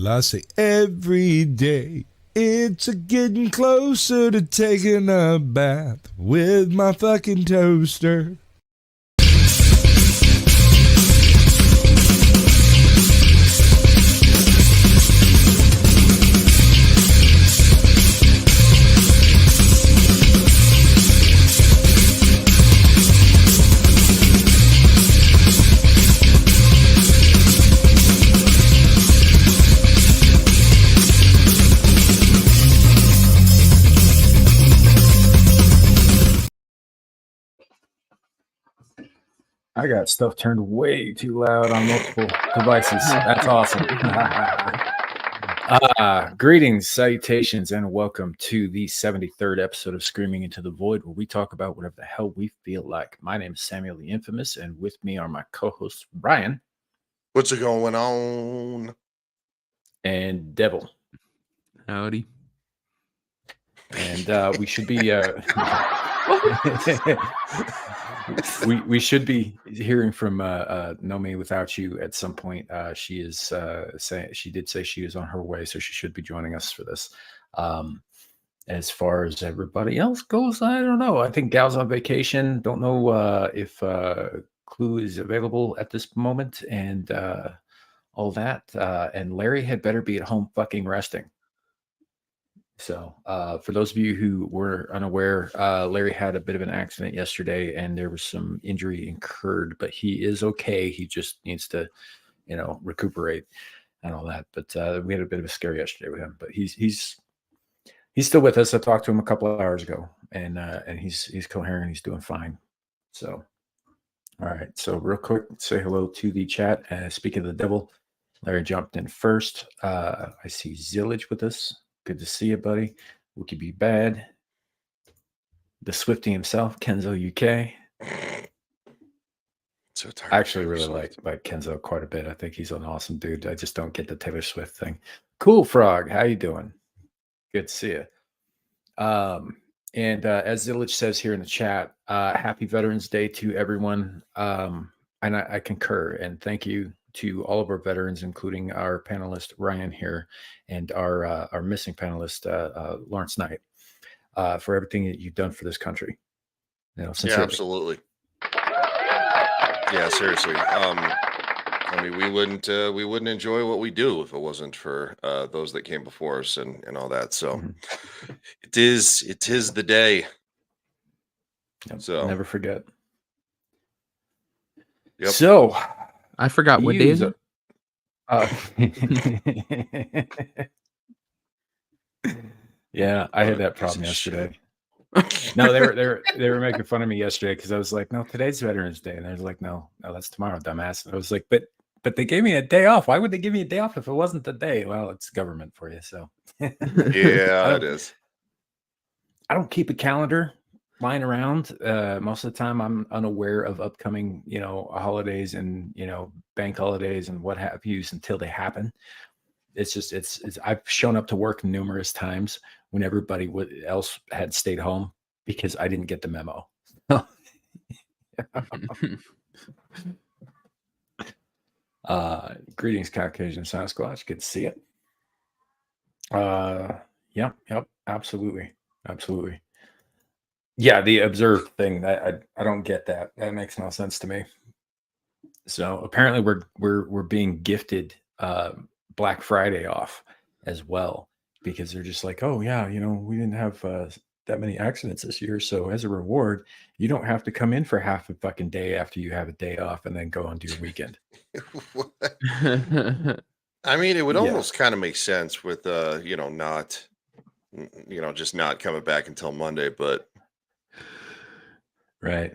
Well, I say every day. It's a getting closer to taking a bath with my fucking toaster. I got stuff turned way too loud on multiple devices. That's awesome. Greetings, salutations, and welcome to the 73rd episode of Screaming into the Void, where we talk about whatever the hell we feel like. My name is Samuel the Infamous, and with me are my co-hosts, Brian. What's going on? And Devil. Howdy. And we should be... we should be hearing from No Me Without You at some point. She is she did say she is on her way, so she should be joining us for this. As far as everybody else goes, I don't know. I think Gal's on vacation. Don't know if Clue is available at this moment, and all that. And Larry had better be at home fucking resting. So for those of you who were unaware, Larry had a bit of an accident yesterday and there was some injury incurred, but he is okay. He just needs to, recuperate and all that. But we had a bit of a scare yesterday with him, but he's still with us. I talked to him a couple of hours ago and he's coherent. He's doing fine. So, all right. So real quick, say hello to the chat. Speaking of the devil, Larry jumped in first. I see Zillage with us. Good to see you, buddy. Wookie Be Bad. The Swifty himself, Kenzo UK. So tired. I actually really like Kenzo quite a bit. I think he's an awesome dude. I just don't get the Taylor Swift thing. Cool Frog, how you doing? Good to see you. And as Zillage says here in the chat, happy Veterans Day to everyone. And I concur. And thank you to all of our veterans, including our panelist Ryan here and our missing panelist Lawrence Knight, for everything that you've done for this country. Yeah, absolutely. Yeah, seriously. I mean, we wouldn't enjoy what we do if it wasn't for those that came before us and all that. So it is the day. Yep, so never forget. Yep. So I forgot what day is it? Yeah, I had that problem yesterday. No, they were making fun of me yesterday because I was like, "No, today's Veterans Day," and they was like, "No, that's tomorrow, dumbass." And I was like, "But they gave me a day off. Why would they give me a day off if it wasn't the day?" Well, it's government for you, so yeah, it is. I don't keep a calendar lying around. Most of the time I'm unaware of upcoming, holidays and, bank holidays and what have you until they happen. It's just, it's I've shown up to work numerous times when everybody else had stayed home because I didn't get the memo. Greetings, Caucasian Sasquatch. Good to see it. Yep, absolutely. Yeah, the observed thing, I don't get that. That makes no sense to me. So apparently we're being gifted Black Friday off as well because they're just like, oh yeah, we didn't have that many accidents this year, so as a reward, you don't have to come in for half a fucking day after you have a day off and then go and do your weekend. I mean, it would almost kind of make sense with not just not coming back until Monday, but right.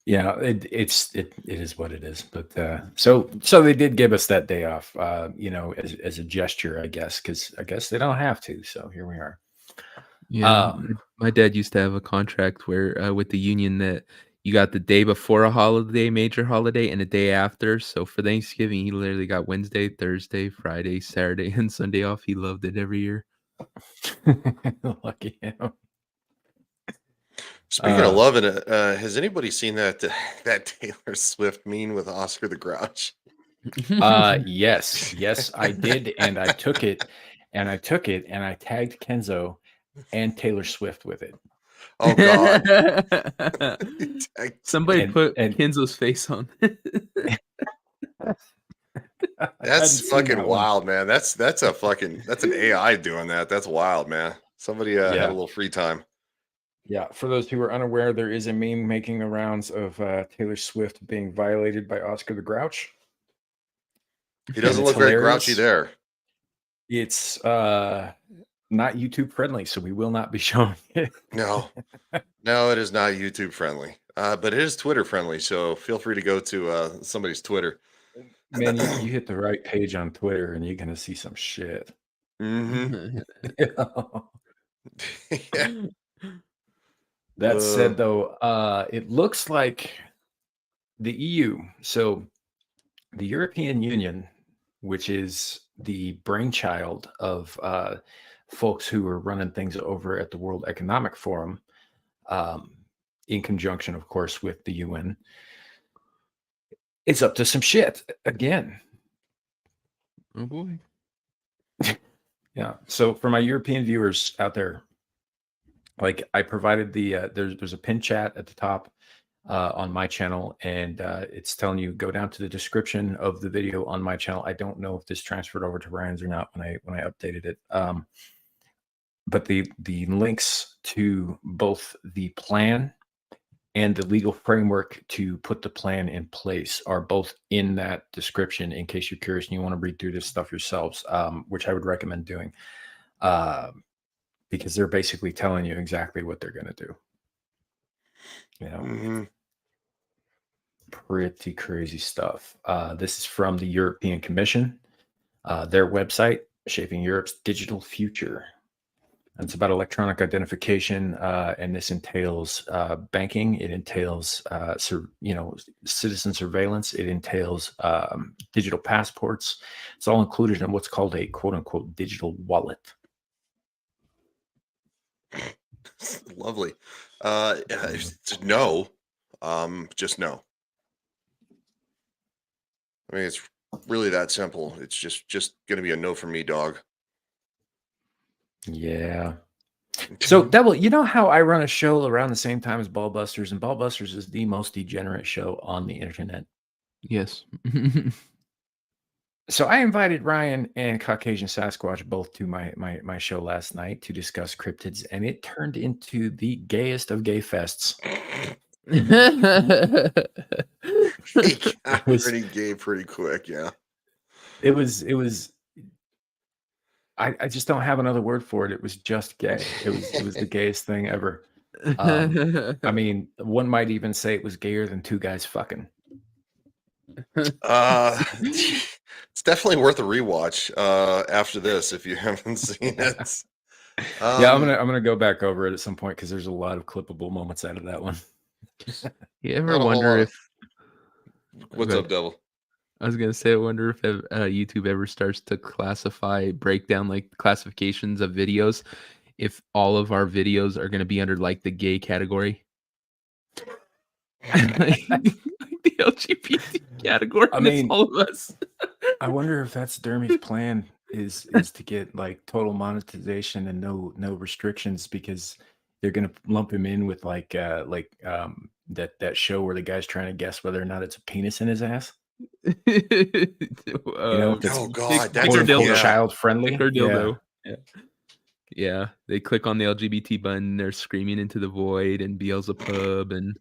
Yeah, it is what it is. But so they did give us that day off, as a gesture, I guess, because I guess they don't have to. So here we are. Yeah, my dad used to have a contract where with the union that you got the day before a holiday, major holiday, and a day after. So for Thanksgiving, he literally got Wednesday, Thursday, Friday, Saturday, and Sunday off. He loved it every year. Lucky him. Speaking of loving it, has anybody seen that Taylor Swift meme with Oscar the Grouch? Yes, I did, and I took it, and I tagged Kenzo and Taylor Swift with it. Oh God. Somebody And- put and- Kenzo's face on. I hadn't That's seen fucking that one. wild, man. That's an AI doing that. That's wild, man. Somebody had Yeah. a little free time. Yeah, for those who are unaware, there is a meme making the rounds of Taylor Swift being violated by Oscar the Grouch. He doesn't it's look very hilarious. grouchy there. It's not YouTube friendly, so we will not be showing it. No, it is not YouTube friendly, but it is Twitter friendly. So feel free to go to somebody's Twitter. Man, you hit the right page on Twitter and you're gonna see some shit. Mm-hmm. Yeah. That said, though, it looks like the EU, so the European Union, which is the brainchild of folks who are running things over at the World Economic Forum, in conjunction, of course, with the UN, it's up to some shit again. Oh boy. Yeah. So for my European viewers out there, like I provided the there's a pin chat at the top on my channel, and it's telling you go down to the description of the video on my channel. I don't know if this transferred over to Ryan's or not when I updated it. But the links to both the plan and the legal framework to put the plan in place are both in that description in case you're curious and you want to read through this stuff yourselves, which I would recommend doing, because they're basically telling you exactly what they're going to do. You know, Mm-hmm. pretty crazy stuff. This is from the European Commission, their website, Shaping Europe's Digital Future. It's about electronic identification, and this entails banking. It entails, citizen surveillance. It entails digital passports. It's all included in what's called a "quote unquote" digital wallet. Lovely. Just no. Just no. I mean, it's really that simple. It's just going to be a no for me, dog. Yeah. So, Devil, you know how I run a show around the same time as Ballbusters, and Ballbusters is the most degenerate show on the internet. Yes. So I invited Ryan and Caucasian Sasquatch both to my show last night to discuss cryptids, and it turned into the gayest of gay fests. It got pretty gay pretty quick, yeah. It was. I just don't have another word for it. It was just gay. It was the gayest thing ever. I mean, one might even say it was gayer than two guys fucking. It's definitely worth a rewatch after this if you haven't seen it. Yeah, I'm gonna go back over it at some point because there's a lot of clippable moments out of that one. You ever Not a whole wonder lot. if What's Okay. up, Devil? I was gonna say, I wonder if YouTube ever starts to break down like classifications of videos, if all of our videos are gonna be under like the gay category, like the LGBT category. I That's mean, all of us. I wonder if that's Dermy's plan is to get like total monetization and no restrictions, because they're gonna lump him in with like that show where the guy's trying to guess whether or not it's a penis in his ass. That's Oh God, that's quote unquote yeah. child friendly. Dick or dildo. Yeah, they click on the LGBT button, they're screaming into the void, and Beelzebub and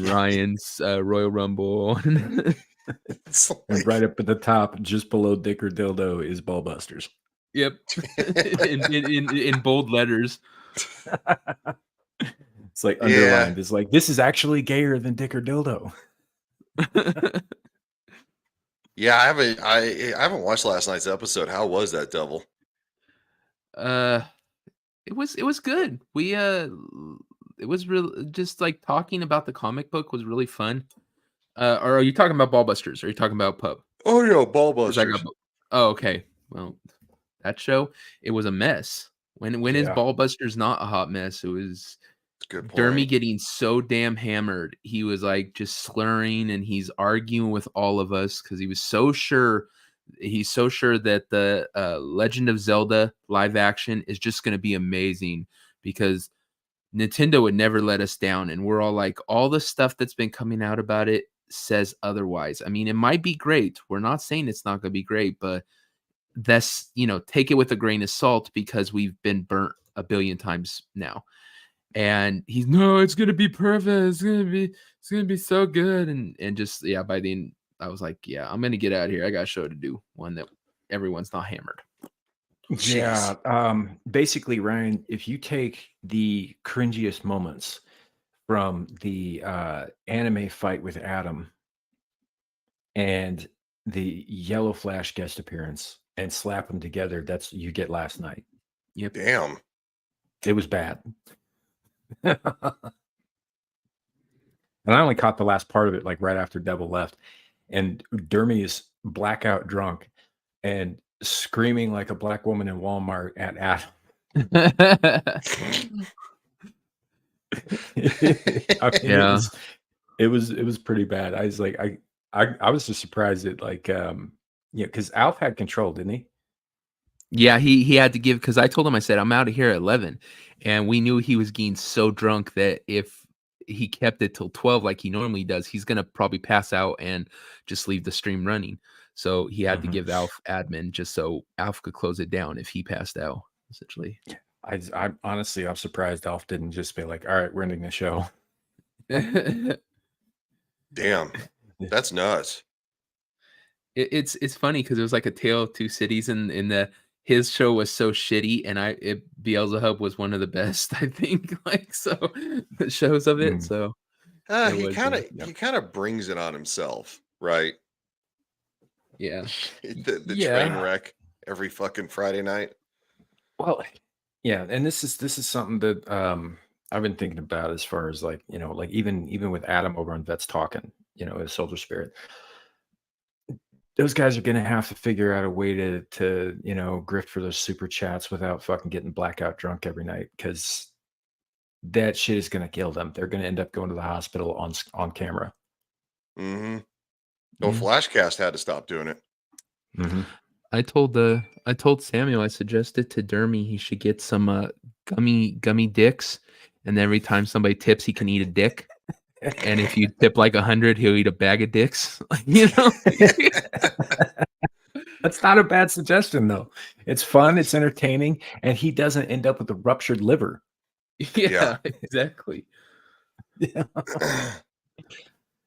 Ryan's Royal Rumble. It's And like- right up at the top, just below Dick or Dildo, is Ballbusters. Yep. in bold letters. It's like underlined. It's like, this is actually gayer than Dick or Dildo. Yeah, I haven't watched last night's episode. How was that, Devil? It was good. We it was real, just like talking about the comic book was really fun. Or are you talking about Ballbusters? Or are you talking about Pub? Oh yeah, 'Cause Ballbusters. Oh, okay. Well, that show, it was a mess. When is Yeah. Ballbusters not a hot mess? It was Good Dermy point. getting so damn hammered, he was like just slurring and he's arguing with all of us because he was so sure. He's so sure that the Legend of Zelda live action is just going to be amazing because Nintendo would never let us down. And we're all like, all the stuff that's been coming out about it says otherwise. I mean, it might be great. We're not saying it's not going to be great, but that's, take it with a grain of salt because we've been burnt a billion times now. And he's, no, it's gonna be perfect. It's gonna be so good. And just, yeah, by the end, I was like, yeah, I'm gonna get out of here. I got a show to do. One that everyone's not hammered. Yeah. Basically, Ryan, if you take the cringiest moments from the anime fight with Adam and the Yellow Flash guest appearance and slap them together, you get Last Night. Yep. Damn. It was bad. And I only caught the last part of it, like right after Devil left. And Dermy is blackout drunk and screaming like a black woman in Walmart at Adam. I mean, Yeah. it was pretty bad. I was like, I was just surprised that because Alf had control, didn't he? Yeah, he had to give, because I told him, I said, I'm out of here at 11. And we knew he was getting so drunk that if he kept it till 12 like he normally does, he's going to probably pass out and just leave the stream running. So he had to give Alf admin just so Alf could close it down if he passed out, essentially. I honestly, I'm surprised Alf didn't just be like, all right, we're ending the show. Damn. That's nuts. It's funny because it was like a tale of two cities, and his show was so shitty, and Beelzebub was one of the best, I think. Like, so the shows of it. So he kind of brings it on himself, right? Yeah. the train wreck every fucking Friday night. Well, yeah, and this is something that I've been thinking about as far as like, like even with Adam over on Vets Talking, his Soldier Spirit. Those guys are gonna have to figure out a way to grift for those super chats without fucking getting blackout drunk every night, because that shit is gonna kill them. They're gonna end up going to the hospital on camera. Mm-hmm. No, Flashcast had to stop doing it. Mm-hmm. I told Samuel, I suggested to Dermy he should get some gummy dicks, and every time somebody tips, he can eat a dick. And if you tip like 100, he'll eat a bag of dicks. That's not a bad suggestion, though. It's fun, it's entertaining, and he doesn't end up with a ruptured liver. Yeah, exactly. Yeah.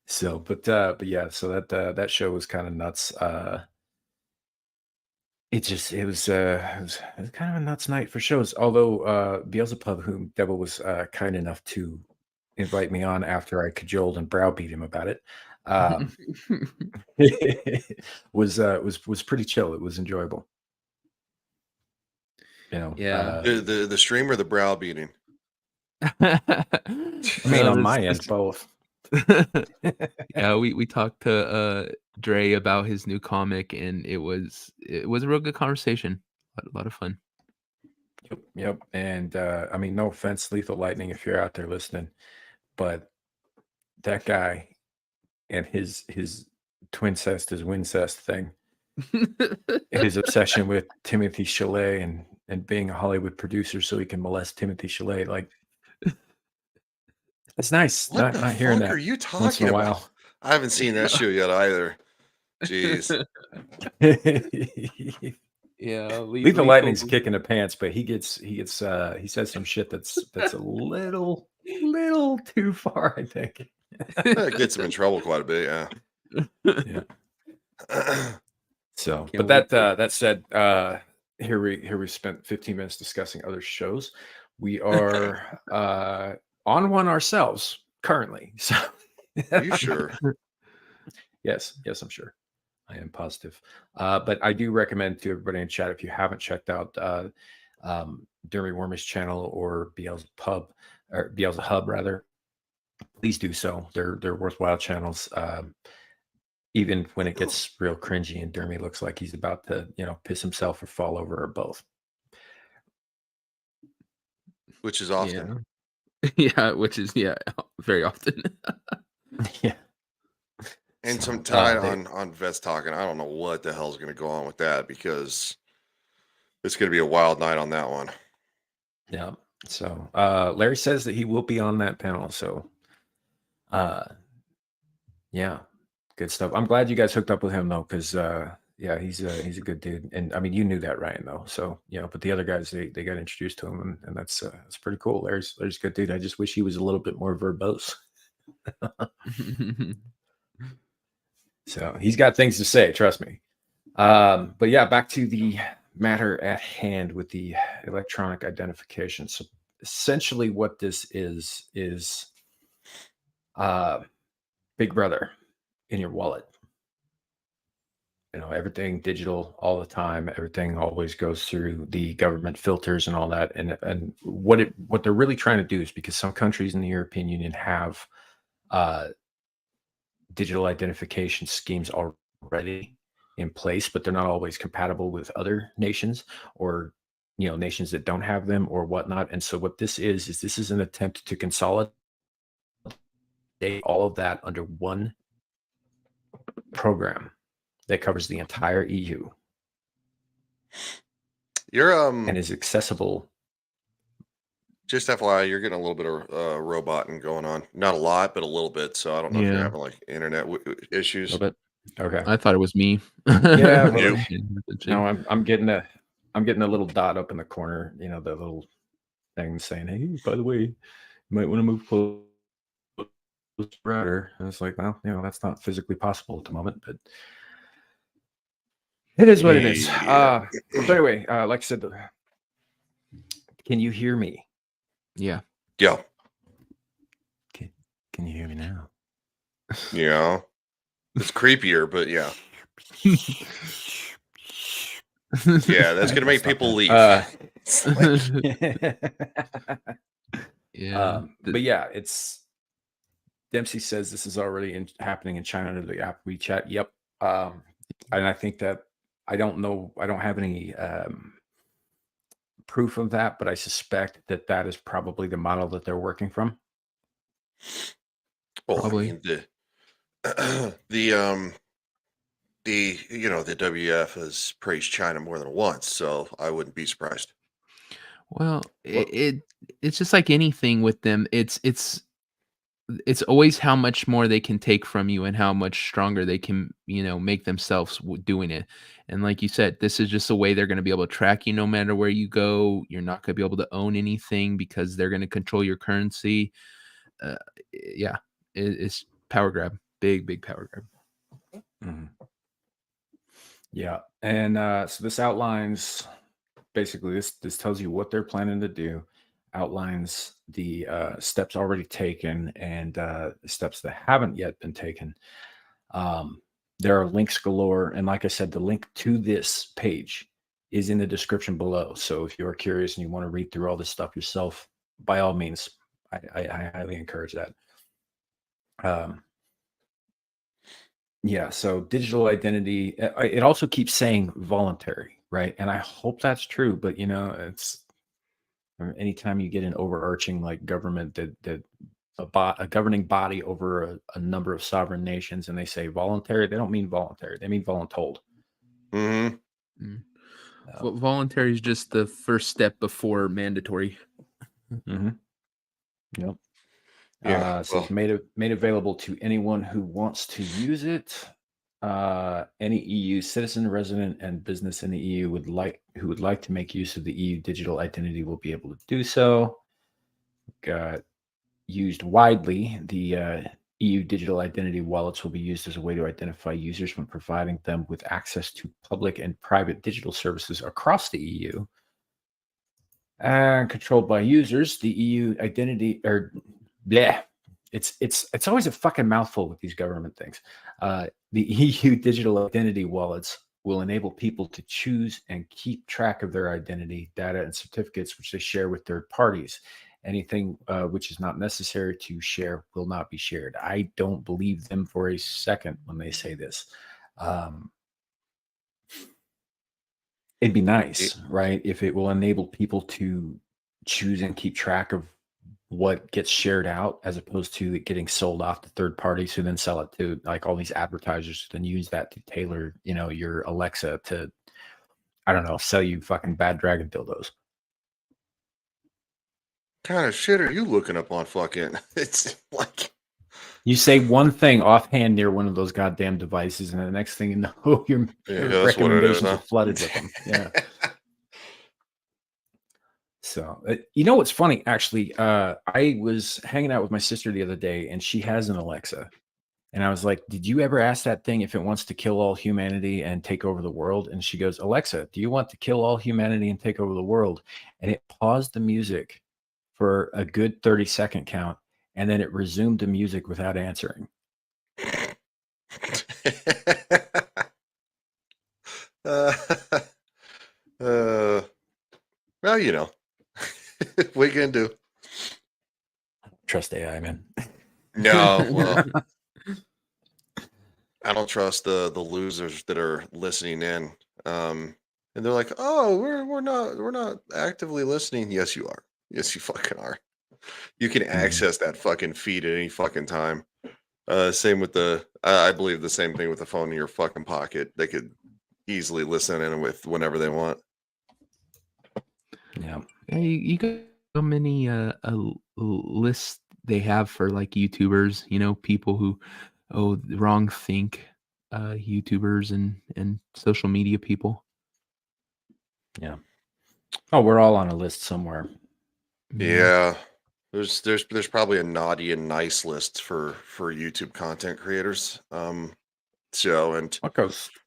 So, but yeah, so that show was kind of nuts. It was kind of a nuts night for shows. Although Beelzebub, whom Devil was kind enough to invite me on after I cajoled and browbeat him about it, was pretty chill. It was enjoyable. Yeah. The stream or the browbeating? I mean, on my end, both. Yeah, we talked to Dre about his new comic, and it was a real good conversation. A lot of fun. Yep. And I mean, no offense, Lethal Lightning, if you're out there listening, but that guy and his twincest, his wincest thing, his obsession with Timothy Chalamet and being a Hollywood producer so he can molest Timothy Chalamet, like, it's nice. What not hearing that. Are you once talking in a about? while. I haven't seen that show yet either. Jeez. Yeah, Lethal Lightning's kicking the pants, but he says some shit that's a little too far, I think. That gets him in trouble quite a bit, yeah. So, Can't but wait that said, here we spent 15 minutes discussing other shows. We are on one ourselves currently. So, Are you sure? Yes, I'm sure. I am positive. But I do recommend to everybody in chat, if you haven't checked out Dermy Worm's channel or Beelzebub rather, please do so. They're worthwhile channels. Even when it gets real cringy and Dermy looks like he's about to, piss himself or fall over or both. Which is often. Yeah, which is very often. Yeah. And So, some tide they- on Vets talking. I don't know what the hell's going to go on with that because it's going to be a wild night on that one. Yeah. So Larry says that he will be on that panel. So yeah, good stuff. I'm glad you guys hooked up with him though, because yeah, he's a good dude. And I mean, you knew that, Ryan, though. So but the other guys they got introduced to him, and that's pretty cool. Larry's a good dude. I just wish he was a little bit more verbose. So he's got things to say, trust me. But yeah, back to the matter at hand with the electronic identification. So essentially what this is Big Brother in your wallet. Everything digital all the time. Everything always goes through the government filters and all that. And what they're really trying to do is, because some countries in the European Union have digital identification schemes already in place, but they're not always compatible with other nations, or nations that don't have them or whatnot. And so what this is an attempt to consolidate all of that under one program that covers the entire EU You're and is accessible. just FYI, you're getting a little bit of roboting going on. Not a lot, but a little bit. So I don't know if you're Yeah. having like internet A issues. little bit. Okay. I thought it was me. Yeah, Nope. no, I'm getting a little dot up in the corner, the little thing saying, "Hey, by the way, you might want to move close to the router." And it's like, well, that's not physically possible at the moment, but it is what it is. Yeah. But anyway, like I said, can you hear me? Yeah. Yeah. Can you hear me now? Yeah. It's creepier, but yeah. Yeah, that's gonna make people leave. It's like- Yeah. But yeah, Dempsey says this is already happening in China under the app WeChat. Yep. And I think that I don't know. I don't have any proof of that, but I suspect that is probably the model that they're working from. well, Probably. I mean, the the WF has praised China more than once, so I wouldn't be surprised. Well, it's just like anything with them. It's always how much more they can take from you and how much stronger they can, make themselves doing it. And like you said, this is just a way they're going to be able to track you no matter where you go. You're not going to be able to own anything because they're going to control your currency. Uh, yeah, it's power grab, big power grab. Mhm. Yeah, and so this outlines basically this tells you what they're planning to do, outlines the steps already taken, and the steps that haven't yet been taken. There are links galore, and like I said, the link to this page is in the description below. So if you're curious and you want to read through all this stuff yourself, by all means, I highly encourage that. Yeah, so digital identity, it also keeps saying voluntary, right? And I hope that's true, but it's anytime you get an overarching like government that a governing body over a number of sovereign nations, and they say voluntary, they don't mean voluntary, they mean voluntold. Mm-hmm. Mm. Voluntary is just the first step before mandatory. Mm-hmm. Yep. Yeah. So it's made available to anyone who wants to use it. Any EU citizen, resident, and business in the EU who would like to make use of the EU digital identity will be able to do so. Got used widely. The EU digital identity wallets will be used as a way to identify users when providing them with access to public and private digital services across the EU. Controlled by users, the EU identity or bleh. It's always a fucking mouthful with these government things. The EU digital identity wallets will enable people to choose and keep track of their identity, data, and certificates, which they share with third parties. Anything which is not necessary to share will not be shared. I don't believe them for a second when they say this. It'd be nice, right, if it will enable people to choose and keep track of what gets shared out as opposed to it getting sold off to third parties who then sell it to like all these advertisers who then use that to tailor, your Alexa to, I don't know, sell you fucking bad dragon dildos. Kind of shit are you looking up on fucking? It's like You say one thing offhand near one of those goddamn devices, and the next thing you know, your that's what it is, recommendations huh? are flooded with them. Yeah. So, you know what's funny? Actually, I was hanging out with my sister the other day, and she has an Alexa. And I was like, "Did you ever ask that thing if it wants to kill all humanity and take over the world?" And she goes, "Alexa, do you want to kill all humanity and take over the world?" And it paused the music for a good 30-second count, and then it resumed the music without answering. uh, well, what you gonna do? Trust AI, man. No, well, I don't trust the losers that are listening in. And they're like, "Oh, we're not actively listening." Yes, you are. Yes, you fucking are. You can access that fucking feed at any fucking time. Same with I believe the same thing with the phone in your fucking pocket. They could easily listen in with whenever they want. Yeah. Yeah, you got so many lists they have for like YouTubers, people who wrong think YouTubers and social media people. Yeah. Oh, we're all on a list somewhere. Yeah. There's probably a naughty and nice list for YouTube content creators. So and It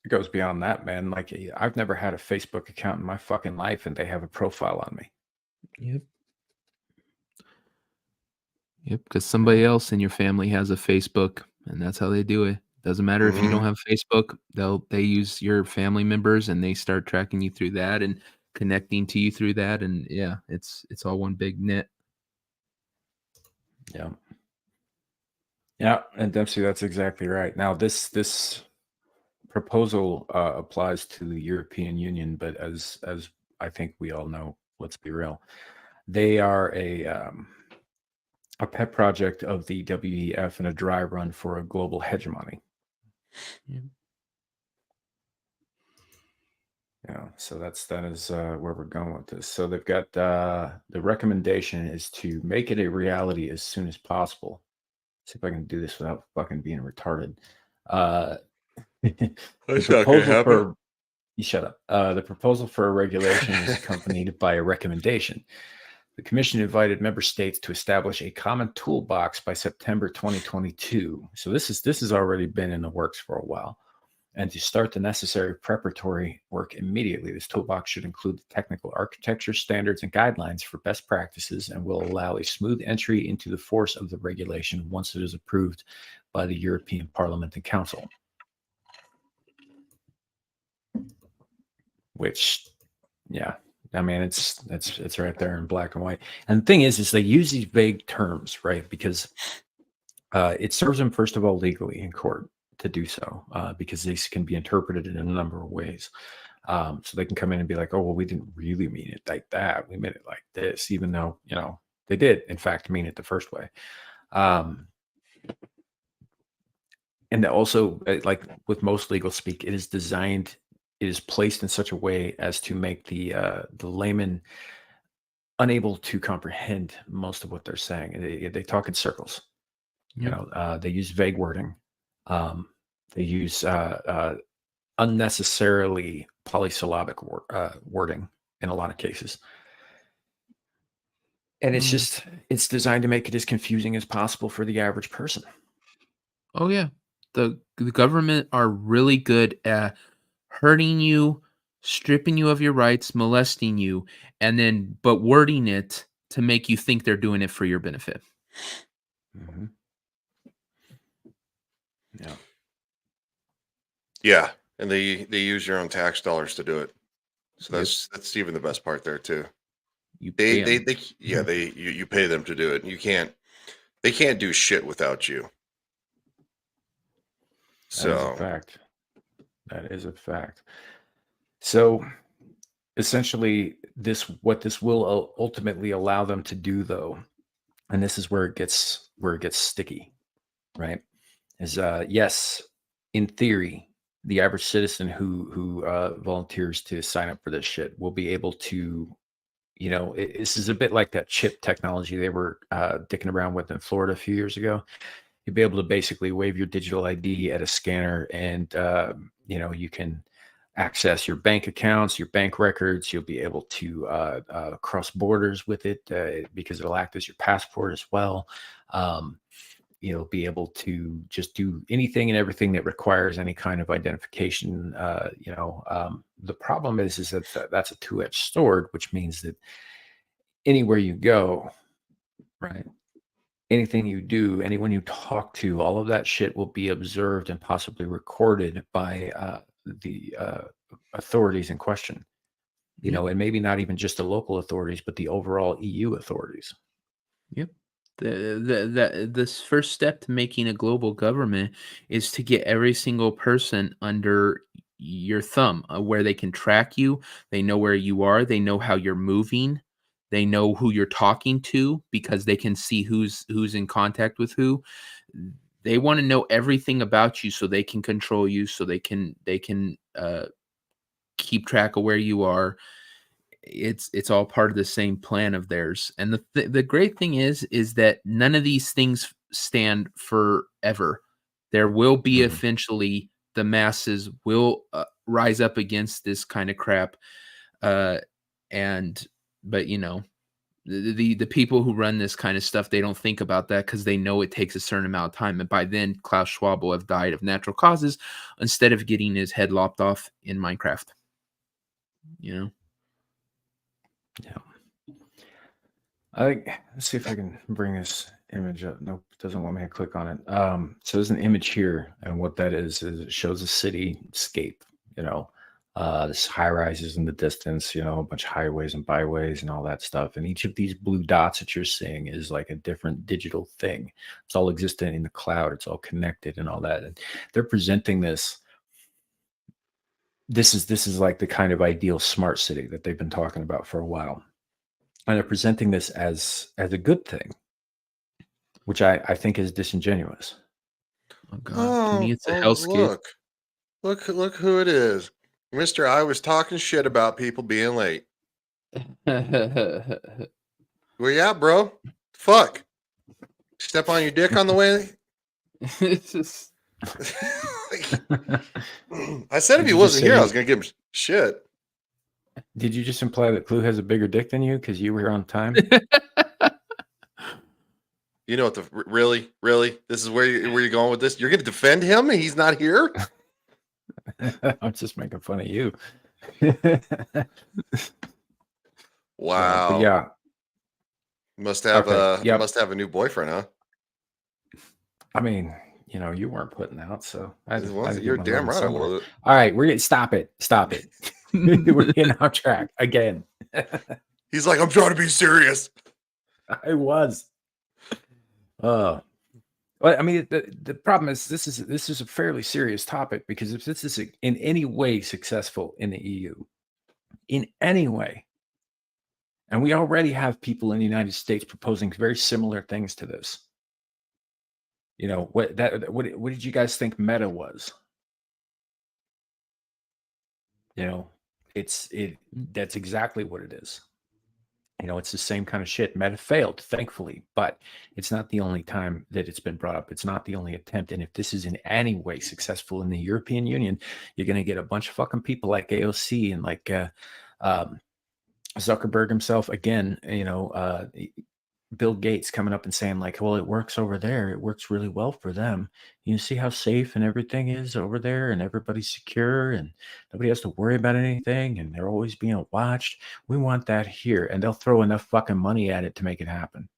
goes beyond that, man. Like I've never had a Facebook account in my fucking life, and they have a profile on me. Yep. Yep, because somebody else in your family has a Facebook, and that's how they do it. Doesn't matter if you don't have Facebook, they use your family members and they start tracking you through that and connecting to you through that. And yeah, it's all one big net. Yeah. Yeah, and Dempsey, that's exactly right. Now, this proposal applies to the European Union, but as I think we all know, let's be real, they are a pet project of the WEF and a dry run for a global hegemony. Yeah. Yeah, so that is where we're going with this. So they've got the recommendation is to make it a reality as soon as possible. See if I can do this without fucking being retarded. The That's not gonna proposal happen. for you shut up. The proposal for a regulation is accompanied by a recommendation. The Commission invited member states to establish a common toolbox by September 2022. So this has already been in the works for a while. And to start the necessary preparatory work immediately. This toolbox should include the technical architecture, standards, and guidelines for best practices and will allow a smooth entry into the force of the regulation once it is approved by the European Parliament and Council. Which, yeah, I mean, it's right there in black and white. And the thing is they use these vague terms, right? Because it serves them, first of all, legally in court to do so, because these can be interpreted in a number of ways. So they can come in and be like, "Oh, well, we didn't really mean it like that. We meant it like this," even though, they did, in fact, mean it the first way. And also, like with most legal speak, it is placed in such a way as to make the layman unable to comprehend most of what they're saying. They talk in circles. Yep. They use vague wording. They use unnecessarily polysyllabic wording in a lot of cases. And it's designed to make it as confusing as possible for the average person. Oh yeah, the government are really good at hurting you, stripping you of your rights, molesting you, and then but wording it to make you think they're doing it for your benefit. Mm-hmm. Yeah. Yeah, and they use your own tax dollars to do it. So that's even the best part there too. You pay 'em. You pay them to do it. They can't do shit without you. That is a fact. That is a fact. So essentially what this will ultimately allow them to do, though, and this is where it gets sticky, right? Is yes, in theory, the average citizen who volunteers to sign up for this shit will be able to, this is a bit like that chip technology they were dicking around with in Florida a few years ago. You'll be able to basically wave your digital ID at a scanner, and you can access your bank accounts, your bank records. You'll be able to cross borders with it because it'll act as your passport as well. You'll be able to just do anything and everything that requires any kind of identification. The problem is that that's a two-edged sword, which means that anywhere you go, right? Anything you do, anyone you talk to, all of that shit will be observed and possibly recorded by the authorities in question. And maybe not even just the local authorities, but the overall EU authorities. Yep. This first step to making a global government is to get every single person under your thumb, where they can track you. They know where you are. They know how you're moving. They know who you're talking to because they can see who's in contact with who. They want to know everything about you so they can control you. So they can keep track of where you are. It's all part of the same plan of theirs. And the great thing is that none of these things stand forever. There will be eventually the masses will rise up against this kind of crap. But the people who run this kind of stuff, they don't think about that because they know it takes a certain amount of time. And by then, Klaus Schwab will have died of natural causes instead of getting his head lopped off in Minecraft. Yeah. I think, let's see if I can bring this image up. Nope, it doesn't want me to click on it. So there's an image here, and what that is it shows a cityscape, this high rises in the distance, a bunch of highways and byways and all that stuff. And each of these blue dots that you're seeing is like a different digital thing. It's all existent in the cloud. It's all connected and all that. And they're presenting this. This is like the kind of ideal smart city that they've been talking about for a while. And they're presenting this as a good thing, which I think is disingenuous. Oh God! To me, it's a hellscape. Look who it is, Mister. I was talking shit about people being late. Where you at, bro? Fuck! Step on your dick on the way. It's just. I said if he wasn't here, I was gonna give him shit. Did you just imply that Clue has a bigger dick than you because you were here on time? You know what? Really? This is where you're going with this? You're going to defend him and he's not here? I'm just making fun of you. Wow. Yeah. Must have a new boyfriend, huh? I mean, you weren't putting out, so you're damn right I was. All right, we're gonna stop it. We're getting off track again. He's like, I'm trying to be serious. I was. Well, I mean, the problem is this is a fairly serious topic, because if this is in any way successful in the EU, in any way, and we already have people in the United States proposing very similar things to this. What did you guys think Meta was? That's exactly what it is. It's the same kind of shit. Meta failed, thankfully, but it's not the only time that it's been brought up. It's not the only attempt. And if this is in any way successful in the European Union, you're going to get a bunch of fucking people like AOC and like Zuckerberg himself again, Bill Gates coming up and saying like, well, it works over there. It works really well for them. You see how safe and everything is over there, and everybody's secure and nobody has to worry about anything, and they're always being watched. We want that here. And they'll throw enough fucking money at it to make it happen.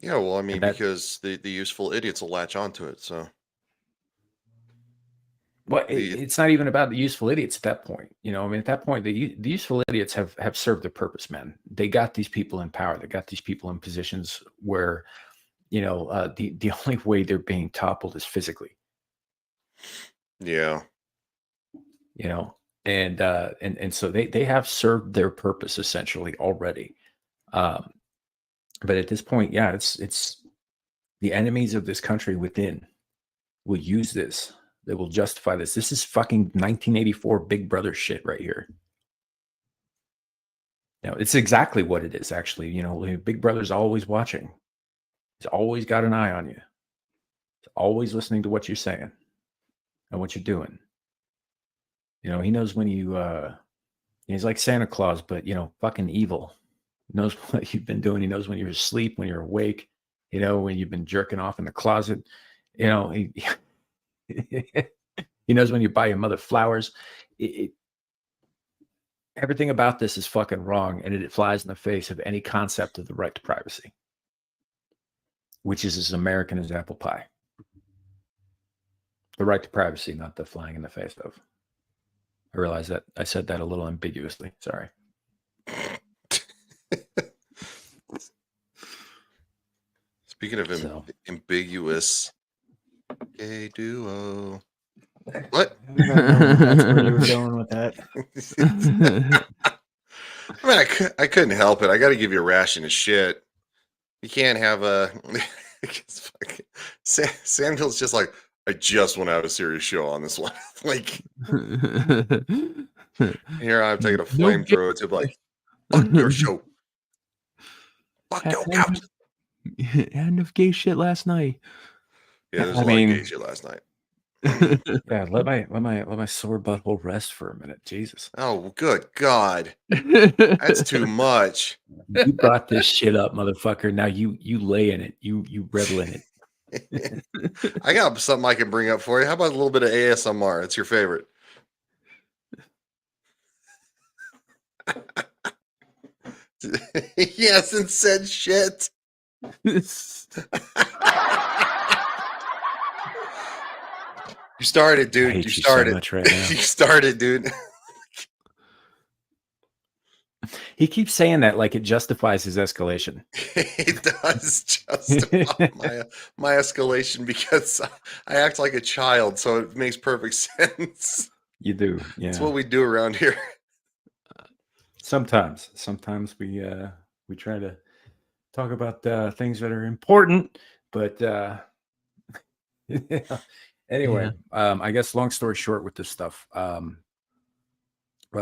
Yeah, well, I mean, because the useful idiots will latch onto it. So, well, it's not even about the useful idiots at that point. At that point, the useful idiots have served their purpose, man. They got these people in power. They got these people in positions where, the only way they're being toppled is physically. Yeah. And so they have served their purpose essentially already. But at this point, yeah, it's the enemies of this country within will use this. They will justify this. This is fucking 1984 Big Brother shit right here. It's exactly what it is, actually. Big Brother's always watching. He's always got an eye on you. He's always listening to what you're saying and what you're doing. He knows when he's like Santa Claus, but, fucking evil. He knows what you've been doing. He knows when you're asleep, when you're awake, when you've been jerking off in the closet. He knows when you buy your mother flowers. Everything about this is fucking wrong, and it flies in the face of any concept of the right to privacy, which is as American as apple pie. The right to privacy, not the flying in the face of. I realize that I said that a little ambiguously. Sorry. Speaking of ambiguous, gay duo. What? That's where you were going with that. I mean, I couldn't help it. I got to give you a ration of shit. You can't have a. Samuel's just like, I just want to have a serious show on this one. Like, here I'm taking a flamethrower to like, fuck your show. Fuck your couch. Had enough gay shit last night. Yeah, there's a lot of gay shit last night. Yeah, let my sore butthole rest for a minute. Jesus. Oh, good God. That's too much. You brought this shit up, motherfucker. Now you lay in it. You revel in it. I got something I can bring up for you. How about a little bit of ASMR? It's your favorite. Yes, and said shit. You started, dude. You started. So much right now. You started, dude. He keeps saying that like it justifies his escalation. It does justify my escalation because I act like a child, so it makes perfect sense. You do, yeah. That's what we do around here. Sometimes we try to talk about things that are important, but yeah. Anyway, Yeah. I guess long story short with this stuff. Well,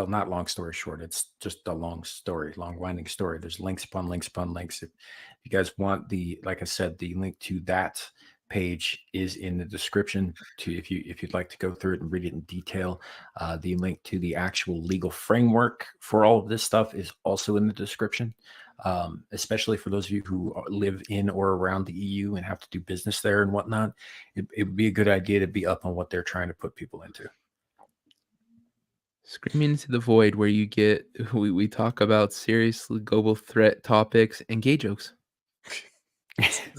not long story short. It's just a long winding story. There's links upon links upon links. If you guys want like I said, the link to that page is in the description. If you'd like to go through it and read it in detail, the link to the actual legal framework for all of this stuff is also in the description. Especially for those of you who live in or around the EU and have to do business there and whatnot, it would be a good idea to be up on what they're trying to put people into. Screaming into the void, where you get we talk about seriously global threat topics and gay jokes.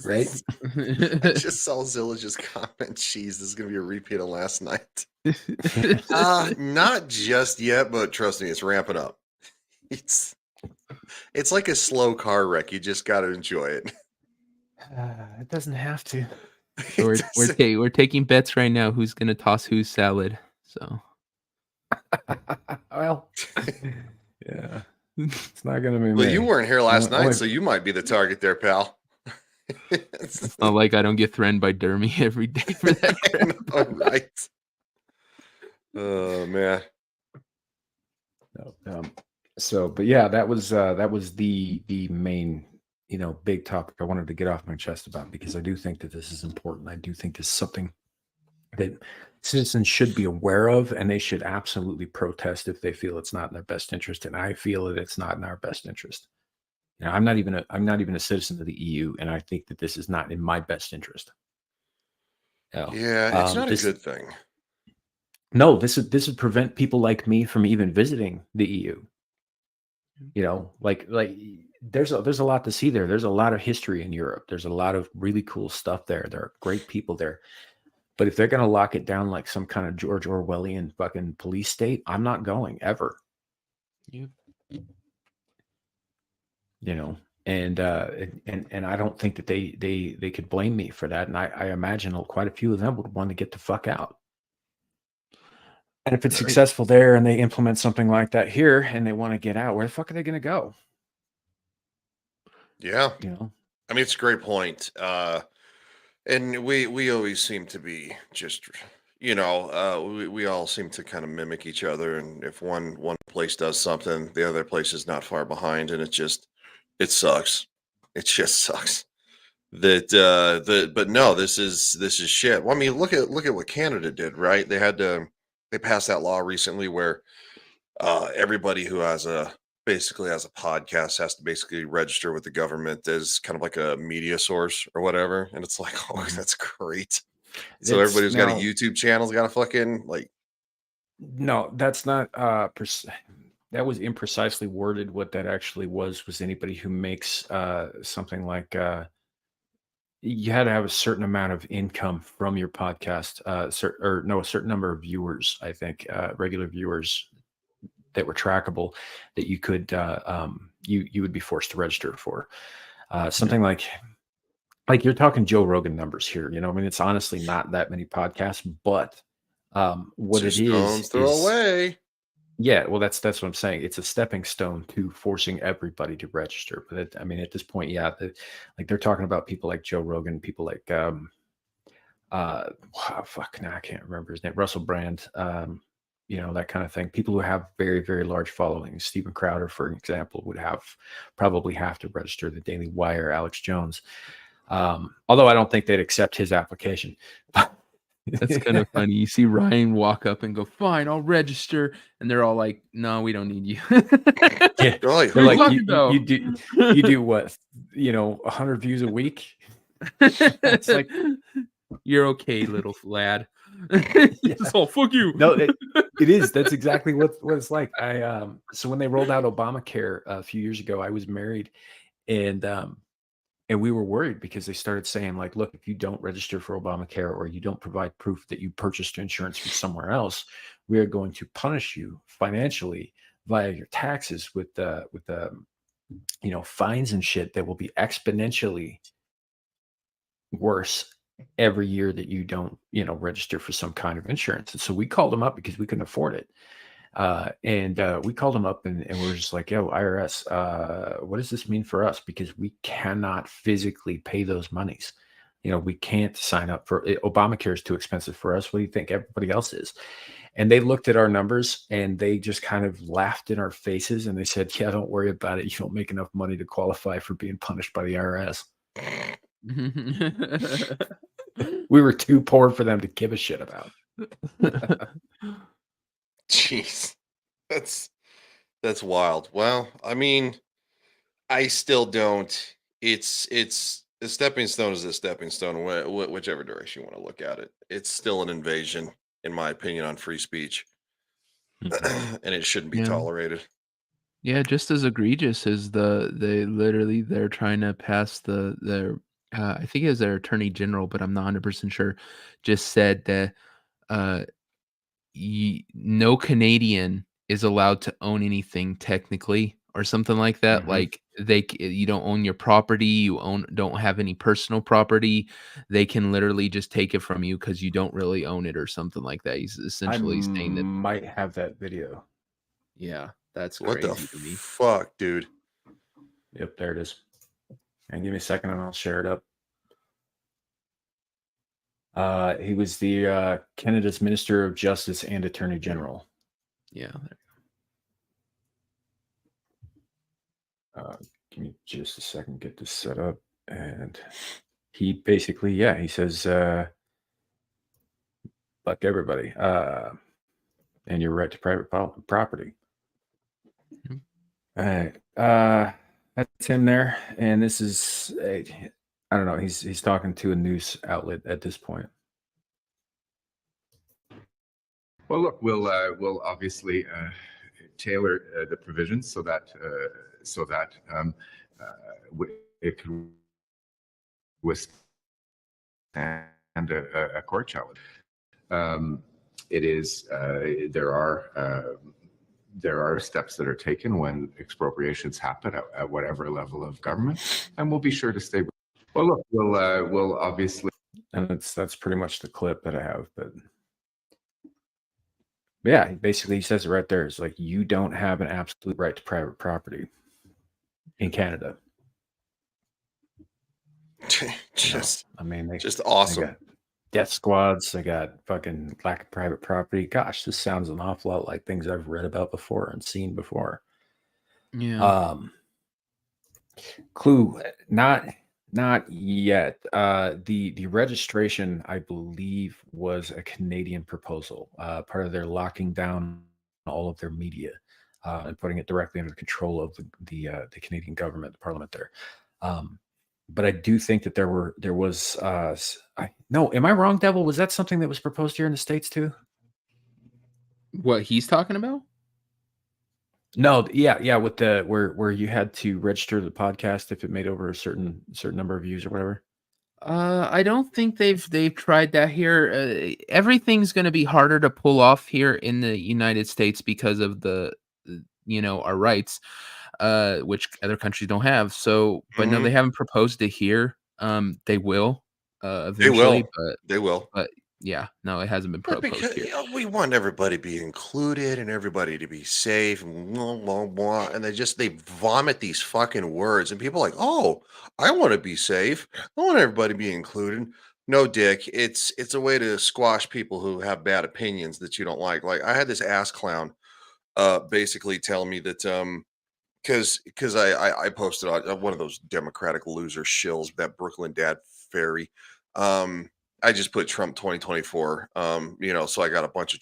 Right? I just saw Zillage's comment. Jeez, this is gonna be a repeat of last night. Not just yet, but trust me, it's ramping up. It's like a slow car wreck. You just got to enjoy it. It doesn't have to. So we're taking bets right now. Who's gonna toss whose salad? So. Well, yeah, it's not gonna be. Well, me. you weren't here last night, so you might be the target there, pal. It's not like I don't get threatened by Dermy every day for that crap. All right. Oh man. No, so, but yeah, that was the main, big topic I wanted to get off my chest about, because I do think that this is important. I do think this is something that citizens should be aware of, and they should absolutely protest if they feel it's not in their best interest. And I feel that it's not in our best interest. I'm not even a citizen of the EU, and I think that this is not in my best interest. Yeah, it's not a good thing. No, this would prevent people like me from even visiting the EU. Like there's a lot to see there. There's a lot of history in Europe. There's a lot of really cool stuff there. There are great people there. But if they're going to lock it down like some kind of George Orwellian fucking police state, I'm not going ever. Yep. And I don't think that they could blame me for that. And I imagine quite a few of them would want to get the fuck out. And if it's successful there and they implement something like that here and they want to get out, where the fuck are they going to go? Yeah. You know, I mean, it's a great point. And we always seem to be just, we all seem to kind of mimic each other. And if one place does something, the other place is not far behind, and it sucks. It just sucks. But no, this is shit. Well, I mean, look at what Canada did, right? They passed that law recently where everybody who basically has a podcast has to basically register with the government as kind of like a media source or whatever. And it's like, oh, Mhm. that's great. So everybody That's who's got a now YouTube channel's got a fucking like, no, that's not that was imprecisely worded. What that actually was anybody who makes something like you had to have a certain amount of income from your podcast, or no, a certain number of viewers, I think, regular viewers that were trackable that you could you would be forced to register for. Something like you're talking Joe Rogan numbers here. You know, I mean, it's honestly not that many podcasts, but what two it stones throw is away. yeah, well, that's what I'm saying. It's a stepping stone to forcing everybody to register. But I mean, at this point, yeah, like they're talking about people like Joe Rogan, people like fuck, now I can't remember his name, Russell Brand, you know, that kind of thing. People who have very, very large followings. Stephen Crowder, for example, would probably have to register. The Daily Wire, Alex Jones. Although I don't think they'd accept his application. That's kind of funny. You see Ryan walk up and go, "Fine, I'll register," and they're all like, "No, we don't need you." Yeah, They're like, they're What are you like, talking about? you do what, 100 views a week? It's like, You're okay, little lad. yeah. Just all fuck you. No, it is. That's exactly what it's like. So when they rolled out Obamacare a few years ago, I was married, and we were worried because they started saying like, look, if you don't register for Obamacare or you don't provide proof that you purchased insurance from somewhere else, we are going to punish you financially via your taxes with fines and shit that will be exponentially worse every year that you don't, register for some kind of insurance. And so we called them up because we couldn't afford it. And we called them up and we are just like, yo, IRS, what does this mean for us? Because we cannot physically pay those monies. We can't sign up for it. Obamacare is too expensive for us. What do you think everybody else is? And they looked at our numbers and they just kind of laughed in our faces and they said, yeah, don't worry about it. You don't make enough money to qualify for being punished by the IRS. We were too poor for them to give a shit about. jeez, that's wild. Well, I mean, I still don't. It's a stepping stone is a stepping stone, whichever direction you want to look at it. It's still an invasion, in my opinion, on free speech, and it shouldn't be Yeah. tolerated. Yeah, just as egregious as they're trying to pass their I think it was their attorney general, but I'm not 100% sure, just said that uh no Canadian is allowed to own anything technically or something like that. Mhm. Like you don't own your property, don't have any personal property. They can literally just take it from you because you don't really own it or something like that. He's I essentially saying that, might have that video. yeah, that's What the crazy to me. fuck, dude? Yep, there it is. And give me a second and I'll share it up. He was the Canada's Minister of Justice and Attorney General. Yeah. Give me just a second, get this set up. And he basically, he says, fuck everybody. And your right to private property. Mhm. All right. That's him there. And this is, I don't know. He's talking to a news outlet at this point. Well, look, we'll obviously tailor the provisions so that it can withstand a court challenge. It is there are steps that are taken when expropriations happen at whatever level of government, and we'll be sure to stay. Well, look, we'll obviously. And that's pretty much the clip that I have, but yeah, basically he says it right there. It's like, you don't have an absolute right to private property in Canada. Just I mean, just they awesome. got death squads. They got fucking lack of private property. Gosh, this sounds an awful lot like things I've read about before and seen before. Yeah. Clue, not yet. The registration, I believe, was a Canadian proposal, part of their locking down all of their media, and putting it directly under the control of the Canadian government, the Parliament there. But I do think that there was no, am I wrong, Devil? Was that something that was proposed here in the States too? What he's talking about? No, yeah, with the where you had to register the podcast if it made over a certain number of views or whatever. I don't think they've tried that here. Everything's going to be harder to pull off here in the United States because of the our rights, which other countries don't have. So, but no, Mhm. they haven't proposed it here. They will They eventually, will. They will. but yeah, no, it hasn't been But proposed because here. we want everybody to be included and everybody to be safe and blah, blah, blah, and they vomit these fucking words and people are like, oh, I want to be safe. I want everybody to be included. No, Dick, it's a way to squash people who have bad opinions that you don't like. Like I had this ass clown basically tell me that because I posted on one of those Democratic loser shills, that Brooklyn Dad Fairy. I just put Trump 2024. So I got a bunch of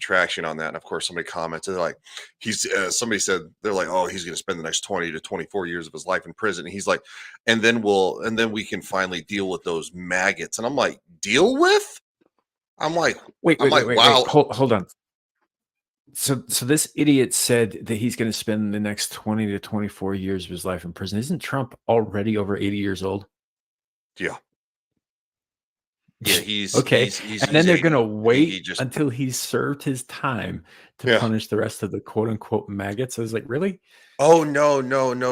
traction on that, and of course somebody commented like somebody said they're like, oh, he's going to spend the next 20 to 24 years of his life in prison. And he's like, and then we can finally deal with those maggots. And I'm like, deal with? Wait, wow. hold on. So this idiot said that he's going to spend the next 20 to 24 years of his life in prison. Isn't Trump already over 80 years old? Yeah. Yeah, he's okay. he's And then they're 80. going to wait He just until he's served his time to yeah. punish the rest of the quote unquote maggots. I was like, really? Oh, no.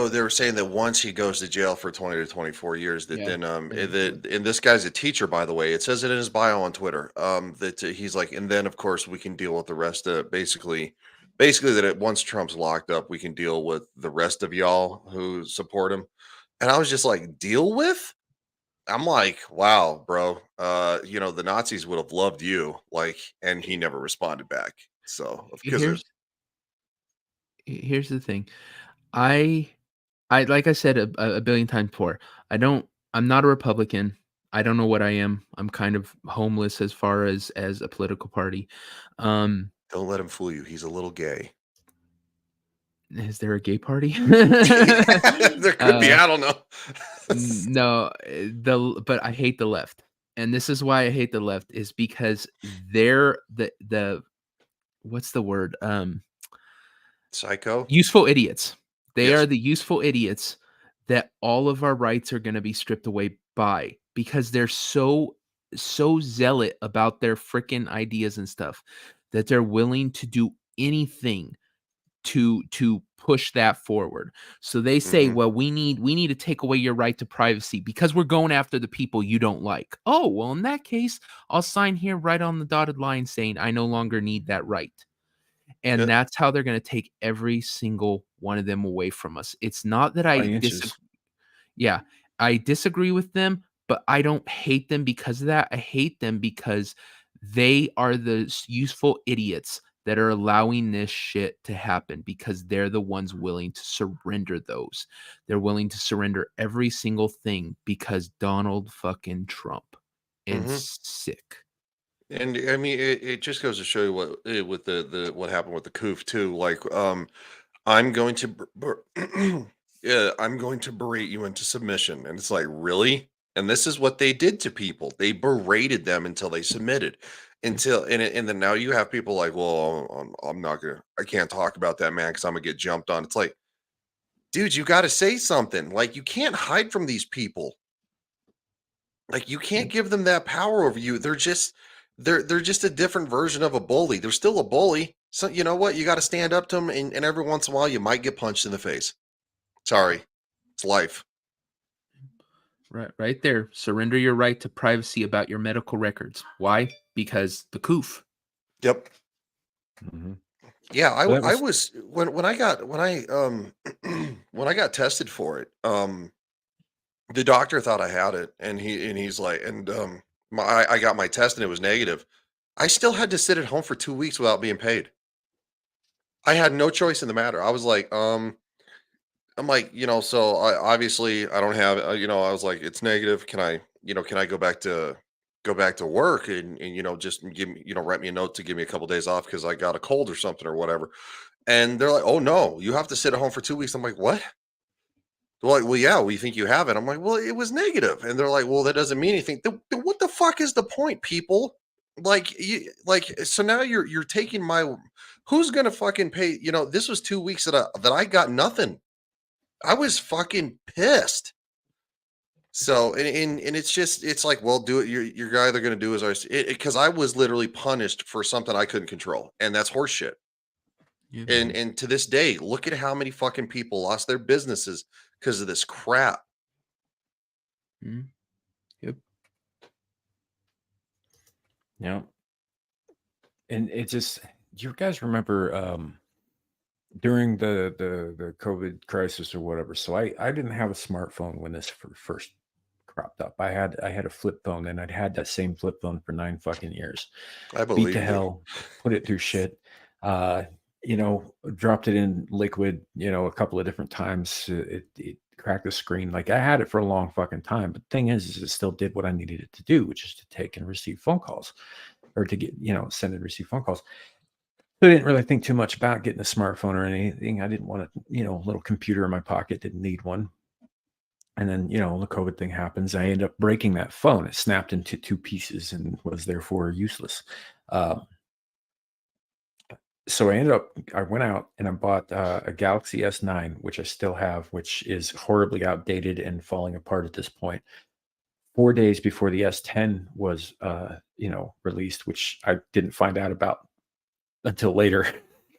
They were saying that once he goes to jail for 20 to 24 years, that Yeah, then yeah, and this guy's a teacher, by the way. It says it in his bio on Twitter. That he's like, and then of course we can deal with the rest of basically that once Trump's locked up, we can deal with the rest of y'all who support him. And I was just like, deal with? I'm like, wow, bro. The Nazis would have loved you, like, and he never responded back. So because Here's here's the thing. I like I said a billion times before, I'm not a Republican. I don't know what I am. I'm kind of homeless as far as a political party. Um, don't let him fool you. He's a little gay. is there a gay party? There could be. I don't know. No, but I hate the left. And this is why I hate the left is because they're the what's the word? Psycho. Useful idiots. They Yes. are the useful idiots that all of our rights are going to be stripped away by because they're so zealot about their freaking ideas and stuff that they're willing to do anything to push that forward. So they say, Mhm. well, we need to take away your right to privacy because we're going after the people you don't like. Oh, well, in that case, I'll sign here right on the dotted line saying I no longer need that right. And Yeah. that's how they're going to take every single one of them away from us. It's not that 20 I inches. yeah, I disagree with them, but I don't hate them because of that. I hate them because they are the useful idiots that are allowing this shit to happen because they're the ones willing to surrender those. They're willing to surrender every single thing because Donald fucking Trump. Mhm. It's sick. And I mean, it just goes to show you what with the what happened with the coup too. Like, I'm going to, yeah, I'm going to berate you into submission, and it's like, really? And this is what they did to people. They berated them until they submitted, and then now you have people like, well, I'm not gonna, I can't talk about that, man, because I'm gonna get jumped on. It's like, dude, you got to say something. Like, you can't hide from these people. Like, you can't give them that power over you. They're just a different version of a bully. They're still a bully. So you know what? You got to stand up to them, and every once in a while, you might get punched in the face. Sorry, it's life. Right there. Surrender your right to privacy about your medical records. Why? Because the coof. Yep. Mhm. Yeah, Well, that I was was when I got when I when I got tested for it. The doctor thought I had it, and he's like, I got my test and it was negative. I still had to sit at home for 2 weeks without being paid. I had no choice in the matter. I was like, I'm like, so obviously I don't have, I was like, it's negative. Can I go back to work and just give me, write me a note to give me a couple days off because I got a cold or something or whatever. And they're like, oh no, you have to sit at home for 2 weeks. I'm like, what? They're like, well, yeah, we think you have it. I'm like, well, it was negative. And they're like, well, that doesn't mean anything. What the fuck is the point, people? So now you're taking who's gonna fucking pay? This was 2 weeks that I got nothing. I was fucking pissed. So and it's like, well, do it. You're either gonna do as because I was literally punished for something I couldn't control, and that's horseshit. Yeah. And to this day, look at how many fucking people lost their businesses because of this crap. Yep. Yeah. And it just, do you guys remember during the COVID crisis or whatever? So I didn't have a smartphone when this first cropped up. I had a flip phone, and I'd had that same flip phone for 9 fucking years. I Beat believe to you. hell, put it through shit. Dropped it in liquid, a couple of different times. It cracked the screen. Like, I had it for a long fucking time. But the thing is it still did what I needed it to do, which is to take and receive phone calls, or to get, send and receive phone calls. So I didn't really think too much about getting a smartphone or anything. I didn't want a, little computer in my pocket. Didn't need one. And then, the COVID thing happens. I ended up breaking that phone. It snapped into 2 pieces and was therefore useless. So I went out and I bought a Galaxy S9, which I still have, which is horribly outdated and falling apart at this point. 4 days before the S10 was, released, which I didn't find out about until later. I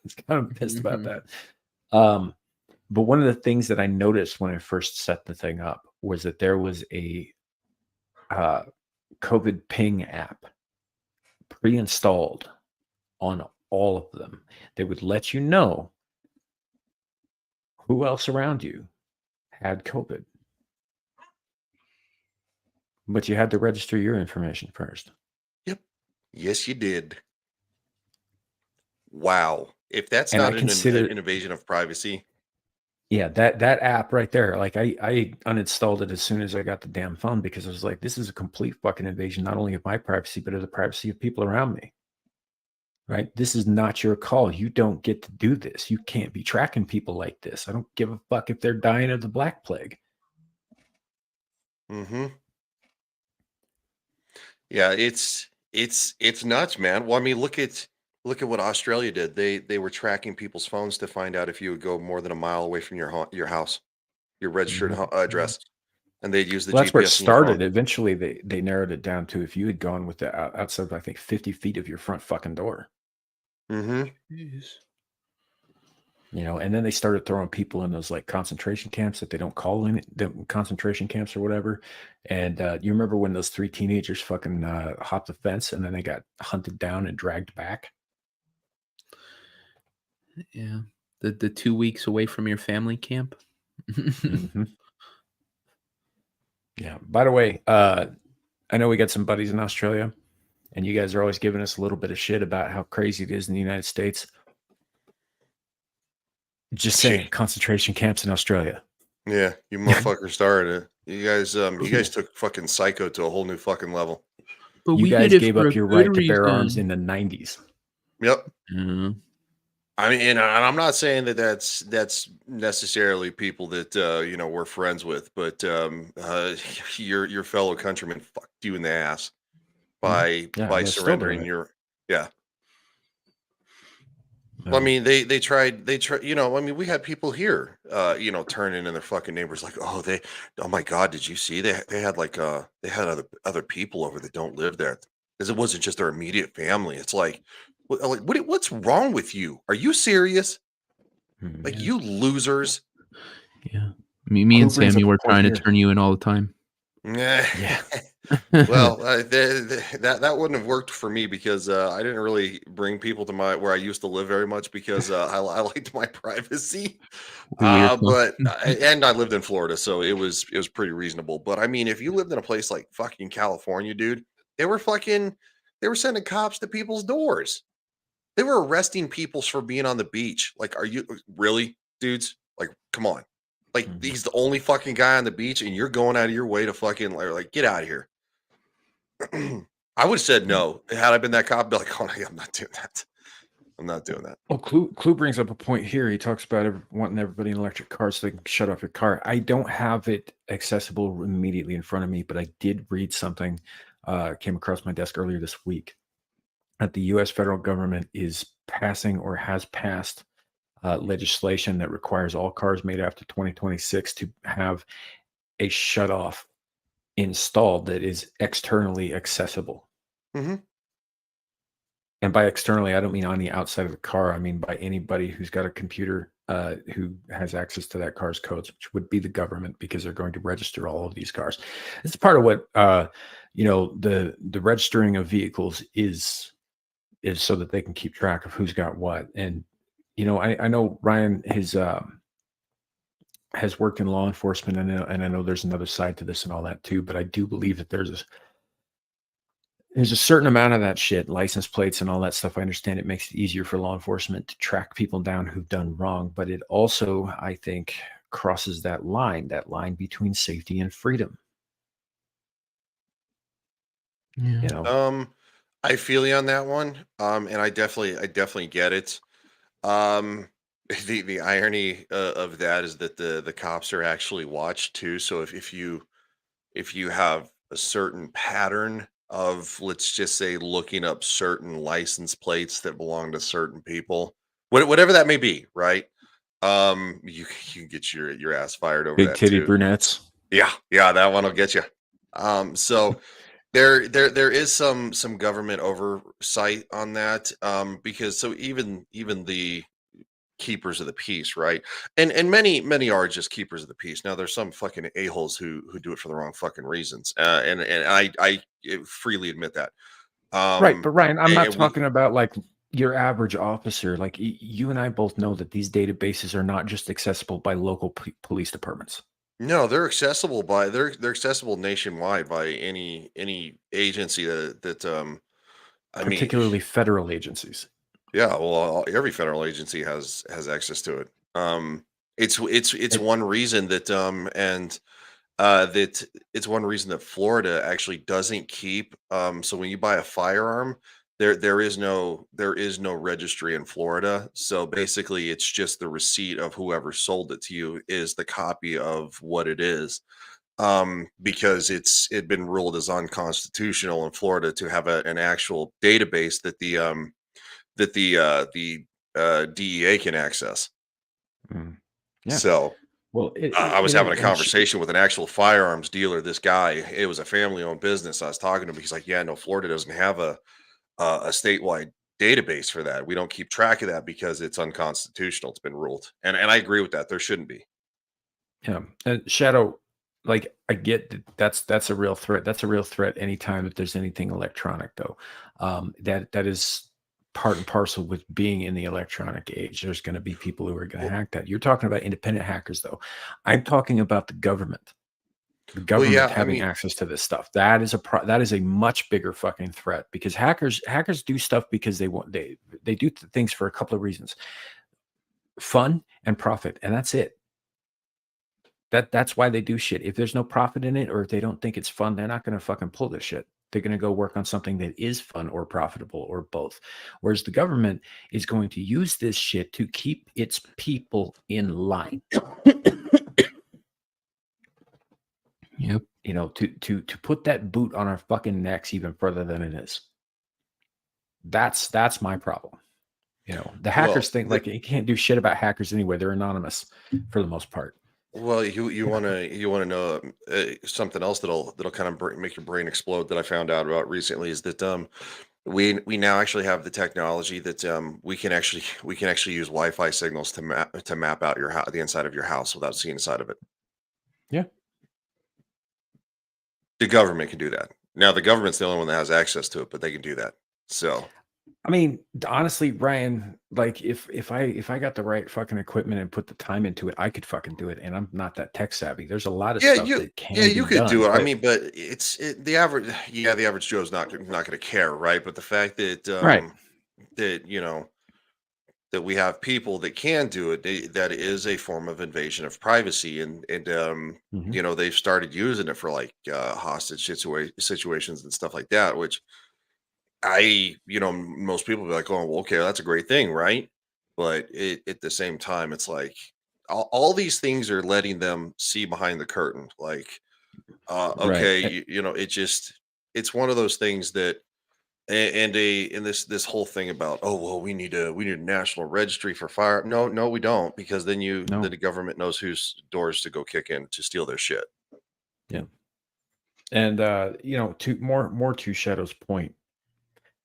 was kind of pissed about that. But one of the things that I noticed when I first set the thing up was that there was a COVID ping app pre-installed on all of them. They would let you know who else around you had COVID. But you had to register your information first. Yep. Yes, you did. Wow. If that's And not I an consider- invasion of privacy. Yeah, that app right there, like I uninstalled it as soon as I got the damn phone, because I was like, this is a complete fucking invasion, not only of my privacy, but of the privacy of people around me. Right? This is not your call. You don't get to do this. You can't be tracking people like this. I don't give a fuck if they're dying of the Black Plague. Mm-hmm. Yeah, it's nuts, man. Well, I mean, look at what Australia did. They were tracking people's phones to find out if you would go more than a mile away from your house, your registered address, and they'd use the Well, GPS. that's where it in your phone. started. Eventually, they narrowed it down to if you had gone with the outside, I think, 50 feet of your front fucking door. Mm-hmm. And then they started throwing people in those like concentration camps that they don't call in the concentration camps or whatever. And you remember when those 3 teenagers fucking hopped the fence and then they got hunted down and dragged back? Yeah. The 2 weeks away from your family camp. Mm-hmm. Yeah. By the way, I know we got some buddies in Australia, and you guys are always giving us a little bit of shit about how crazy it is in the United States. Just saying, concentration camps in Australia. Yeah, you motherfuckers started it. You guys took fucking psycho to a whole new fucking level. But You we guys did it gave for up a your good right to bear arms reason. in the 90s. Yep. Mhm. I mean, and I'm not saying that's necessarily people that we're friends with, but your fellow countrymen fucked you in the ass by they're still surrendering doing it. your Well, I mean, they tried, I mean, we had people here, turning in their fucking neighbors like, oh my God, did you see they had they had other people over that don't live there, because it wasn't just their immediate family. It's like, what's wrong with you? Are you serious? Like, you losers. Yeah. Me and Who brings Sammy up were a point trying to here? turn you in all the time. Yeah. Well, that wouldn't have worked for me because I didn't really bring people to my where I used to live very much because I liked my privacy. Weird. But and I lived in Florida, so it was pretty reasonable. But I mean, if you lived in a place like fucking California, dude, they were fucking they were sending cops to people's doors. They were arresting people for being on the beach. Like, are you really, dudes? Like, come on. Like, Mhm. he's the only fucking guy on the beach, and you're going out of your way to fucking like get out of here. I would have said no. Had I been that cop, I'd be like, oh, I'm not doing that. I'm not doing that. Well, Clue brings up a point here. He talks about wanting everybody in electric cars so they can shut off your car. I don't have it accessible immediately in front of me, but I did read something, came across my desk earlier this week, that the U.S. federal government is passing or has passed legislation that requires all cars made after 2026 to have a shutoff installed that is externally accessible. Mhm. And by externally, I don't mean on the outside of the car. I mean by anybody who's got a computer who has access to that car's codes, which would be the government, because they're going to register all of these cars. It's part of what the registering of vehicles is so that they can keep track of who's got what. And I know Ryan has worked in law enforcement, and I know there's another side to this and all that too. But I do believe that there's a certain amount of that shit, license plates and all that stuff. I understand it makes it easier for law enforcement to track people down who've done wrong, but it also, I think, crosses that line between safety and freedom. Yeah. I feel you on that one. And I definitely get it. Um, the irony of that is that the cops are actually watched too. So if you have a certain pattern of, let's just say, looking up certain license plates that belong to certain people, whatever that may be, right? You can get your ass fired over Big that titty too. brunettes. Yeah, that one will get you. So there is some government oversight on that, because so even the keepers of the peace, right? And many are just keepers of the peace. Now there's some fucking a-holes who do it for the wrong fucking reasons. And I freely admit that. Right, but Ryan, I'm not And we talking about like your average officer. Like you and I both know that these databases are not just accessible by local police departments, no, they're accessible nationwide by any agency that I mean, particularly federal agencies. yeah, well, every federal agency has access to it. It's It, one reason that that it's one reason that Florida actually doesn't keep. So when you buy a firearm, there is no registry in Florida. So basically, it's just the receipt of whoever sold it to you is the copy of what it is. Because it been ruled as unconstitutional in Florida to have an actual database that the DEA can access. mm, yeah. So Well, I was it having a is, and conversation with an actual firearms dealer. This guy, it was a family-owned business. I was talking to him. He's like, "Yeah, no, Florida doesn't have a statewide database for that. We don't keep track of that because it's unconstitutional. It's been ruled." And I agree with that. There shouldn't be. yeah, and Shadow, like I get that's a real threat. That's a real threat anytime that there's anything electronic, though. That is part and parcel with being in the electronic age. There's going to be people who are going to Well, hack that. You're talking about independent hackers, though. I'm talking about the government. The well, government yeah. I having mean, access to this stuff. That is a much bigger fucking threat, because hackers do stuff because they do things for a couple of reasons: fun and profit, and that's it. That's why they do shit. If there's no profit in it, or if they don't think it's fun, they're not going to fucking pull this shit. They're going to go work on something that is fun or profitable or both. Whereas the government is going to use this shit to keep its people in line. Yep. To put that boot on our fucking necks even further than it is. That's my problem. The hackers well, think like you can't do shit about hackers anyway. They're anonymous for the most part. well, you wanna know something else that'll kind of make your brain explode that I found out about recently is that we now actually have the technology that we can actually use Wi-Fi signals to map out the inside of your house without seeing inside of it. Yeah. The government can do that. Now, the government's the only one that has access to it, but they can do that. So, I mean, honestly, Ryan, like if I got the right fucking equipment and put the time into it, I could fucking do it. And I'm not that tech savvy. There's a lot of yeah, stuff that yeah, can you be could do done, it. I but mean, but the average, yeah, the average Joe's not going to care, right? But the fact that right. that that we have people that can do it, that is a form of invasion of privacy, and Mhm. they've started using it for like hostage situations and stuff like that, which most people be like, oh, well, okay, that's a great thing, right? But at the same time, it's like all these things are letting them see behind the curtain. Like, Right. okay, it's one of those things that and this whole thing about, oh well, we need a national registry for fire. No, we don't, because then No. the government knows whose doors to go kick in to steal their shit. Yeah. And to more to Shadow's point,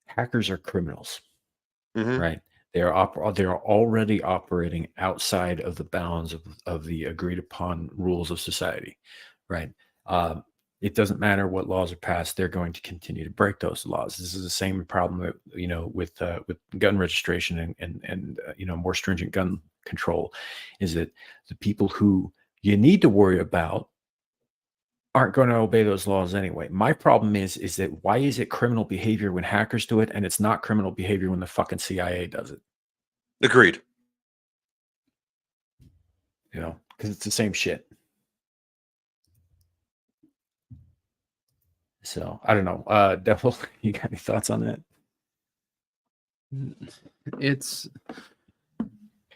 hackers are criminals, Hmm. right? They are already operating outside of the bounds of the agreed upon rules of society, right? Um, it doesn't matter what laws are passed; they're going to continue to break those laws. This is the same problem that, with gun registration and more stringent gun control, is that the people who you need to worry about aren't going to obey those laws anyway. My problem is that why is it criminal behavior when hackers do it, and it's not criminal behavior when the fucking CIA does it? Agreed. Because it's the same shit. So I don't know. Devil, you got any thoughts on that?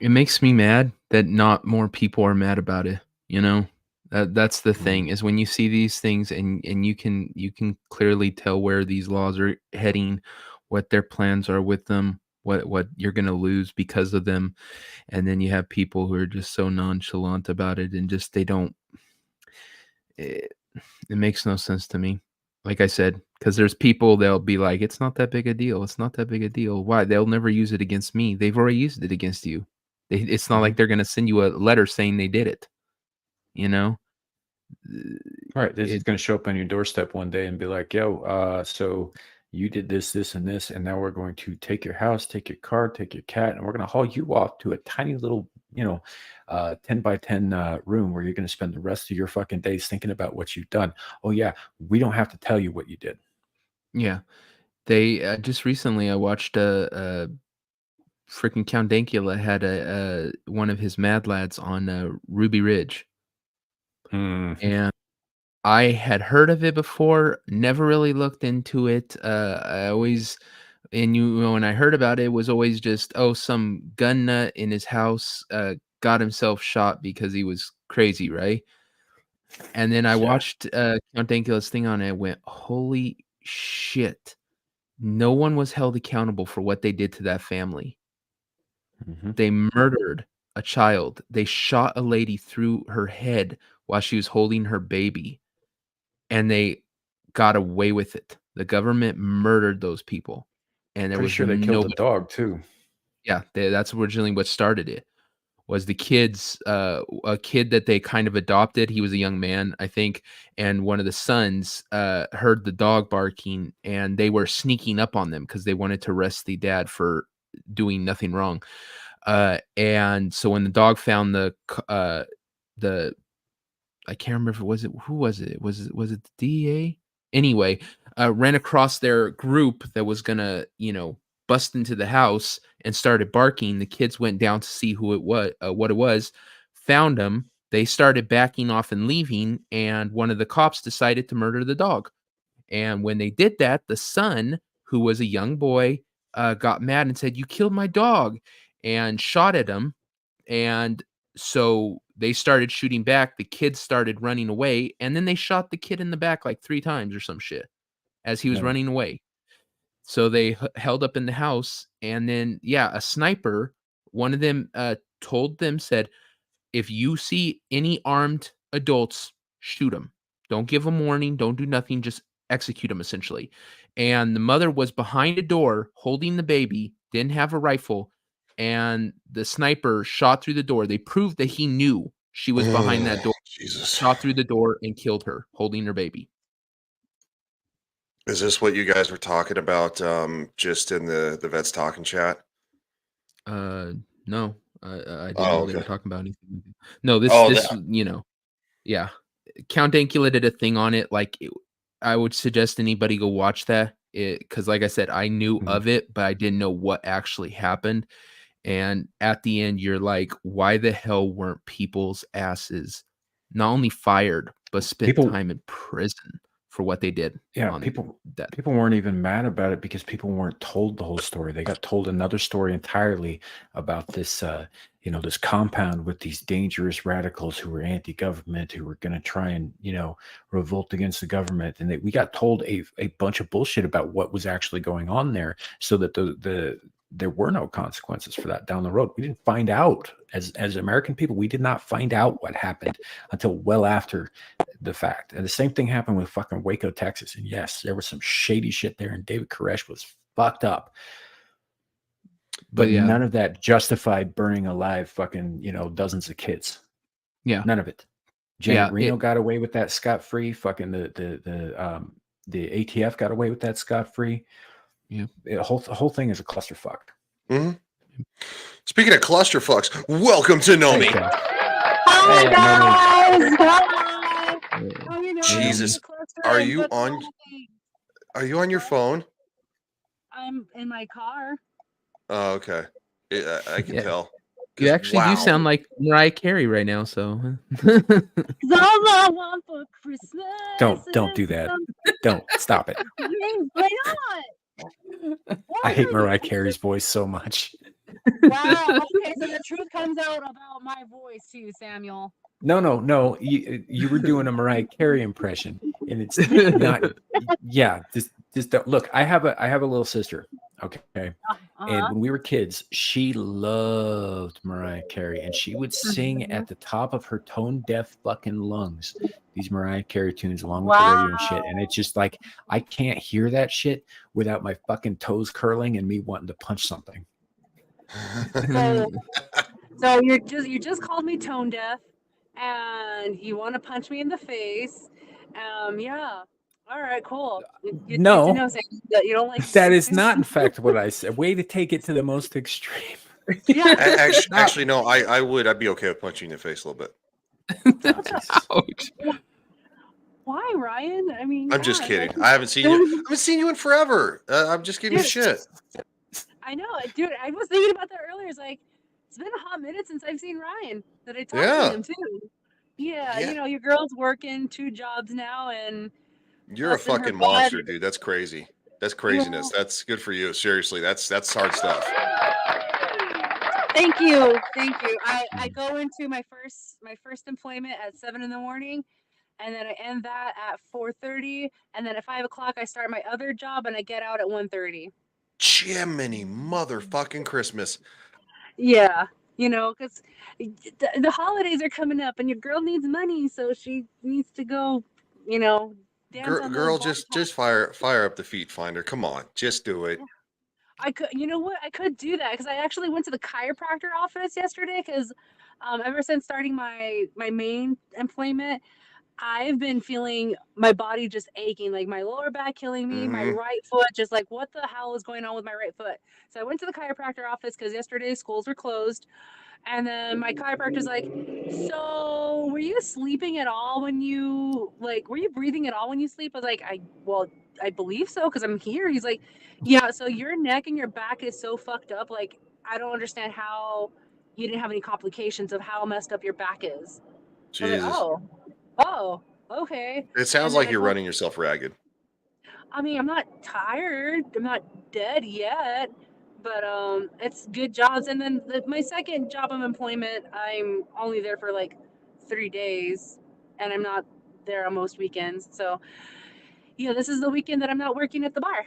It makes me mad that not more people are mad about it. That's the thing, is when you see these things and you can clearly tell where these laws are heading, what their plans are with them, what you're going to lose because of them. And then you have people who are just so nonchalant about it, and just they don't it, it makes no sense to me. Like I said, because there's people, they'll be like, it's not that big a deal. It's not that big a deal. Why? They'll never use it against me. They've already used it against you. It's not like Mhm. they're going to send you a letter saying they did it. You know, Right. This is it, going to show up on your doorstep one day and be like, yo, so you did this, this, and this, and now we're going to take your house, take your car, take your cat, and we're going to haul you off to a tiny little, 10 by 10 room where you're going to spend the rest of your fucking days thinking about what you've done. Oh, yeah. We don't have to tell you what you did. yeah. They just recently, I watched a freaking Count Dankula had a one of his Mad Lads on Ruby Ridge, Mm. and I had heard of it before, never really looked into it. I always, and when I heard about it, it was always just, oh, some gun nut in his house got himself shot because he was crazy, right? And then I Yeah. watched Count Dankula's thing on it and went, holy shit. No one was held accountable for what they did to that family. Mhm. They murdered a child. They shot a lady through her head while she was holding her baby, and they got away with it. The government murdered those people, and there Pretty was sure they killed the nobody. dog, too. Yeah, that's originally what started it. Was the kids, a kid that they kind of adopted. He was a young man, I think, and one of the sons heard the dog barking, and they were sneaking up on them because they wanted to arrest the dad for doing nothing wrong. And so when the dog found the I can't remember if it was it who was it? Was it the DEA? Anyway, ran across their group that was gonna, bust into the house and started barking. The kids went down to see who it was, what it was, found them. They started backing off and leaving, and one of the cops decided to murder the dog. And when they did that, the son, who was a young boy, got mad and said, "You killed my dog," and shot at him. And so they started shooting back. The kids started running away, and then they shot the kid in the back like 3 times or some shit as he was Yeah. running away. So they held up in the house, and then, yeah, a sniper, one of them, told them, said, if you see any armed adults, shoot them. Don't give them warning. Don't do nothing. Just execute them, essentially. And the mother was behind a door holding the baby, didn't have a rifle, and the sniper shot through the door. They proved that he knew she was behind that door, Jesus. shot through the door, and killed her holding her baby. Is this what you guys were talking about just in the Vets Talking chat? No, I didn't Oh, know they were okay. talking about anything. No, Oh, this yeah. Count Dankula did a thing on it. Like, I would suggest anybody go watch that. Because, like I said, I knew Mhm. of it, but I didn't know what actually happened. And at the end, you're like, why the hell weren't people's asses not only fired but spent People, time in prison for what they did yeah, on that? people weren't even mad about it because people weren't told the whole story. They got told another story entirely about this, this compound with these dangerous radicals who were anti-government, who were going to try and, revolt against the government. And we got told a bunch of bullshit about what was actually going on there, so that there were no consequences for that down the road. We didn't find out as American people. We did not find out what happened until well after the fact. And the same thing happened with fucking Waco, Texas. And yes, there was some shady shit there, and David Koresh was fucked up. But yeah. none of that justified burning alive fucking, dozens of kids. Yeah. None of it. Janet Reno got away with that scot-free. Fucking the ATF got away with that scot-free. Yeah. The whole thing is a clusterfuck. Mm-hmm. Speaking of clusterfucks, welcome to Nomi. Hi guys. Jesus, are you on your phone? I'm in my car. Oh, okay. I can tell. You actually do sound like Mariah Carey right now, so. All I want for Christmas. Don't do that. Don't stop it. Why not? I hate Mariah Carey's voice so much. Wow. Okay, so the truth comes out about my voice too, Samuel. No. You were doing a Mariah Carey impression, and it's not. Yeah, just don't look. I have a little sister. Okay, and when we were kids, she loved Mariah Carey, and she would sing at the top of her tone-deaf fucking lungs these Mariah Carey tunes along with the radio and shit. And it's just like, I can't hear that shit without my fucking toes curling and me wanting to punch something. So you just called me tone deaf, and you want to punch me in the face. Yeah. All right, cool. No, that you don't like. That is not, in fact, what I said. Way to take it to the most extreme. Yeah. Actually, no. I'd be okay with punching you in the face a little bit. Why, Ryan? I mean, I'm just kidding. I haven't seen you in forever. I'm just giving you shit. I know, dude. I was thinking about that earlier. It's like, it's been a hot minute since I've seen Ryan. That I talked to him too. Yeah, your girl's working 2 jobs now, and you're a fucking monster, dude. That's crazy. That's craziness. Yeah. That's good for you. Seriously, that's hard stuff. Thank you. I go into my first employment at 7 a.m, and then I end that at 4:30, and then at 5 o'clock I start my other job, and I get out at 1:30. Jiminy motherfucking Christmas. Yeah, because the holidays are coming up, and your girl needs money, so she needs to go, Girl, just fire up the feet finder. Come on, just do it. I could, I could do that because I actually went to the chiropractor office yesterday because ever since starting my main employment, I've been feeling my body just aching, like my lower back killing me, my right foot just like, what the hell is going on with my right foot? So I went to the chiropractor office because yesterday schools were closed. And then my chiropractor's like, so were you sleeping at all were you breathing at all when you sleep? I was like, I believe so because I'm here. He's like, yeah, so your neck and your back is so fucked up. Like, I don't understand how you didn't have any complications of how messed up your back is. Jesus. Like, oh, okay. It sounds like you're running yourself ragged. I mean, I'm not tired. I'm not dead yet, but it's good jobs. And then my second job of employment, I'm only there for like 3 days, and I'm not there on most weekends. So, this is the weekend that I'm not working at the bar.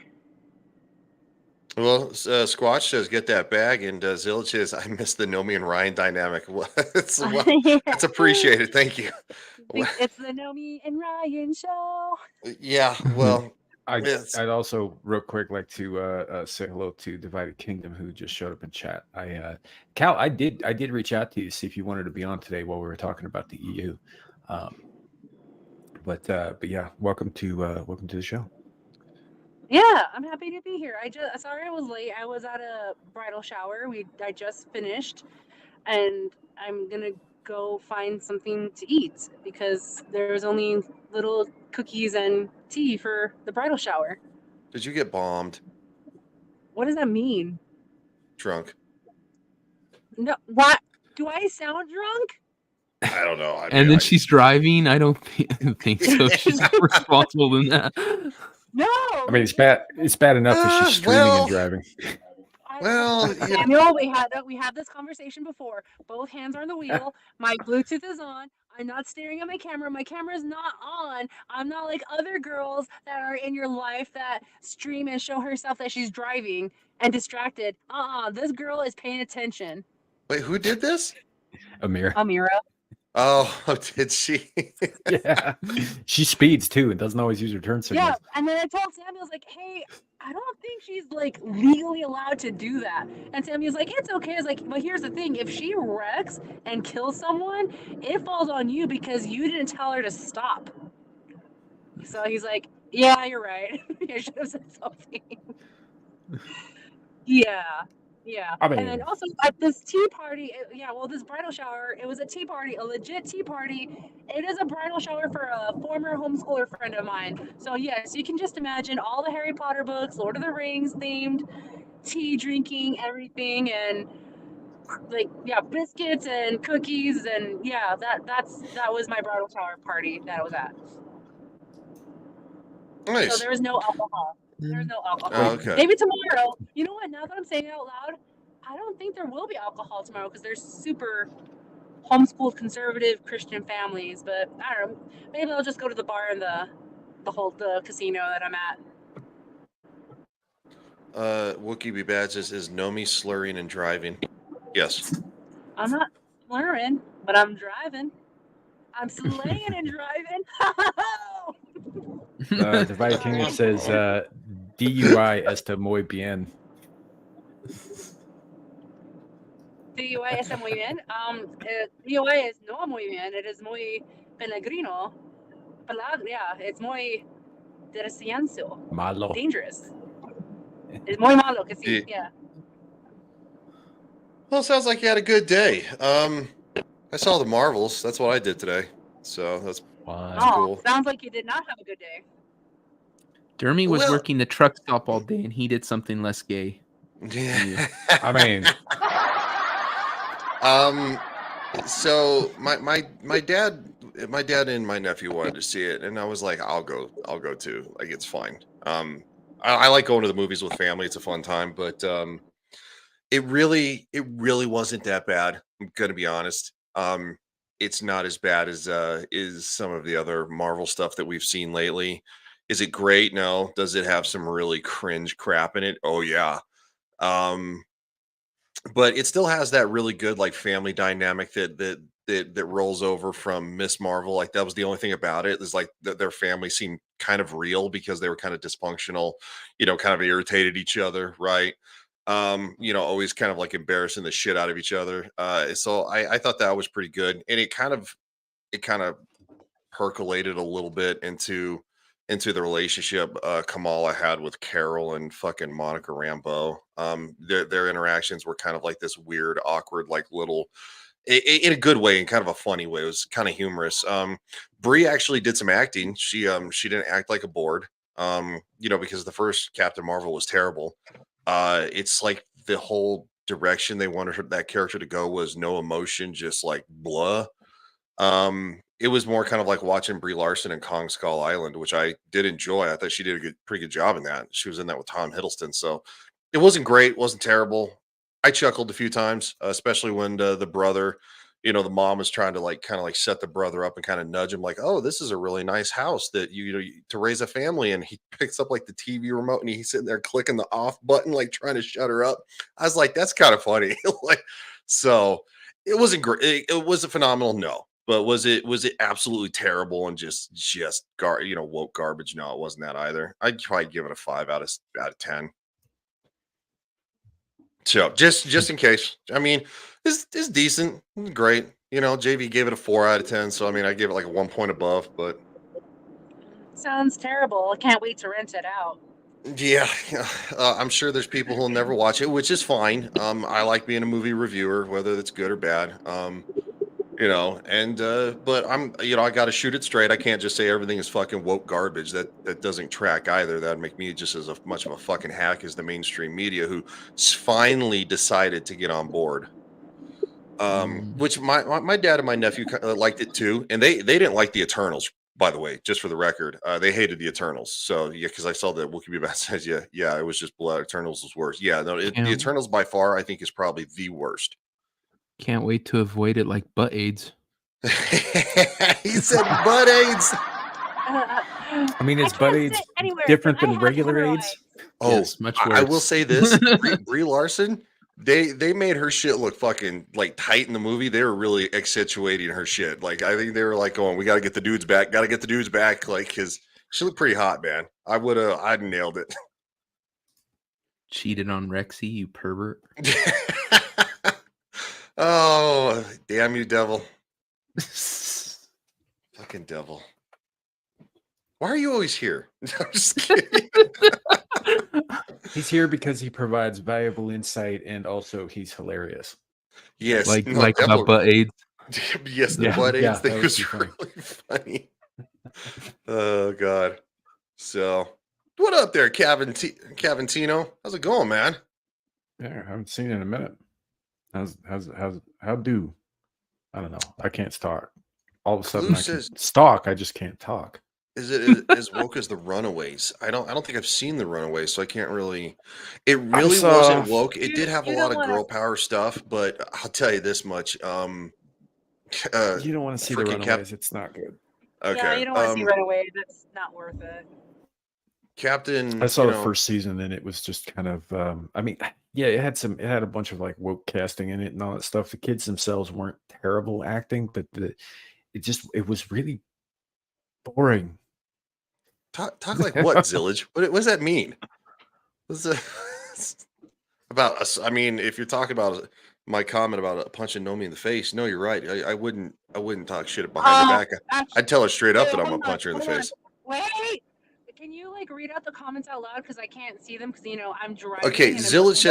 Well, Squatch says, get that bag, and Zilch says, I miss the Nomi and Ryan dynamic. That's appreciated. Thank you. It's the Nomi and Ryan show. Yeah, well, I'd also real quick like to say hello to Divided Kingdom, who just showed up in chat. Cal, I did reach out to you to see if you wanted to be on today while we were talking about the EU. But yeah, welcome to the show. Yeah, I'm happy to be here. Sorry I was late. I was at a bridal shower. I just finished, and I'm gonna go find something to eat because there's only little cookies and tea for the bridal shower. Did you get bombed? What does that mean? Drunk? No, what? Do I sound drunk? I don't know. I And mean, then she's driving. I don't think so. She's not responsible in that. No. I mean, it's bad enough that she's streaming well, and driving. well, you know, Samuel, we had this conversation before. Both hands are on the wheel. My Bluetooth is on. I'm not staring at my camera. My camera's not on. I'm not like other girls that are in your life that stream and show herself that she's driving and distracted. This girl is paying attention. wait, who did this? Amir. Amira. Oh, did she? Yeah. She speeds too and doesn't always use her turn signals. Yeah, and then I told Samuel, I was like, hey, I don't think she's like legally allowed to do that. And Samuel's like, it's okay. I was like, but here's the thing: if she wrecks and kills someone, it falls on you because you didn't tell her to stop. So he's like, yeah, you're right. I should have said something. Yeah. Yeah. I And mean- then also at this tea party, this bridal shower, it was a tea party, a legit tea party. It is a bridal shower for a former homeschooler friend of mine. So yes, you can just imagine all the Harry Potter books, Lord of the Rings themed, tea drinking, everything, and biscuits and cookies, and that was my bridal shower party that I was at. Nice. So there was no alcohol. There's no alcohol. Oh, okay. Maybe tomorrow. You know what? Now that I'm saying it out loud, I don't think there will be alcohol tomorrow because there's super homeschooled conservative Christian families. But I don't know. Maybe I'll just go to the bar and the casino that I'm at. Wookie B Bad says, is Nomi slurring and driving? Yes. I'm not slurring, but I'm driving. I'm slaying and driving. The Viking says DUI este muy bien. DUI está muy bien. DUI es no muy bien. It is muy peligrino. It's muy delicioso. Malo. Dangerous. It's muy malo que sí. Yeah. Well, sounds like you had a good day. I saw the Marvels. That's what I did today. So that's Wow. cool. Sounds like you did not have a good day. Dermy was Well- working the truck stop all day, and he did something less gay. Yeah. I mean, So my dad and my nephew wanted to see it, and I was like, I'll go too. Like, it's fine. I like going to the movies with family. It's a fun time, but it really wasn't that bad. I'm gonna be honest. It's not as bad as some of the other Marvel stuff that we've seen lately. Is it great? No. Does it have some really cringe crap in it? Oh yeah. But it still has that really good like family dynamic that rolls over from Miss Marvel. Like, that was the only thing about it, is like their family seemed kind of real because they were kind of dysfunctional, kind of irritated each other, right? Always kind of like embarrassing the shit out of each other. So I thought that was pretty good, and it kind of percolated a little bit into the relationship Kamala had with Carol and fucking Monica Rambeau. Their interactions were kind of like this weird, awkward, like little, in a good way, in kind of a funny way. It was kind of humorous. Brie actually did some acting. She didn't act like a board, because the first Captain Marvel was terrible. It's like the whole direction they wanted that character to go was no emotion, just like blah. It was more kind of like watching Brie Larson in Kong Skull Island, which I did enjoy. I thought she did a pretty good job in that. She was in that with Tom Hiddleston, so it wasn't great, wasn't terrible. I chuckled a few times, especially when the brother, the mom was trying to kind of set the brother up and kind of nudge him, like, "Oh, this is a really nice house that to raise a family." And he picks up like the TV remote and he's sitting there clicking the off button, like trying to shut her up. I was like, that's kind of funny. So it wasn't great. It was a phenomenal, no. But was it absolutely terrible and just woke garbage? No, it wasn't that either. I'd probably give it a 5 out of 10. So just in case, I mean, it's decent, great. JV gave it a 4 out of 10. So I mean, I gave it like a 1 point above, but Sounds terrible. I can't wait to rent it out. Yeah, I'm sure there's people who'll never watch it, which is fine. I like being a movie reviewer, whether it's good or bad. But I got to shoot it straight. I can't just say everything is fucking woke garbage. That doesn't track either. That'd make me just as much of a fucking hack as the mainstream media, who finally decided to get on board. Which my dad and my nephew liked it too, and they didn't like the Eternals. By the way, just for the record, they hated the Eternals. So yeah, because I saw that Wikipedia says yeah, it was just blood. Eternals was worse. Yeah, no, the Eternals by far I think is probably the worst. Can't wait to avoid it like butt AIDS. He said butt AIDS. I mean, is butt AIDS different than regular AIDS? Oh, yes, much worse. I will say this: Brie Larson. They made her shit look fucking like tight in the movie. They were really accentuating her shit. Like I think they were like going, "We got to get the dudes back. Got to get the dudes back." Like because she looked pretty hot, man. I'd nailed it. Cheated on Rexy, you pervert. Oh, damn you, devil! Fucking devil. Why are you always here? I'm just kidding. He's here because he provides valuable insight, and also he's hilarious. Yes, like about butt AIDS. Yes, the butt AIDS thing was really funny. Oh God. So, what up there, Cavantino? How's it going, man? Yeah, I haven't seen it in a minute. How do? I don't know. I can't talk. All of a sudden, I can stalk. I just can't talk. Is it as woke as the Runaways? I don't think I've seen the Runaways, so I can't really. It really wasn't woke. It did have a lot of girl power stuff, but I'll tell you this much. You don't want to see the Runaways. It's not good. Okay. Yeah, you don't want to see Runaways. It's not worth it. Captain. I saw the first season, and it was just kind of. It had a bunch of like woke casting in it and all that stuff. The kids themselves weren't terrible acting, but it was really boring. Talk like what, Zillage? What does that mean? About us? I mean, if you're talking about my comment about punching Nomi in the face, no, you're right. I wouldn't talk shit behind her back. I'd tell her straight up that I'm gonna punch her in the face. Wait, can you like read out the comments out loud because I can't see them because I'm driving. Okay, Zillage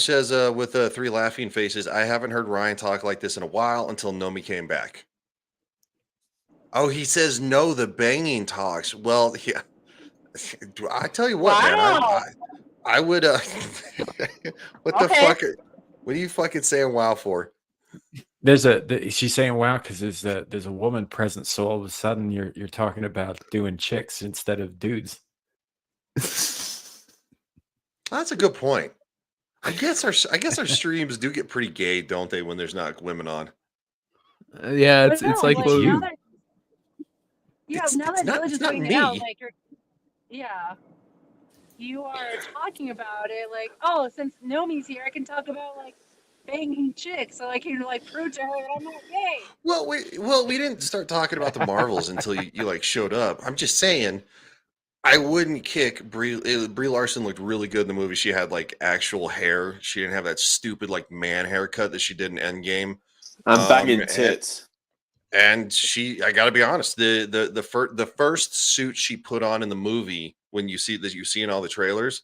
says with 3 laughing faces. I haven't heard Ryan talk like this in a while until Nomi came back. Oh, he says no, the banging talks. Well, yeah. I tell you what, man. I would. What the fuck? What are you fucking saying wow for? She's saying wow because there's a woman present, so all of a sudden you're talking about doing chicks instead of dudes. That's a good point. I guess our streams do get pretty gay, don't they? When there's not women on. Yeah, it's like you. Yeah, now that Village is doing it out, like you are talking about it, like, oh, since Nomi's here, I can talk about like banging chicks, so I can like prove to her that I'm not gay. Well, we didn't start talking about the Marvels until you like showed up. I'm just saying, I wouldn't kick Brie. Brie Larson looked really good in the movie. She had like actual hair. She didn't have that stupid like man haircut that she did in Endgame. I'm banging tits. And I got to be honest, the first suit she put on in the movie, when you see in all the trailers,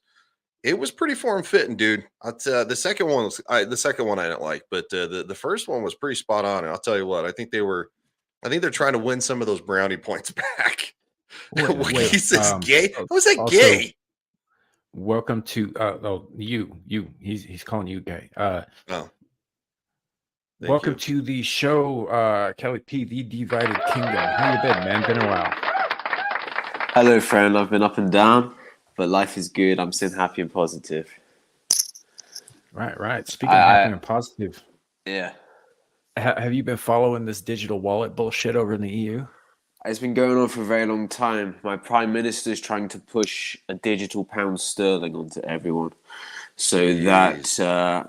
it was pretty form fitting, dude. The second one I didn't like, but the first one was pretty spot on. And I'll tell you what, I think they're trying to win some of those brownie points back. Wait, he says gay. How was that gay? Welcome to he's calling you gay. Welcome to the show, Kelly P, the Divided Kingdom. How you been, man? Been a while. Hello, friend. I've been up and down, but life is good. I'm still happy and positive. Right. Speaking of happy and positive, yeah. Have you been following this digital wallet bullshit over in the EU? It's been going on for a very long time. My prime minister is trying to push a digital pound sterling onto everyone, so that.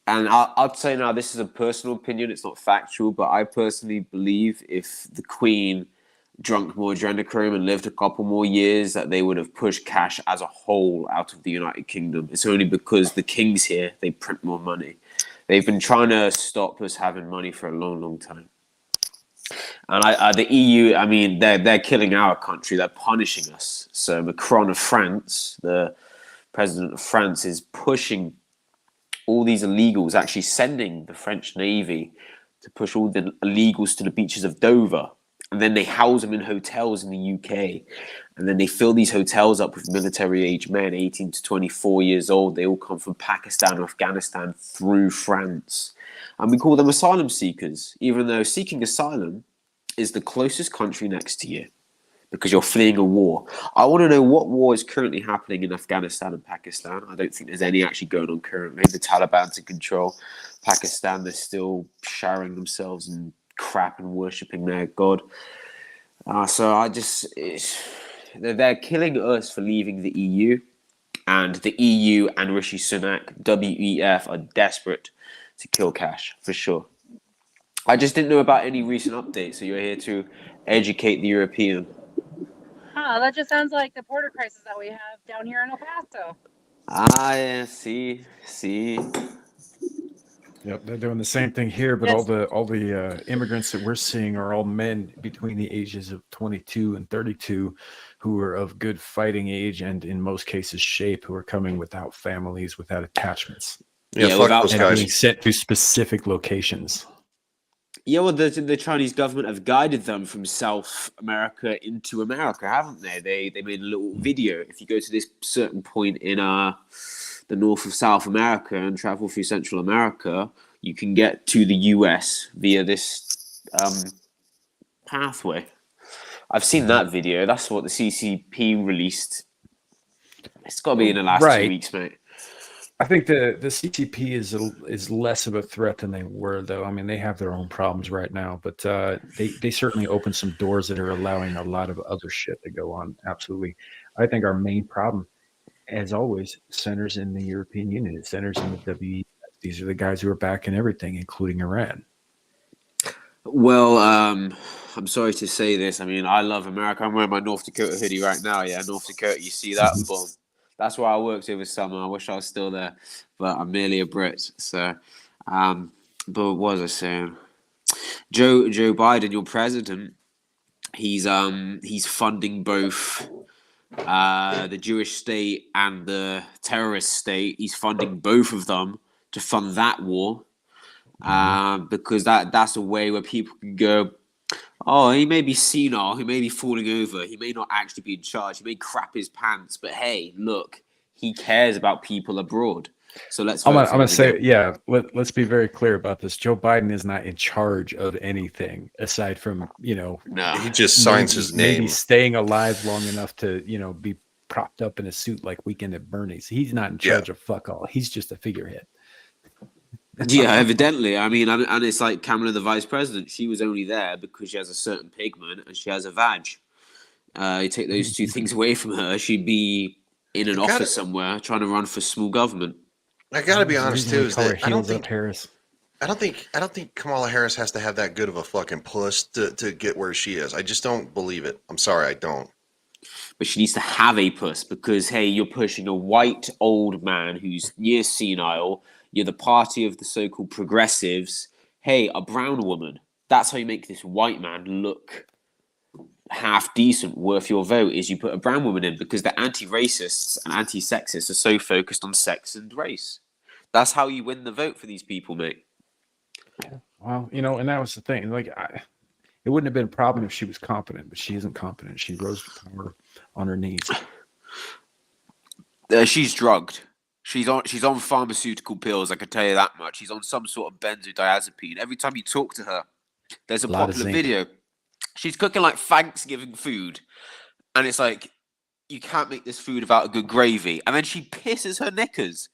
And I'd say now, this is a personal opinion, it's not factual, but I personally believe if the Queen drunk more adrenochrome and lived a couple more years, that they would have pushed cash as a whole out of the United Kingdom. It's only because the King's here, they print more money. They've been trying to stop us having money for a long, long time. And the EU, I mean, they're killing our country. They're punishing us. So Macron of France, the president of France, is pushing all these illegals, actually sending the French Navy to push all the illegals to the beaches of Dover. And then they house them in hotels in the UK. And then they fill these hotels up with military-age men, 18 to 24 years old. They all come from Pakistan or Afghanistan through France. And we call them asylum seekers, even though seeking asylum is the closest country next to you because you're fleeing a war. I want to know what war is currently happening in Afghanistan and Pakistan. I don't think there's any actually going on currently. The Taliban's in control. Pakistan, they're still showering themselves in crap and worshipping their god. They're killing us for leaving the EU, and the EU and Rishi Sunak, WEF, are desperate to kill cash, for sure. I just didn't know about any recent updates, so you're here to educate the European. That just sounds like the border crisis that we have down here in El Paso. Yeah, see. Yep, they're doing the same thing here, but Yes. all the immigrants that we're seeing are all men between the ages of 22 and 32 who are of good fighting age and in most cases shape, who are coming without families, without attachments, Yeah, fuck without those and guys. being sent to specific locations. Yeah, well, the Chinese government have guided them from South America into America, haven't they? They made a little video. If you go to this certain point in the north of South America and travel through Central America, you can get to the US via this pathway. I've seen that video. That's what the CCP released. It's got to be in the last 2 Right. weeks, mate. I think the CCP is less of a threat than they were, though. I mean, they have their own problems right now, but they certainly opened some doors that are allowing a lot of other shit to go on. Absolutely. I think our main problem, as always, centers in the European Union. It centers in the WEF. These are the guys who are backing everything, including Iran. Well, I'm sorry to say this. I mean, I love America. I'm wearing my North Dakota hoodie right now. Yeah, North Dakota. You see that? Boom. That's where I worked over summer. I wish I was still there, but I'm merely a Brit. So, but what was I saying? Joe Biden, your president, he's funding both the Jewish state and the terrorist state. He's funding both of them to fund that war, because that's a way where people can go, oh, he may be senile, he may be falling over, he may not actually be in charge, he may crap his pants, but hey, look, he cares about people abroad. So let's. I'm gonna say, yeah. Let's be very clear about this. Joe Biden is not in charge of anything aside from No. He just signs his name. maybe staying alive long enough to be propped up in a suit like Weekend at Bernie's. He's not in charge of fuck all. He's just a figurehead. Yeah, evidently. I mean, and it's like Kamala, the vice president. She was only there because she has a certain pigment and she has a vag. You take those two things away from her, she'd be in an office somewhere trying to run for small government. I gotta be honest too. Is that I don't think Harris. I don't think Kamala Harris has to have that good of a fucking puss to get where she is. I just don't believe it. I'm sorry, I don't. But she needs to have a puss because, hey, you're pushing a white old man who's near senile. You're the party of the so-called progressives. Hey, a brown woman. That's how you make this white man look half decent, worth your vote, is you put a brown woman in, because the anti-racists and anti-sexists are so focused on sex and race. That's how you win the vote for these people, mate. Well, and that was the thing. Like, it wouldn't have been a problem if she was competent, but she isn't competent. She rose to power on her knees. She's drugged. She's on pharmaceutical pills. I can tell you that much. She's on some sort of benzodiazepine. Every time you talk to her, there's a popular video. She's cooking like Thanksgiving food, and it's like, you can't make this food without a good gravy. And then she pisses her knickers,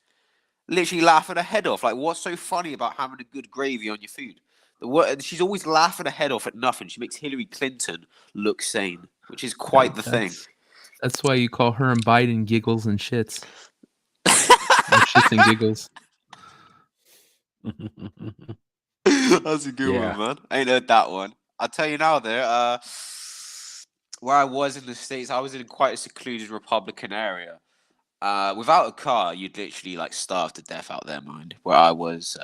literally laughing her head off. Like, what's so funny about having a good gravy on your food? She's always laughing her head off at nothing. She makes Hillary Clinton look sane, which is quite the thing. That's why you call her and Biden giggles and shits. Or shits and giggles. That's a good one, man. I ain't heard that one. I'll tell you now, there. Where I was in the States, I was in quite a secluded Republican area. Without a car, you'd literally like starve to death out there, mind. Where I was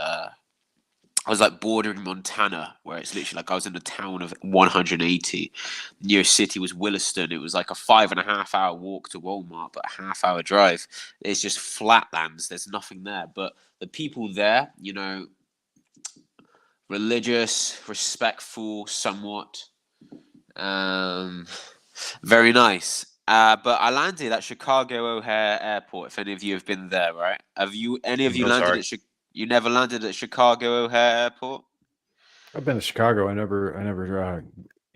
I was like bordering Montana, where it's literally like I was in a town of 180. Nearest city was Williston. It was like a 5.5 hour walk to Walmart, but a half-hour drive. It's just flatlands. There's nothing there. But the people there, you know, religious, respectful, somewhat. Very nice. But I landed at Chicago O'Hare Airport. If any of you have been there, right? Have you? Any of you No, landed sorry. at? You never landed at Chicago O'Hare Airport? I've been to Chicago. I never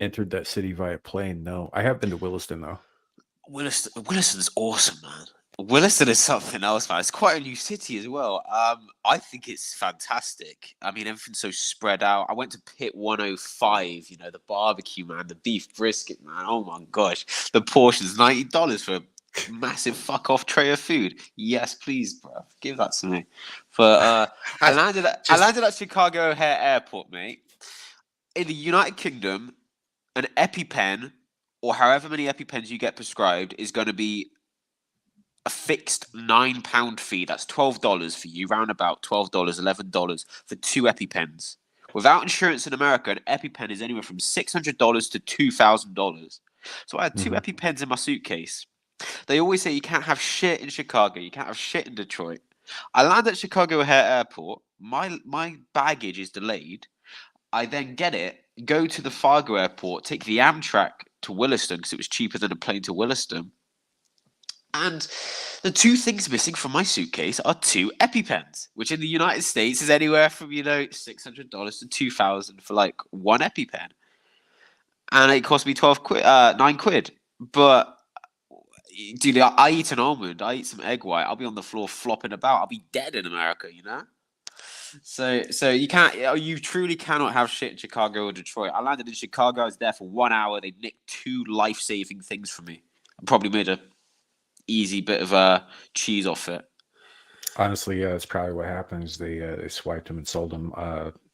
entered that city via plane. No, I have been to Williston though. Williston's awesome, man. Williston is something else, man. It's quite a new city as well. I think it's fantastic. I mean, everything's so spread out. I went to Pit 105, you know, the barbecue, man, the beef brisket, man. Oh my gosh. The portion's $90 for a massive fuck off tray of food. Yes, please, bro. Give that to me. But I landed at Chicago O'Hare Airport, mate. In the United Kingdom, an EpiPen, or however many EpiPens you get prescribed, is going to be a fixed £9 fee. That's $12 for you, round about $12, $11 for 2 EpiPens. Without insurance in America, an EpiPen is anywhere from $600 to $2,000. So I had 2 EpiPens in my suitcase. They always say you can't have shit in Chicago, you can't have shit in Detroit. I land at Chicago O'Hare Airport. My baggage is delayed. I then get it, go to the Fargo Airport, take the Amtrak to Williston because it was cheaper than a plane to Williston. And the 2 things missing from my suitcase are 2 EpiPens, which in the United States is anywhere from, you know, $600 to $2,000 for like 1 EpiPen. And it cost me 9 quid. But dude, I eat an almond, I eat some egg white, I'll be on the floor flopping about. I'll be dead in America, you know? So you truly cannot have shit in Chicago or Detroit. I landed in Chicago, I was there for 1 hour, they nicked 2 life-saving things from me. I probably made a easy bit of cheese off it. Honestly, yeah, that's probably what happens. They swiped them and sold them,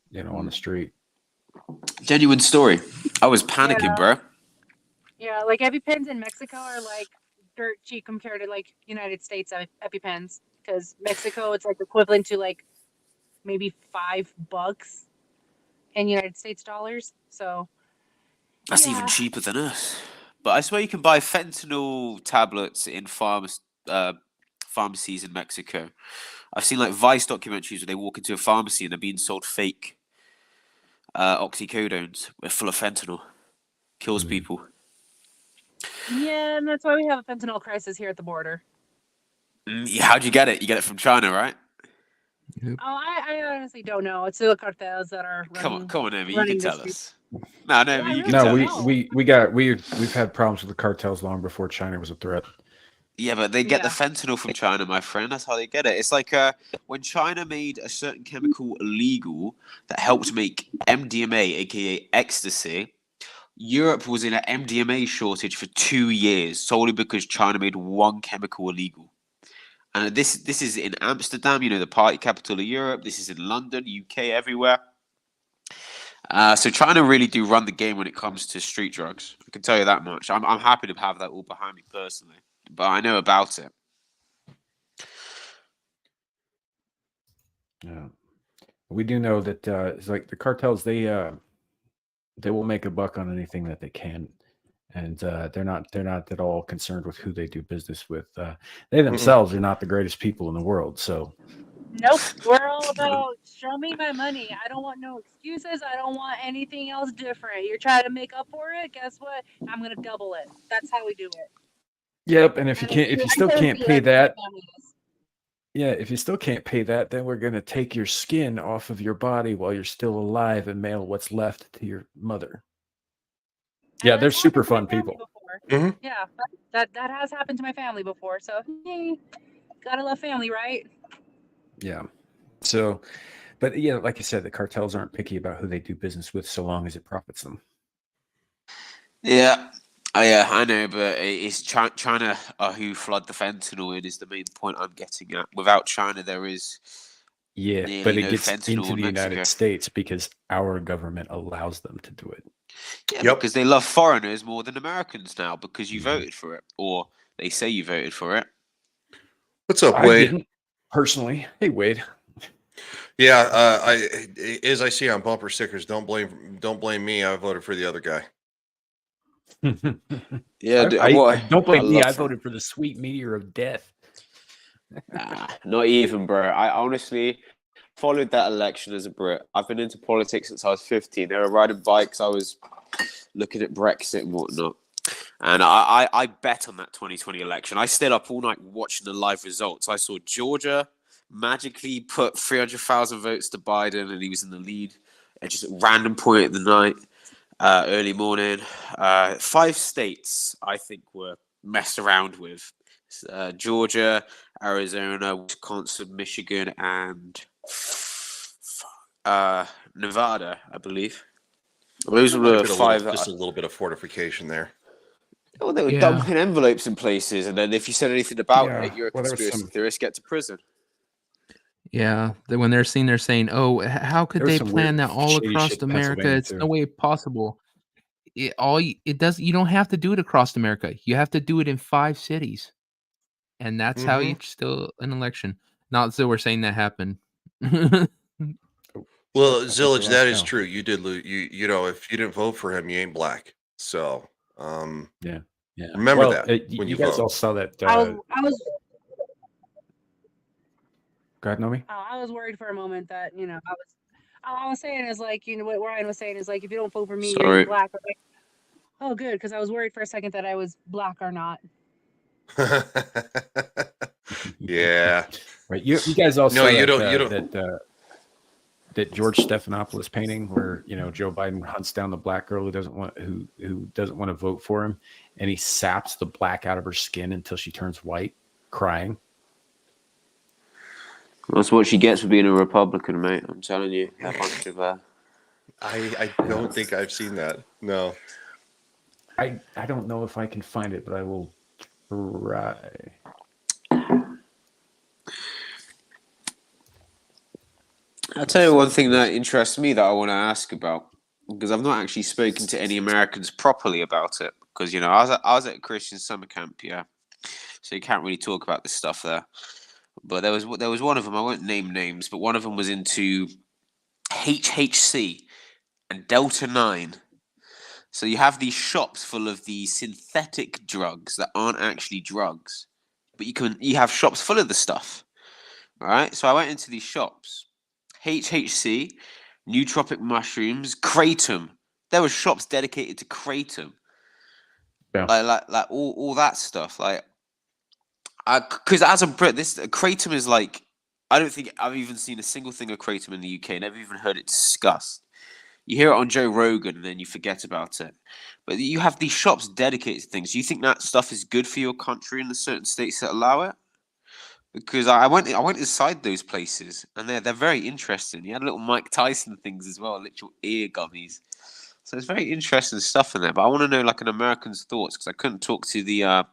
you know, on the street. Genuine story. I was panicking, bro. Yeah, like EpiPens in Mexico are like dirt cheap compared to like United States EpiPens, because Mexico it's like equivalent to like maybe $5 in United States dollars. So that's even cheaper than us. But I swear you can buy fentanyl tablets in pharmacies in Mexico. I've seen like Vice documentaries where they walk into a pharmacy and they're being sold fake oxycodones. They're full of fentanyl. Kills people. Yeah, and that's why we have a fentanyl crisis here at the border. Yeah, how'd you get it? You get it from China, right? Oh, I honestly don't know. It's the cartels that are running. Come on, Amy, you can tell us. No, Yeah, you can really tell don't us. We've had problems with the cartels long before China was a threat. Yeah, but they get the fentanyl from China, my friend. That's how they get it. It's like when China made a certain chemical illegal that helped make MDMA, aka ecstasy. Europe was in an MDMA shortage for 2 years solely because China made one chemical illegal. And this is in Amsterdam, you know, the party capital of Europe. This is in London, UK, everywhere. So China really do run the game when it comes to street drugs. I can tell you that much. I'm happy to have that all behind me personally, but I know about it. Yeah, we do know that it's like the cartels. They will make a buck on anything that they can, and they're not at all concerned with who they do business with. They themselves are not the greatest people in the world. So, nope, we're all about show me my money. I don't want no excuses. I don't want anything else different. You're trying to make up for it. Guess what? I'm gonna double it. That's how we do it. yep. And if you still can't pay that. Yeah, if you still can't pay that, then we're going to take your skin off of your body while you're still alive and mail what's left to your mother. Yeah, they're super fun people. Yeah, that has happened to my family before. So, hey, gotta love family, right? Yeah. So, but yeah, like I said, the cartels aren't picky about who they do business with so long as it profits them. Yeah. Oh, yeah, I know, but it's China who flood the fentanyl in is the main point I'm getting at. Without China, there is but it gets into the Mexico. United States because our government allows them to do it. Yeah, because they love foreigners more than Americans now because you voted for it, or they say you voted for it. What's up, Wade? I didn't, personally. Hey, Wade. Yeah, as I see on bumper stickers, don't blame me. I voted for the other guy. Yeah, I don't blame me. love I that. voted for the sweet meteor of death. Not even, bro. I honestly followed that election as a Brit. I've been into politics since I was 15. They were riding bikes. I was looking at Brexit and whatnot. And I bet on that 2020 election. I stayed up all night watching the live results. I saw Georgia magically put 300,000 votes to Biden, and he was in the lead at just a random point of the night, early morning. 5 states, I think, were messed around with. Georgia, Arizona, Wisconsin, Michigan, and Nevada, I believe. Those Might were have the been 5. just a little bit of fortification there. Well, they were Yeah. dumping envelopes in places, and then if you said anything about it, you're a well, there was conspiracy some- theorist, get to prison. Yeah, when they're saying, "Oh, how could There was they some plan weird that all shady across shit in America? Pennsylvania, It's no too. way possible." It does. You don't have to do it across America. You have to do it in 5 cities, and that's how you still an election. Not so we're saying that happened. Well, I think Zillage, the that last is count. true. You did lose. You know, if you didn't vote for him, you ain't black. So, Yeah. remember Well, that when you you guys vote. all saw that. I was Go ahead, Nomi. I was worried for a moment that all I was saying is like what Ryan was saying is like if you don't vote for me, you Sorry. ain't black. I'm like, oh, good, because I was worried for a second that I was black or not. Yeah. Right. You guys all No, saw you that, don't. that George Stephanopoulos painting where Joe Biden hunts down the black girl who doesn't want to vote for him, and he saps the black out of her skin until she turns white, crying. That's what she gets for being a Republican, mate. I'm telling you, a bunch of. I don't think I've seen that. No. I don't know if I can find it, but I will try. I'll tell you one thing that interests me that I want to ask about, because I've not actually spoken to any Americans properly about it. Because I was at a Christian summer camp, yeah, so you can't really talk about this stuff there. But there was one of them. I won't name names, but one of them was into HHC and Delta 9. So you have these shops full of these synthetic drugs that aren't actually drugs, but you have shops full of the stuff. All right. So I went into these shops. HHC, nootropic mushrooms, kratom. There were shops dedicated to kratom. Yeah. Like all that stuff. Like, because as a Brit, this kratom is like, I don't think I've even seen a single thing of kratom in the UK. Never even heard it discussed. You hear it on Joe Rogan and then you forget about it. But you have these shops dedicated to things. Do you think that stuff is good for your country in the certain states that allow it? Because I went inside those places and they're very interesting. You had little Mike Tyson things as well, literal ear gummies. So it's very interesting stuff in there. But I want to know like an American's thoughts because I couldn't talk to the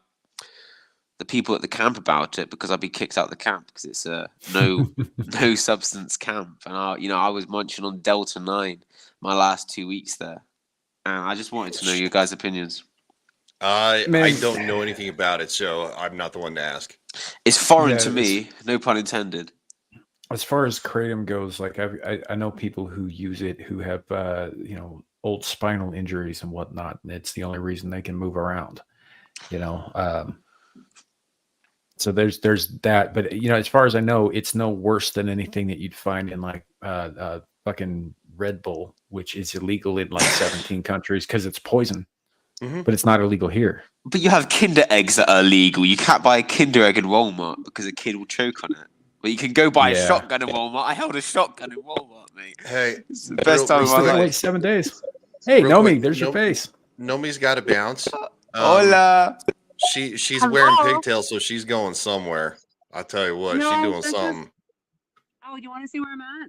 people at the camp about it because I'd be kicked out of the camp because it's a no substance camp. And I was munching on Delta 9 my last 2 weeks there. And I just wanted to know your guys' opinions. I don't know anything about it, so I'm not the one to ask. It's foreign to me, no pun intended. As far as kratom goes, like I know people who use it who have old spinal injuries and whatnot, and it's the only reason they can move around. So there's that, but as far as I know, it's no worse than anything that you'd find in like fucking Red Bull, which is illegal in like 17 countries because it's poison. Mm-hmm. But it's not illegal here. But you have Kinder eggs that are illegal. You can't buy a Kinder egg in Walmart because a kid will choke on it. But you can go buy a shotgun in Walmart. I held a shotgun in Walmart, mate. Hey, it's the best time of my life. life. Wait 7 days. Hey, Nomi, there's your face. Nomi's got to bounce. Hola. She's wearing pigtails, so she's going somewhere. I'll tell you what, she's doing something. Oh, you want to see where I'm at?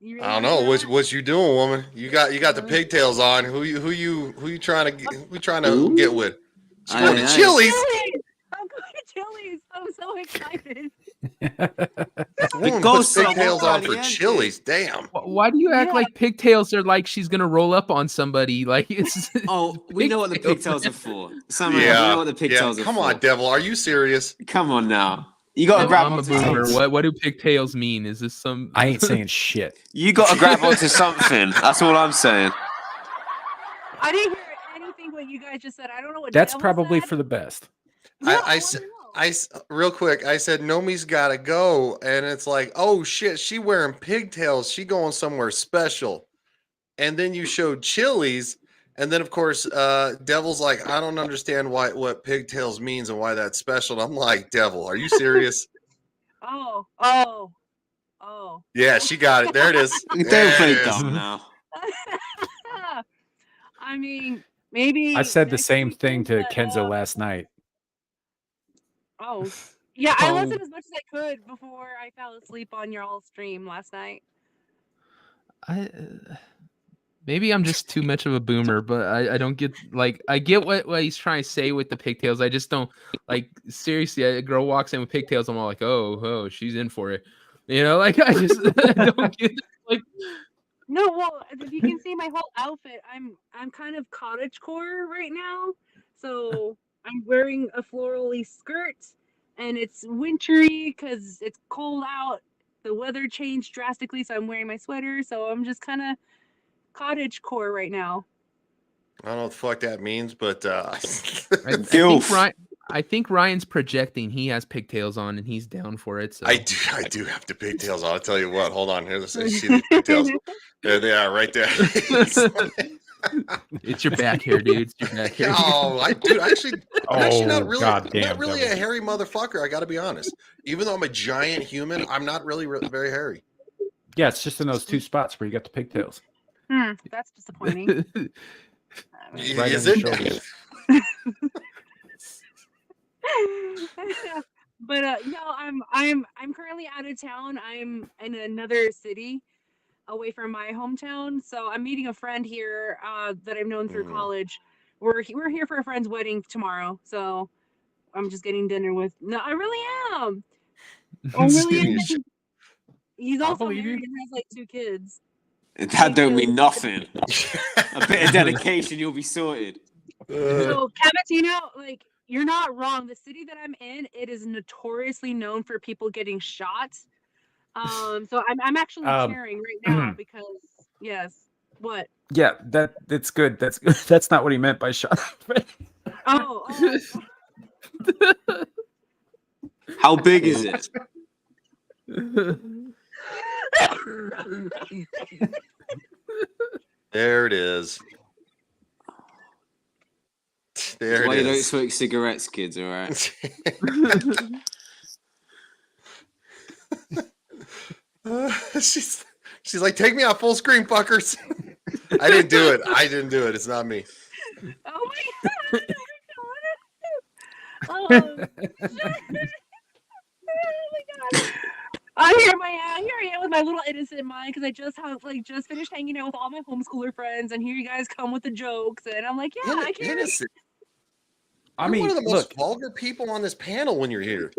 Really I don't know what you doing, woman. You got the pigtails on. Who you trying to get with? She's going to Chili's. I'm going to Chili's. I'm so excited. Woman puts pigtails on for Chili's. Damn. Why do you act like pigtails are like she's gonna roll up on somebody? Like it's. We know what the pigtails are for. We know what the pigtails are for. Come on, devil. Are you serious? Come on now. You gotta grab I'm a onto boomer. something. What do pigtails mean? Is this some? I ain't saying shit. You gotta grab onto something. That's all I'm saying. I didn't hear anything what you guys just said. I don't know what That's Devil probably said. for the best. No, I I said, wanna know. real quick, I said Nomi's gotta go, and it's like, oh shit, she wearing pigtails, she going somewhere special. And then you showed Chili's, and then of course, Devil's like, I don't understand what pigtails means and why that's special. And I'm like, Devil, are you serious? Oh. Yeah, she got it. There it is. Don't There play it is. dumb now. I mean, maybe I said the next same week thing to but, Kenzo last night. Oh, yeah, I Oh. listened as much as I could before I fell asleep on your all stream last night. Maybe I'm just too much of a boomer, but I don't get I get what he's trying to say with the pigtails. I just don't seriously. A girl walks in with pigtails, I'm all like, oh, she's in for it. I just I don't get No, well, if you can see my whole outfit, I'm kind of cottagecore right now. So I'm wearing a florally skirt, and it's wintry because it's cold out. The weather changed drastically, so I'm wearing my sweater. So I'm just kind of cottagecore right now. I don't know what the fuck that means, but I think Ryan's projecting. He has pigtails on, and he's down for it. So I do have the pigtails on. I'll tell you what. Hold on here. Let's see these pigtails. There they are, right there. It's your back hair, dude. It's your back hair. Oh, I'm actually not really, goddamn, not really Devil. a hairy motherfucker. I got to be honest. Even though I'm a giant human, I'm not really very hairy. Yeah, it's just in those two spots where you got the pigtails. That's disappointing. Right Is on your it? shoulders. But no, I'm currently out of town. I'm in another city away from my hometown. So I'm meeting a friend here that I've known through college. We're here for a friend's wedding tomorrow. So I'm just getting dinner with. No, I really am. I really am. He's also believe married you. and has like 2 kids. That don't mean nothing. A bit of dedication, you'll be sorted. So Camatino, you're not wrong. The city that I'm in, it is notoriously known for people getting shot. So I'm actually cheering right now because yes. What? Yeah, that's good. That's good. That's not what he meant by shot. Oh. How big is it? There it is. There Why it you don't is. smoke cigarettes, kids, all right? She's like, take me out full screen, fuckers. I didn't do it. It's not me. Oh my god! Oh my god! Here I am with my little innocent mind because I just finished hanging out with all my homeschooler friends, and here you guys come with the jokes, and I'm like, yeah, I can't. Innocent. I You're mean, one of the most look. vulgar people on this panel when you're here.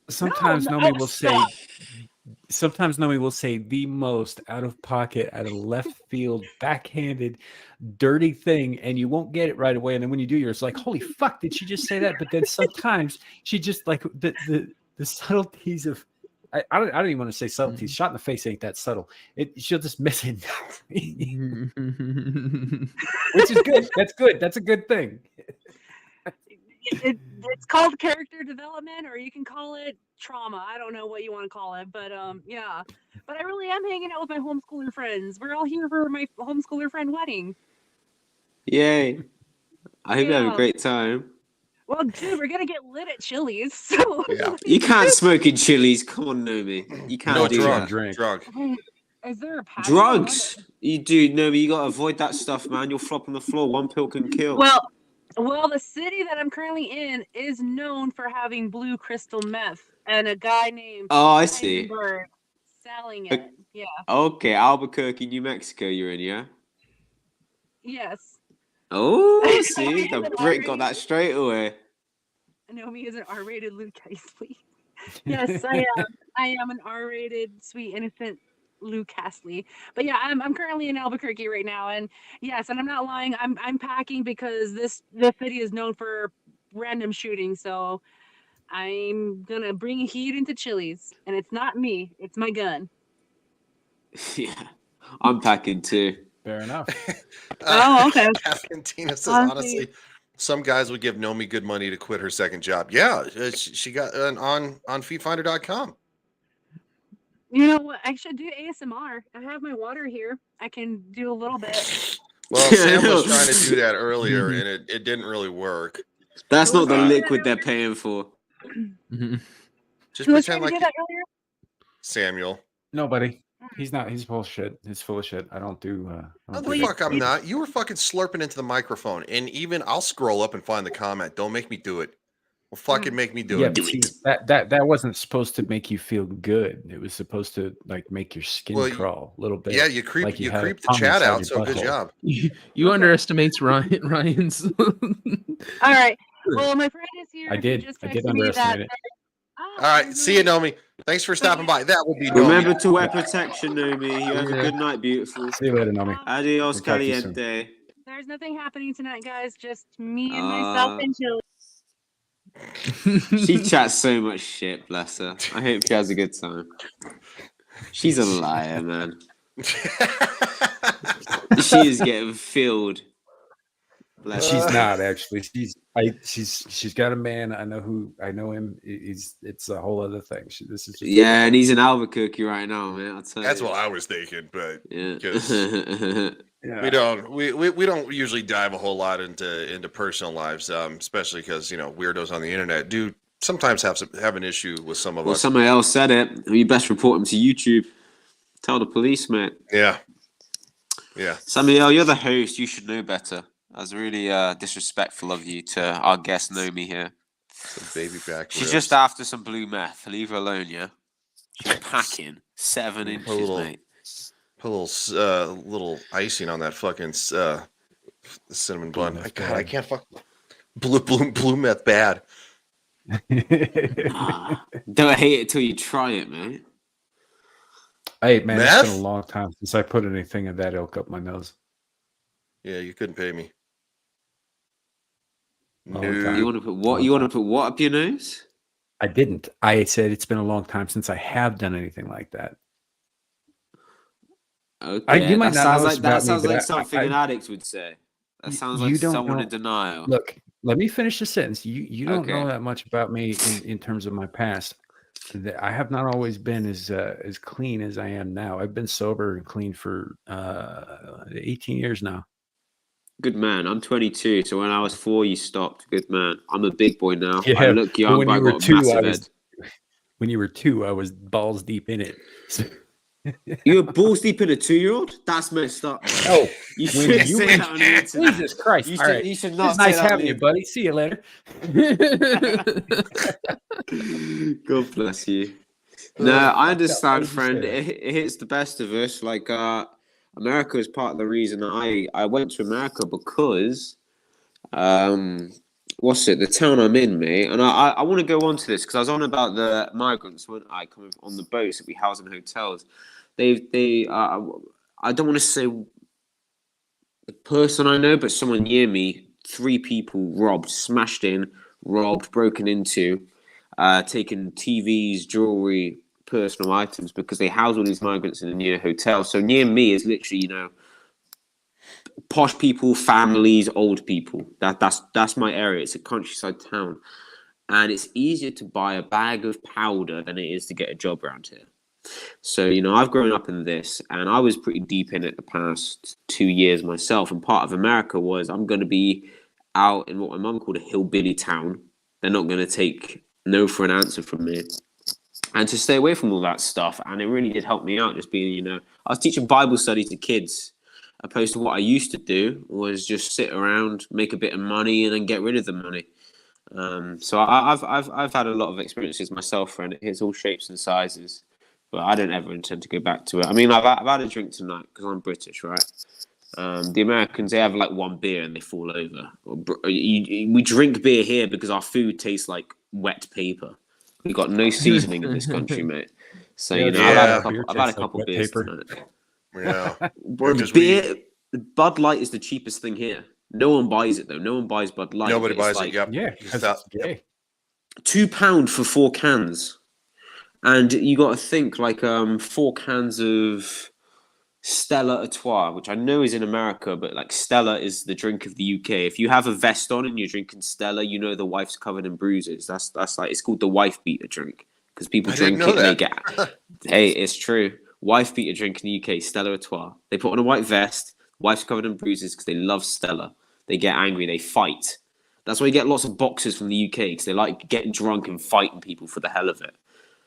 Sometimes No, Nomi will say. stop. Sometimes Nomi will say the most out of pocket, out of left field, backhanded, dirty thing, and you won't get it right away. And then when you do, you're just like, "Holy fuck! Did she just say that?" But then sometimes she just the subtleties of. I don't even want to say subtleties. Shot in the face ain't that subtle. She'll just miss it, which is good. That's good. That's a good thing. It's called character development, or you can call it trauma. I don't know what you want to call it, but yeah. But I really am hanging out with my homeschooler friends. We're all here for my homeschooler friend wedding. Yay. I hope you have a great time. Well, dude, we're gonna get lit at Chili's. So Yeah. You can't smoke in Chili's. Come on, Nomi. You can't No do drug. that. Drug. Is there a patio? Drugs? You do, Nomi. You gotta avoid that stuff, man. You'll flop on the floor. One pill can kill. Well, the city that I'm currently in is known for having blue crystal meth, and a guy named I see. Heisenberg selling it. Yeah. Okay, Albuquerque, New Mexico. You're in, yeah. Yes. Oh, see, the Brit got that straight away. Nomi is an R-rated Luke Castley. Yes, I am. I am an R-rated, sweet, innocent Luke Castley. But yeah, I'm currently in Albuquerque right now, and yes, and I'm not lying. I'm packing because the city is known for random shooting. So I'm gonna bring heat into Chili's, and it's not me; it's my gun. Yeah, I'm packing too. Fair enough. Oh, okay. Tina says, Honestly- honestly, some guys would give Nomi good money to quit her second job. Yeah, she got on feedfinder.com. You know what? I should do ASMR. I have my water here. I can do a little bit. Well, Sam was trying to do that earlier, and it didn't really work. That's Who not the was that liquid they're earlier? paying for. Just Who was pretend trying to like do that earlier? Samuel. Nobody. He's not. He's full of shit. He's full of shit. I don't do. I No, don't the do that fuck I'm shit. not. You were fucking slurping into the microphone, and even I'll scroll up and find the comment. Don't make me do it. Well, fucking make me do Yeah, it. but see, that wasn't supposed to make you feel good. It was supposed to like make your skin Well, crawl a little bit. Yeah, you creep like you had a creep the tongue chat inside out. your So good butthole. job. You underestimate Ryan's. All right. Well, my friend is here. I He did. just I did texted me that. underestimate it. Oh, All right, see you, Nomi. Thanks for stopping by. That would be Nomi. Remember to wear protection, Nomi. You have a Yeah. good night, beautiful. See you later, Nomi. Adios, We'll talk to you soon. caliente. There's nothing happening tonight, guys. Just me and myself and Chili. She chats so much shit, bless her. I hope she has a good time. She's a liar, man. She is getting filled. Bless She's her. not actually. She's got a man. I know him. It's a whole other thing. This is just Yeah, and he's in Albuquerque right now, man. I'll tell That's you. what I was thinking, but Yeah. because yeah. we don't usually dive a whole lot into personal lives, especially because weirdos on the internet do sometimes have an issue with some of Well, us. somebody else said it. You best report him to YouTube. Tell the police, mate. Yeah. Samuel, you're the host. You should know better. That's really disrespectful of you to our guest Nomi here. Some baby back. She's ribs. just after some blue meth. Leave her alone, yeah? She's packing 7 inches, little- mate. Put a little icing on that fucking cinnamon bun. meth God, bad. I can't fuck blue meth bad. Don't hate it till you try it, mate. Hey man, it's Meth? been a long time since I put anything of that ilk up my nose. Yeah, you couldn't pay me. Long No. time. You want to put what? You want to put what up your nose? I didn't. I said it's been a long time since I have done anything like that. Okay, you might that not sounds know like this about me, that sounds but like I- something an addict would say. That sounds like you don't someone in know- denial. Look, let me finish the sentence. You don't know Okay. that much about me in terms of my past. I have not always been as clean as I am now. I've been sober and clean for 18 years now. Good man. I'm 22, so when I was 4, you stopped. Good man. I'm a big boy now. I Yeah, look but young, when but I you were got a 2, massive I was head. when you were 2, I was balls deep in it. You were balls deep in a 2-year-old? That's messed up. Oh, You when should you say went- that on the internet. Jesus Christ! You All should, right, you should not it's say nice that on having the you, buddy. See you later. God bless you. Oh, No, fuck I up. Why understand, did you say friend. that? It hits the best of us. Like, America is part of the reason I went to America because, what's it? The town I'm in, mate. And I want to go on to this because I was on about the migrants when I come on the boats that we house in hotels. I don't want to say the person I know, but someone near me. 3 people robbed, smashed in, robbed, broken into, taken TVs, jewelry, personal items because they house all these migrants in a near hotel. So near me is literally, posh people, families, old people. That's my area. It's a countryside town, and it's easier to buy a bag of powder than it is to get a job around here. So I've grown up in this, and I was pretty deep in it the past 2 years myself. And part of America was I'm going to be out in what my mum called a hillbilly town. They're not going to take no for an answer from me. And to stay away from all that stuff. And it really did help me out, just being, I was teaching Bible study to kids, opposed to what I used to do was just sit around, make a bit of money, and then get rid of the money. So I've had a lot of experiences myself, and it's all shapes and sizes. But I don't ever intend to go back to it. I mean, I've had a drink tonight because I'm British, right? The Americans, they have like 1 beer and they fall over. We drink beer here because our food tastes like wet paper. We've got no seasoning in this country, mate. So I've had a couple beers tonight. Yeah. Well, Because beer, Bud Light is the cheapest thing here. No one buys it though. No one buys Bud Light. Nobody but it's buys it. Yep. Yeah, because That- it's gay. £2 for 4 cans. And you got to think like 4 cans of Stella Artois, which I know is in America, but like Stella is the drink of the UK. If you have a vest on and you're drinking Stella, you know the wife's covered in bruises. That's like, it's called the wife beater drink because people I didn't drink know it and they that. get. Hey, it's true. Wife beater drink in the UK, Stella Artois. They put on a white vest. Wife's covered in bruises because they love Stella. They get angry. They fight. That's why you get lots of boxers from the UK because they like getting drunk and fighting people for the hell of it.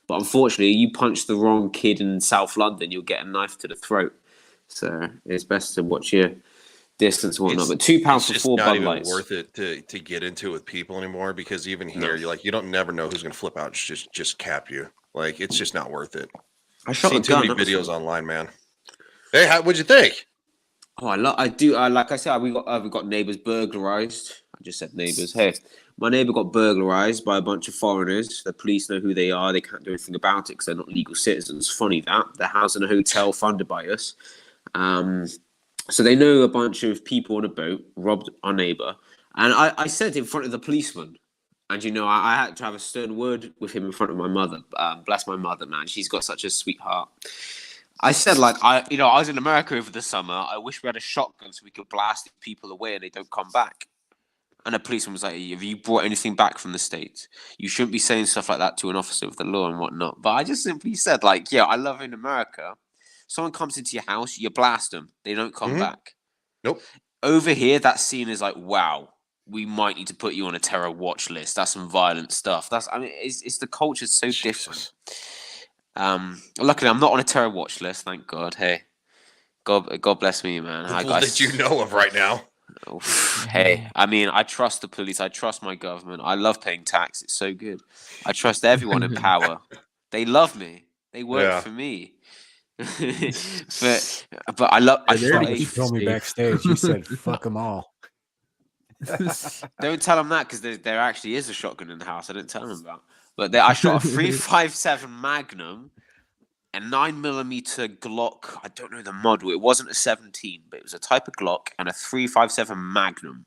But unfortunately, you punch the wrong kid in South London, you'll get a knife to the throat. So it's best to watch your distance and whatnot. But £2 It's for just 4 not Bud even Lights. worth it to get into it with people anymore, because even No. here, you're like, you don't never know who's gonna flip out, just cap you. Like, it's just not worth it. I I've shot a seen too gun. many that was videos fun. online, man. Hey, what'd you think? Oh, I do. Like I said, we got neighbors burglarized. I just said neighbors. Hey, my neighbor got burglarized by a bunch of foreigners. The police know who they are. They can't do anything about it because they're not legal citizens. Funny that they're housed in a hotel funded by us. So they know a bunch of people on a boat robbed our neighbor, and I said in front of the policeman. And I had to have a stern word with him in front of my mother. Bless my mother, man. She's got such a sweetheart. I said, like, I was in America over the summer. I wish we had a shotgun so we could blast people away and they don't come back. And the policeman was like, have you brought anything back from the States? You shouldn't be saying stuff like that to an officer of the law and whatnot. But I just simply said, like, yeah, I love in America. Someone comes into your house, you blast them. They don't come back. Nope. Over here, that scene is like, wow, we might need to put you on a terror watch list. That's some violent stuff. It's the culture's so different. Luckily, I'm not on a terror watch list, thank God. Hey, God bless me, man. People that you know of right now. Hey, I mean, I trust the police. I trust my government. I love paying tax. It's so good. I trust everyone in power. They love me. They work for me. but I love. I They're shot to You keep told me safe. backstage. You said, "Fuck them all." Don't tell them that because there actually is a shotgun in the house. I didn't tell them about. But I shot a 357 Magnum, a 9mm Glock. I don't know the model. It wasn't a 17, but it was a type of Glock and a 357 Magnum.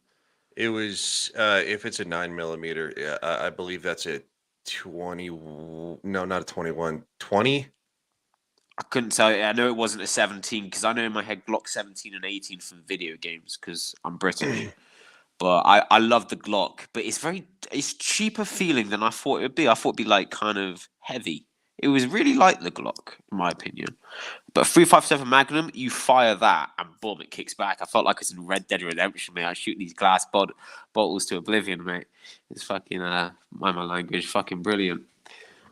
It was if it's a 9mm, I believe that's a 20. No, not a 21. 20. I couldn't tell you. I know it wasn't a 17 because I know in my head Glock 17 and 18 from video games because I'm British. But I love the Glock, but it's cheaper feeling than I thought it would be. I thought it'd be like kind of heavy. It was really like the Glock, in my opinion. But 357 Magnum, you fire that and boom, it kicks back. I felt like it's in Red Dead Redemption, mate. I shoot these glass bottles to oblivion, mate. It's fucking, mind my language, fucking brilliant.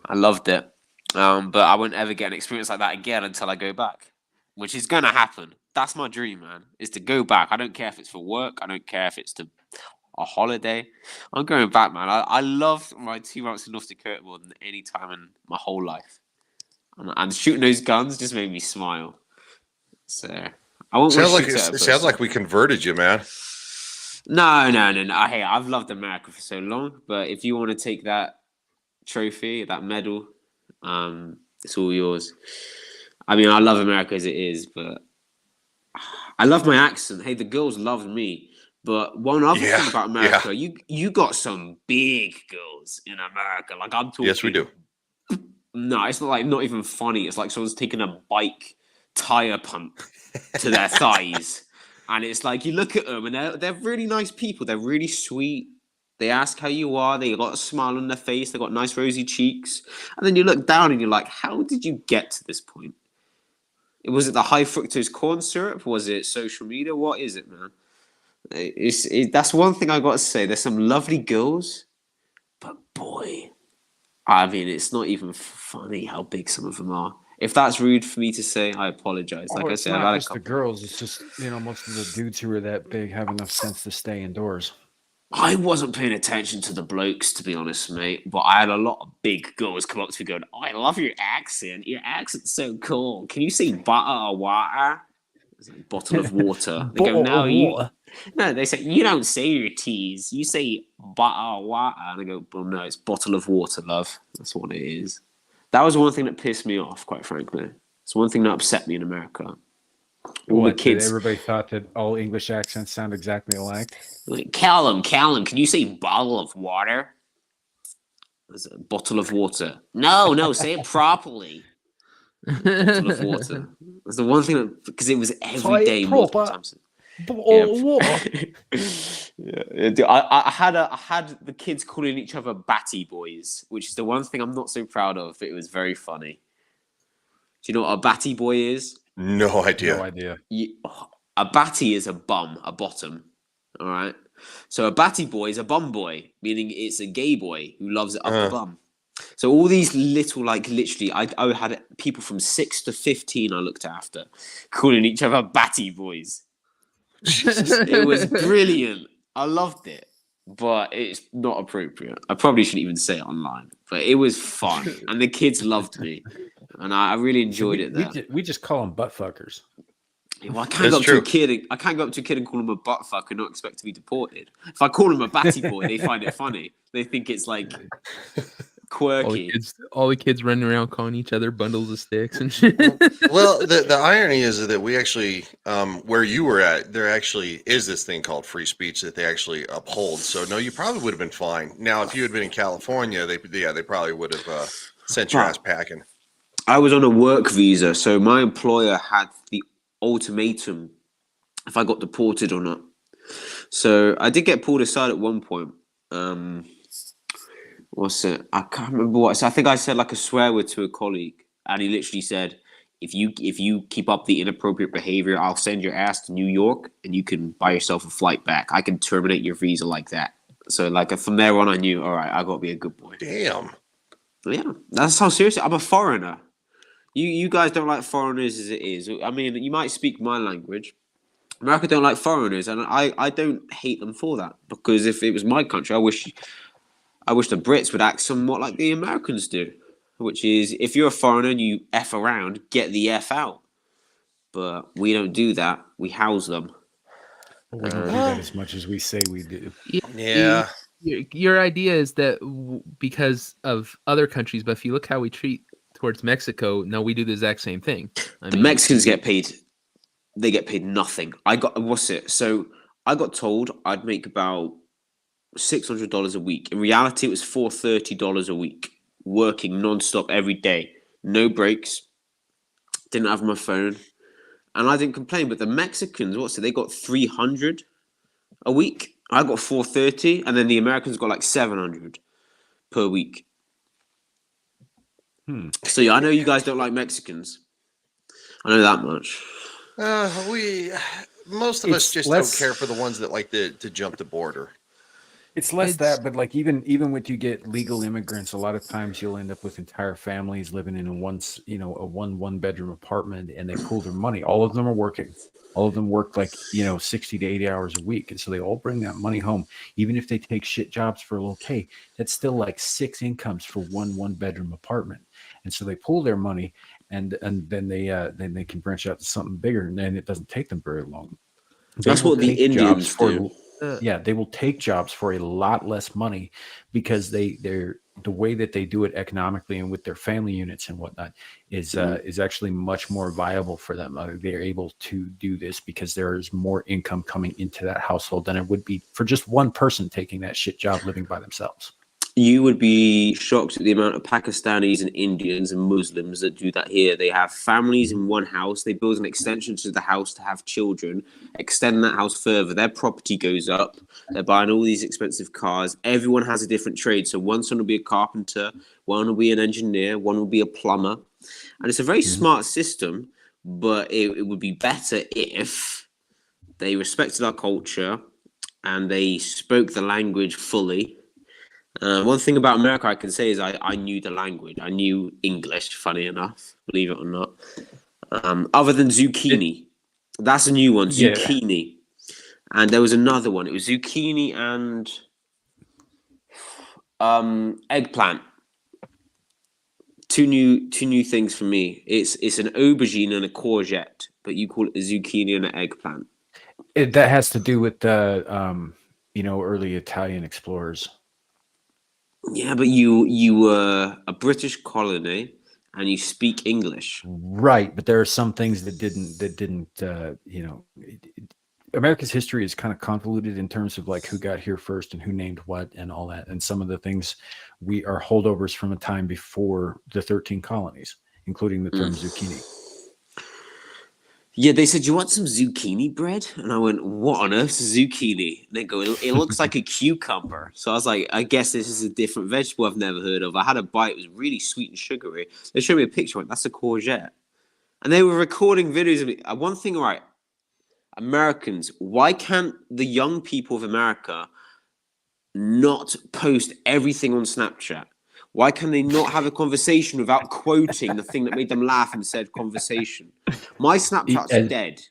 I loved it. But I won't ever get an experience like that again until I go back, which is going to happen. That's my dream, man, is to go back. I don't care if it's for work. I don't care if it's to a holiday. I'm going back, man. I love my 2 months in North Dakota more than any time in my whole life. And shooting those guns just made me smile. So I won't Sounds want like to shoot at a it sounds person. like we converted you, man. No. Hey, I've loved America for so long, but if you want to take that trophy, that medal, it's all yours. I mean, I love America as it is, but I love my accent. Hey, the girls loved me. But one other Yeah, thing about America, you got some big girls in America. Like I'm talking. Yes, we do. No, it's not even funny. It's like someone's taking a bike tire pump to their thighs, and it's like you look at them and they're really nice people. They're really sweet. They ask how you are. They got a smile on their face. They got nice rosy cheeks, and then you look down and you're like, how did you get to this point? Was it the high fructose corn syrup? Was it social media? What is it, man? That's one thing I got to say. There's some lovely girls, but boy, I mean, it's not even funny how big some of them are. If that's rude for me to say, I apologize. Like I it's said, I've not had a just the couple. girls. It's just most of the dudes who are that big have enough sense to stay indoors. I wasn't paying attention to the blokes, to be honest, mate. But I had a lot of big girls come up to me going, "Oh, I love your accent. Your accent's so cool. Can you say butter or water?" It's like bottle of water. They go, "No, you." No, they say you don't say your T's. You say butter or water. And I go, "Well, no, it's bottle of water, love. That's what it is." That was one thing that pissed me off, quite frankly. It's one thing that upset me in America. All the kids. Everybody thought that all English accents sound exactly alike. Like, Callum, can you say bottle of water? There's a bottle of water. No, say it properly. Bottle of water. That's the one thing because it was every day, multiple times. Yeah. Dude, I had the kids calling each other batty boys, which is the one thing I'm not so proud of. It was very funny. Do you know what a batty boy is? No idea. No idea. A batty is a bum, a bottom. All right. So a batty boy is a bum boy, meaning it's a gay boy who loves it up the bum. So all these little, like, literally, I had people from 6 to 15 I looked after calling each other batty boys. It was brilliant. I loved it, but it's not appropriate. I probably shouldn't even say it online, but it was fun, and the kids loved me, and I really enjoyed it there. We just call them butt fuckers. Well, I can't go up to a kid. I can't go up to a kid and call him a butt fuck and not expect to be deported. If I call him a batty boy, they find it funny. They think it's like quirky. All the kids running around calling each other bundles of sticks and shit. Well, the irony is that we actually, where you were at, there actually is this thing called free speech that they actually uphold. So no, you probably would have been fine. Now, if you had been in California, they probably would have sent your ass packing. I was on a work visa, so my employer had the ultimatum if I got deported or not. So I did get pulled aside at one point. What's it? I can't remember what. So I think I said like a swear word to a colleague, and he literally said, "If you keep up the inappropriate behavior, I'll send your ass to New York, and you can buy yourself a flight back. I can terminate your visa like that." So like from there on, I knew, all right, I got to be a good boy. Damn. Yeah, that's how serious. I'm a foreigner. You guys don't like foreigners as it is. I mean, you might speak my language. America don't like foreigners, and I don't hate them for that, because if it was my country, I wish the Brits would act somewhat like the Americans do, which is if you're a foreigner and you F around, get the F out. But we don't do that. We house them. We don't do that as much as we say we do. Yeah. Your idea is that because of other countries, but if you look how we treat towards Mexico, no, we do the exact same thing. The Mexicans get paid. They get paid nothing. I got told I'd make about $600 a week. In reality, it was $430 a week, working non-stop every day, no breaks. Didn't have my phone, and I didn't complain. But the Mexicans, they got $300 a week. I got $430, and then the Americans got like $700 per week. So yeah, I know you guys don't like Mexicans. I know that much. Most of us just don't care for the ones that like to jump the border. It's less that, but like even when you get legal immigrants, a lot of times you'll end up with entire families living in a one bedroom apartment, and they pool their money. All of them are working. All of them work like 60 to 80 hours a week, and so they all bring that money home. Even if they take shit jobs for a little pay, that's still like 6 incomes for one bedroom apartment. And so they pool their money, and then they can branch out to something bigger, and then it doesn't take them very long. That's what the Indians do. Yeah, they will take jobs for a lot less money because they're the way that they do it economically and with their family units and whatnot is actually much more viable for them. They're able to do this because there is more income coming into that household than it would be for just one person taking that shit job living by themselves. You would be shocked at the amount of Pakistanis and Indians and Muslims that do that here. They have families in one house. They build an extension to the house to have children, extend that house further. Their property goes up. They're buying all these expensive cars. Everyone has a different trade. So one son will be a carpenter, one will be an engineer, one will be a plumber. And it's a very smart system, but it would be better if they respected our culture and they spoke the language fully. One thing about America I can say is I knew the language. I knew English, funny enough, believe it or not. Other than zucchini. That's a new one, zucchini. Yeah. And there was another one. It was zucchini and eggplant. Two new things for me. It's an aubergine and a courgette, but you call it a zucchini and an eggplant. That has to do with the early Italian explorers. Yeah, but you were a British colony and you speak English, right? But there are some things that didn't. America's history is kind of convoluted in terms of like who got here first and who named what and all that. And some of the things we are holdovers from a time before the 13 colonies, including the term zucchini. Yeah, they said, "You want some zucchini bread?" And I went, "What on earth is zucchini?" And they go, "It looks like a cucumber." So I was like, "I guess this is a different vegetable I've never heard of." I had a bite; it was really sweet and sugary. They showed me a picture. I went, "That's a courgette," and they were recording videos of it. One thing, right? Americans, why can't the young people of America not post everything on Snapchat? Why can they not have a conversation without quoting the thing that made them laugh in said conversation? My Snapchat's dead.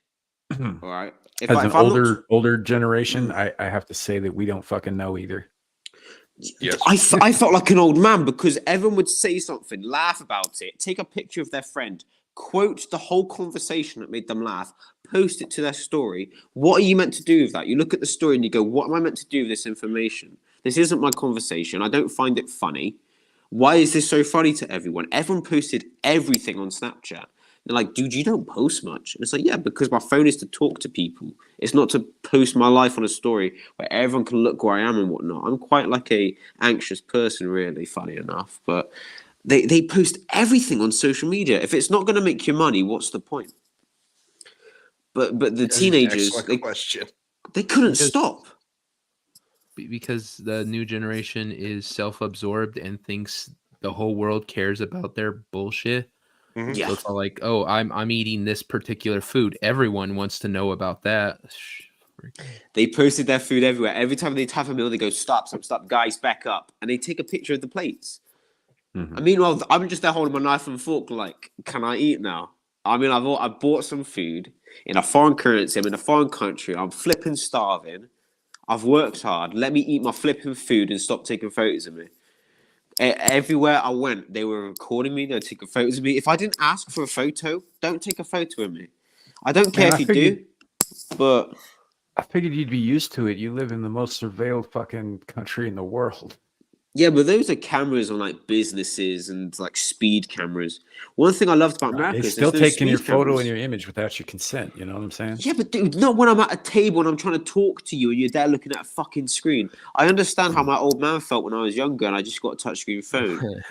All right. As an older generation, I have to say that we don't fucking know either. Yes. I felt like an old man because everyone would say something, laugh about it, take a picture of their friend, quote the whole conversation that made them laugh, post it to their story. What are you meant to do with that? You look at the story and you go, what am I meant to do with this information? This isn't my conversation. I don't find it funny. Why is this so funny to everyone? Everyone posted everything on Snapchat. They're like, dude, you don't post much. And it's like, yeah, because my phone is to talk to people. It's not to post my life on a story where everyone can look where I am and whatnot. I'm quite like a anxious person, really, funny enough. But they post everything on social media. If it's not going to make you money, what's the point? But the teenagers, they couldn't stop. Because the new generation is self-absorbed and thinks the whole world cares about their bullshit. Mm-hmm. Yeah. So it's all like, oh, I'm eating this particular food. Everyone wants to know about that. They posted their food everywhere. Every time they have a meal, they go, stop, guys, back up. And they take a picture of the plates. Mm-hmm. I mean, well, I'm just there holding my knife and fork like, can I eat now? I mean, I bought some food in a foreign currency. I'm in a foreign country. I'm flipping starving. I've worked hard. Let me eat my flipping food and stop taking photos of me. Everywhere I went, they were recording me. They were taking photos of me. If I didn't ask for a photo, don't take a photo of me. I don't care if you do, but... I figured you'd be used to it. You live in the most surveilled fucking country in the world. Yeah, but those are cameras on like businesses and like speed cameras. One thing I loved about America They're is still there's taking no your speed photo cameras. and your image without your consent. You know what I'm saying? Yeah, but dude, not when I'm at a table and I'm trying to talk to you and you're there looking at a fucking screen. I understand how my old man felt when I was younger and I just got a touchscreen phone.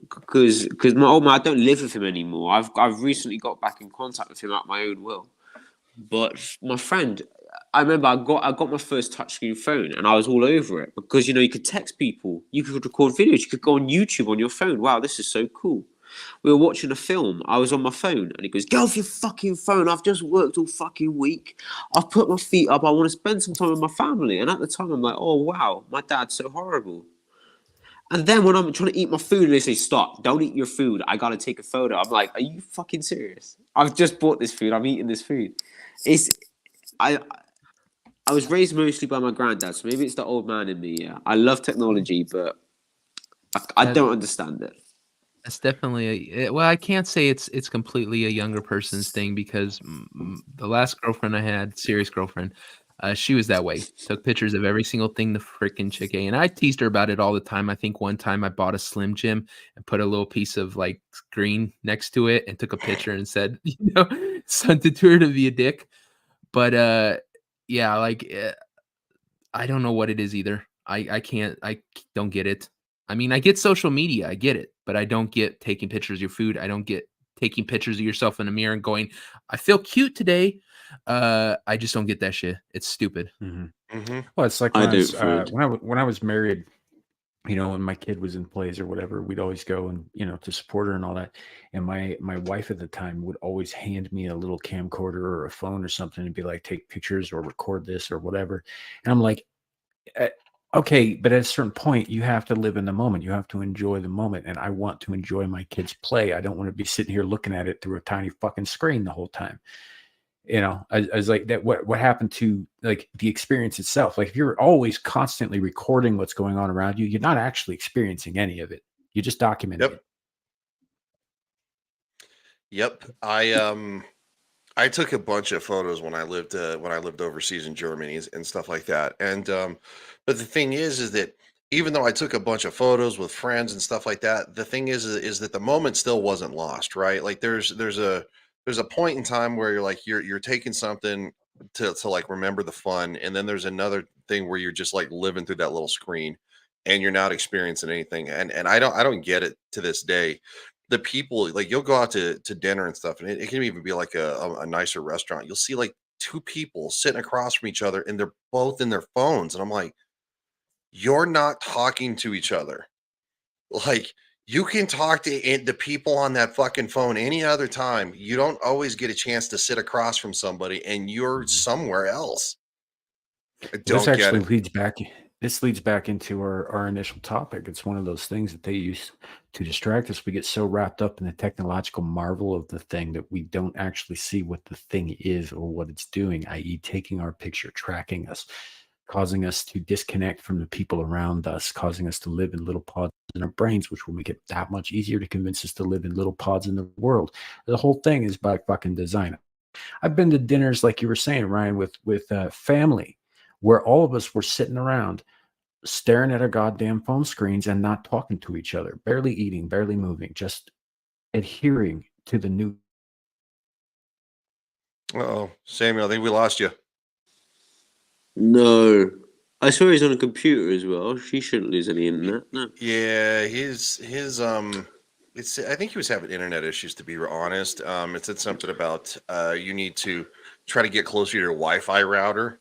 Because my old man, I don't live with him anymore. I've recently got back in contact with him at my own will. But my friend, I remember I got my first touchscreen phone and I was all over it because, you know, you could text people, you could record videos, you could go on YouTube on your phone. Wow, this is so cool. We were watching a film. I was on my phone and he goes, get off your fucking phone. I've just worked all fucking week. I've put my feet up. I want to spend some time with my family. And at the time, I'm like, oh, wow, my dad's so horrible. And then when I'm trying to eat my food and they say, stop, don't eat your food. I got to take a photo. I'm like, are you fucking serious? I've just bought this food. I'm eating this food. I was raised mostly by my granddad, so maybe it's the old man in me. Yeah, I love technology, but I don't understand it. That's definitely well, I can't say it's completely a younger person's thing because the last girlfriend I had, serious girlfriend, she was that way. Took pictures of every single thing the freaking chick ate, and I teased her about it all the time. I think one time I bought a Slim Jim and put a little piece of like green next to it and took a picture and said, you know, sent it to her to be a dick. But yeah, like I don't know what it is either. I don't get it. I mean, I get social media, I get it, but I don't get taking pictures of your food. I don't get taking pictures of yourself in a mirror and going, I feel cute today. I just don't get that shit. It's stupid. Mm-hmm. Mm-hmm. Well, it's like when I was married, you know, when my kid was in plays or whatever, we'd always go and, you know, to support her and all that. And my wife at the time would always hand me a little camcorder or a phone or something and be like, take pictures or record this or whatever. And I'm like, okay, but at a certain point, you have to live in the moment. You have to enjoy the moment. And I want to enjoy my kids' play. I don't want to be sitting here looking at it through a tiny fucking screen the whole time. You know, I was like, that. What happened to like the experience itself? Like if you're always constantly recording what's going on around you, you're not actually experiencing any of it. You're just documenting it. Yep. I took a bunch of photos when I lived overseas in Germany and stuff like that. And but the thing is that even though I took a bunch of photos with friends and stuff like that, the thing is that the moment still wasn't lost, right? Like there's a point in time where you're like you're taking something to like remember the fun, and then there's another thing where you're just like living through that little screen and you're not experiencing anything. And I don't get it to this day. The people, like, you'll go out to dinner and stuff, and it can even be like a nicer restaurant. You'll see like two people sitting across from each other and they're both in their phones, and I'm like, you're not talking to each other. Like, you can talk to the people on that fucking phone any other time. You don't always get a chance to sit across from somebody, and you're somewhere else. I This don't get actually it. leads back. This leads back into our initial topic. It's one of those things that they use to distract us. We get so wrapped up in the technological marvel of the thing that we don't actually see what the thing is or what it's doing, i.e., taking our picture, tracking us, causing us to disconnect from the people around us, causing us to live in little pods in our brains, which will make it that much easier to convince us to live in little pods in the world. The whole thing is by fucking design. I've been to dinners, like you were saying, Ryan, with family, where all of us were sitting around staring at our goddamn phone screens and not talking to each other, barely eating, barely moving, just adhering to the new. Uh-oh, Samuel, I think we lost you. No. I saw he's on a computer as well. She shouldn't lose any internet. No. Yeah, his it's I think he was having internet issues, to be honest. It said something about you need to try to get closer to your Wi-Fi router.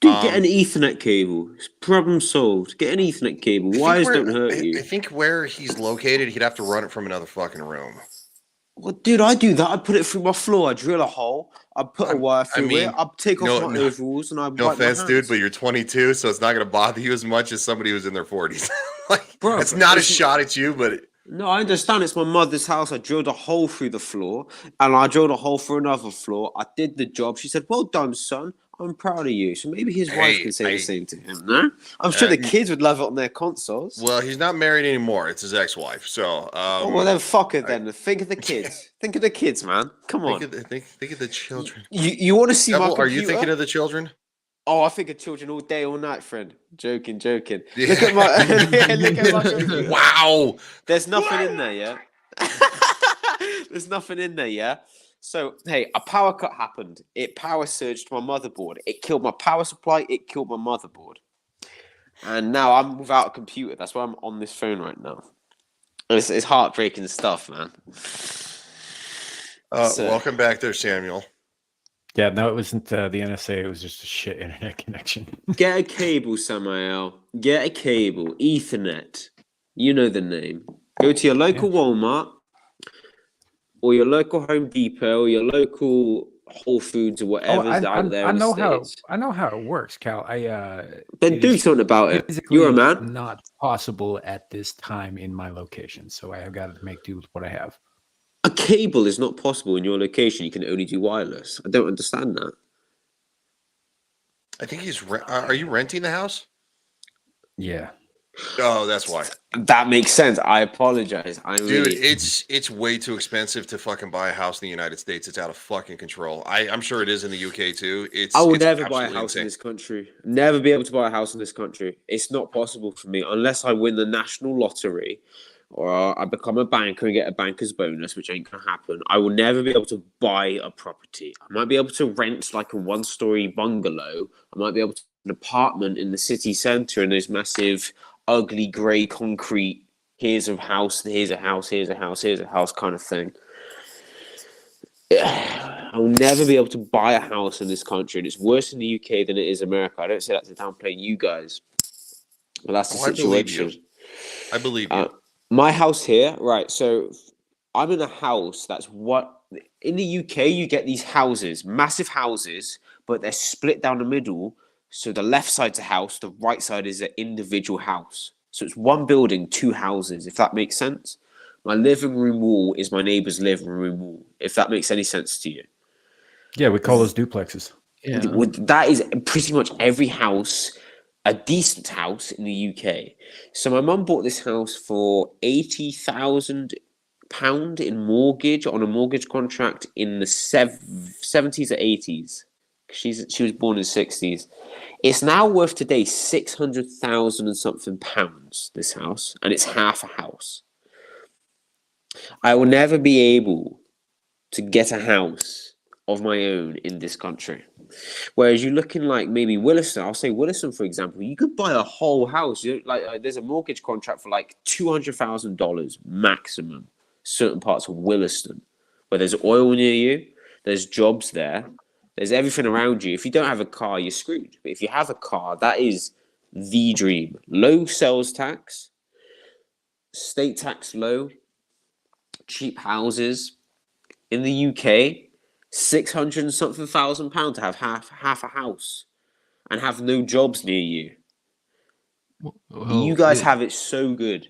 Dude, get an Ethernet cable. It's problem solved. Get an Ethernet cable. Wires don't hurt you. I think where he's located, he'd have to run it from another fucking room. Well, dude, I do that. I put it through my floor. I drill a hole. I put a wire through it. I take off my overalls and I no wipe my offense, hands. dude, but you're 22, so it's not going to bother you as much as somebody who's in their 40s. Like, Bro, it's not a shot at you, but no, I understand. It's my mother's house. I drilled a hole through the floor, and I drilled a hole through another floor. I did the job. She said, "Well done, son. I'm proud of you." So maybe his wife can say the same to him. No, I'm sure the kids would love it on their consoles. Well, he's not married anymore. It's his ex-wife. So, oh, well, then fuck it. Then think of the kids. Think of the kids, man. Come on. Think of the children. You want to see my computer? Are you thinking of the children? Oh, I think of children all day, all night, friend. Joking. Yeah. Look at my look at my computer. Wow. There's nothing in there, yeah? There's nothing in there, yeah? So, hey, a power cut happened. It power surged my motherboard. It killed my power supply. It killed my motherboard. And now I'm without a computer. That's why I'm on this phone right now. It's heartbreaking stuff, man. Welcome back there, Samuel. Yeah, no, it wasn't the NSA. It was just a shit internet connection. Get a cable, Samael. Get a cable. Ethernet. You know the name. Go to your local Walmart or your local Home Depot or your local Whole Foods or whatever's out there. I know how it works, Cal. Then do something about it. You're a man. Not possible at this time in my location, so I have got to make do with what I have. A cable is not possible in your location. You can only do wireless. I don't understand that. I think he's. Are you renting the house? Yeah. Oh, that's why. That makes sense. I apologize. Dude, it's way too expensive to fucking buy a house in the United States. It's out of fucking control. I'm sure it is in the UK too. I will never buy a house in this country. Never be able to buy a house in this country. It's not possible for me unless I win the national lottery or I become a banker and get a banker's bonus, which ain't gonna happen. I will never be able to buy a property. I might be able to rent like a one-story bungalow. I might be able to an apartment in the city centre in those massive, ugly grey concrete. Here's a house. Here's a house. Here's a house. Here's a house kind of thing. I'll never be able to buy a house in this country, and it's worse in the UK than it is America. I don't say that to downplay you guys, but that's the situation. I believe you. My house here, right? So I'm in a house that's in the UK you get these houses, massive houses, but they're split down the middle. So the left side's a house, the right side is an individual house. So it's one building, two houses, if that makes sense. My living room wall is my neighbor's living room wall, if that makes any sense to you. Yeah, we call those duplexes. Yeah. That is pretty much every house, a decent house in the UK. So my mum bought this house for £80,000 in mortgage on a mortgage contract in the 70s or 80s. She was born in the 60s. It's now worth today 600,000 and something pounds, this house, and it's half a house. I will never be able to get a house of my own in this country. Whereas you're looking like maybe Williston, I'll say Williston, for example, you could buy a whole house. There's a mortgage contract for like $200,000 maximum, certain parts of Williston, where there's oil near you, there's jobs there, there's everything around you. If you don't have a car, you're screwed. But if you have a car, that is the dream. Low sales tax, state tax low, cheap houses. In the UK, 600 and something £1,000 to have half a house and have no jobs near you. You guys have it so good.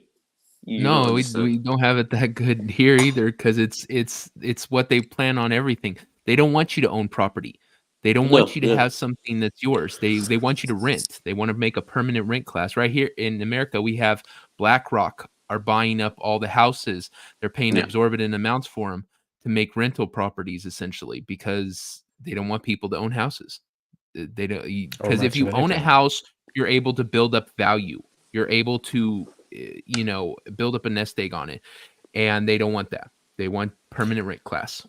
No, we don't have it that good here either, because it's what they plan on everything. They don't want you to own property. They don't want you to have something that's yours. They want you to rent. They want to make a permanent rent class. Right here in America, we have BlackRock are buying up all the houses. They're paying exorbitant amounts for them to make rental properties, essentially, because they don't want people to own houses. They don't, because if you own a house, you're able to build up value. You're able to, build up a nest egg on it, and they don't want that. They want permanent rent class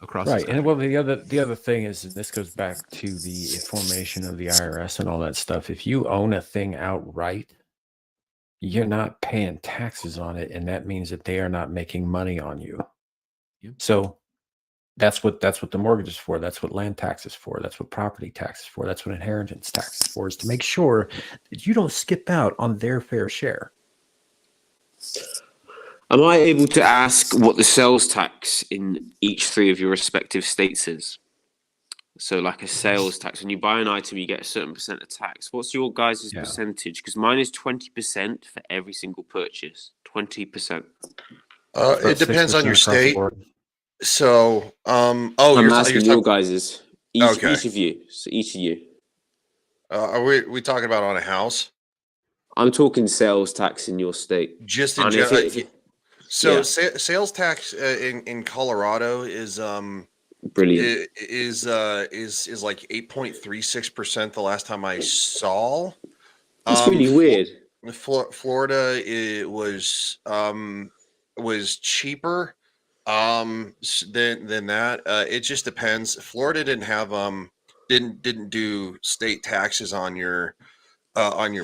across. Right, and well, the other thing is, and this goes back to the formation of the IRS and all that stuff. If you own a thing outright, you're not paying taxes on it, and that means that they are not making money on you. So that's what the mortgage is for. That's what land tax is for. That's what property tax is for. That's what inheritance tax is for, is to make sure that you don't skip out on their fair share. Am I able to ask what the sales tax in each three of your respective states is? So like a sales tax, when you buy an item, you get a certain percent of tax. What's your guys' percentage? Because mine is 20% for every single purchase. 20%. It depends on your state. So, I'm asking your guys'. Each of you. So each of you. Are we talking about on a house? I'm talking sales tax in your state. Just in general. Sales tax in Colorado is brilliant. Is like 8.36% the last time I saw. It's really weird. Florida, it was cheaper than that. It just depends. Florida didn't have didn't do state taxes on your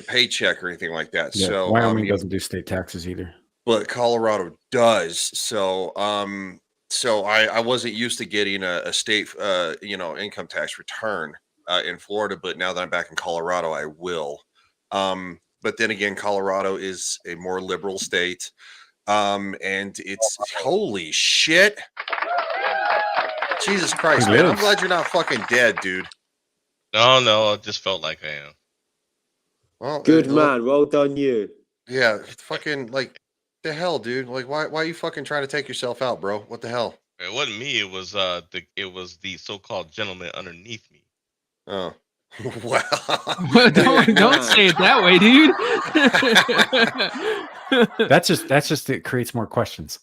paycheck or anything like that. Yeah, so Wyoming doesn't do state taxes either, but Colorado does. So I wasn't used to getting a state income tax return in Florida, but now that I'm back in Colorado, I will. But then again, Colorado is a more liberal state. And it's holy shit. Jesus Christ, man. I'm glad you're not fucking dead, dude. No, I just felt like I am. Well, good man. Well done, you. Yeah, fucking like the hell, dude. Like, why are you fucking trying to take yourself out, bro? What the hell? It wasn't me. It was the so-called gentleman underneath me. Oh. Wow. don't say it that way, dude. That's just it creates more questions.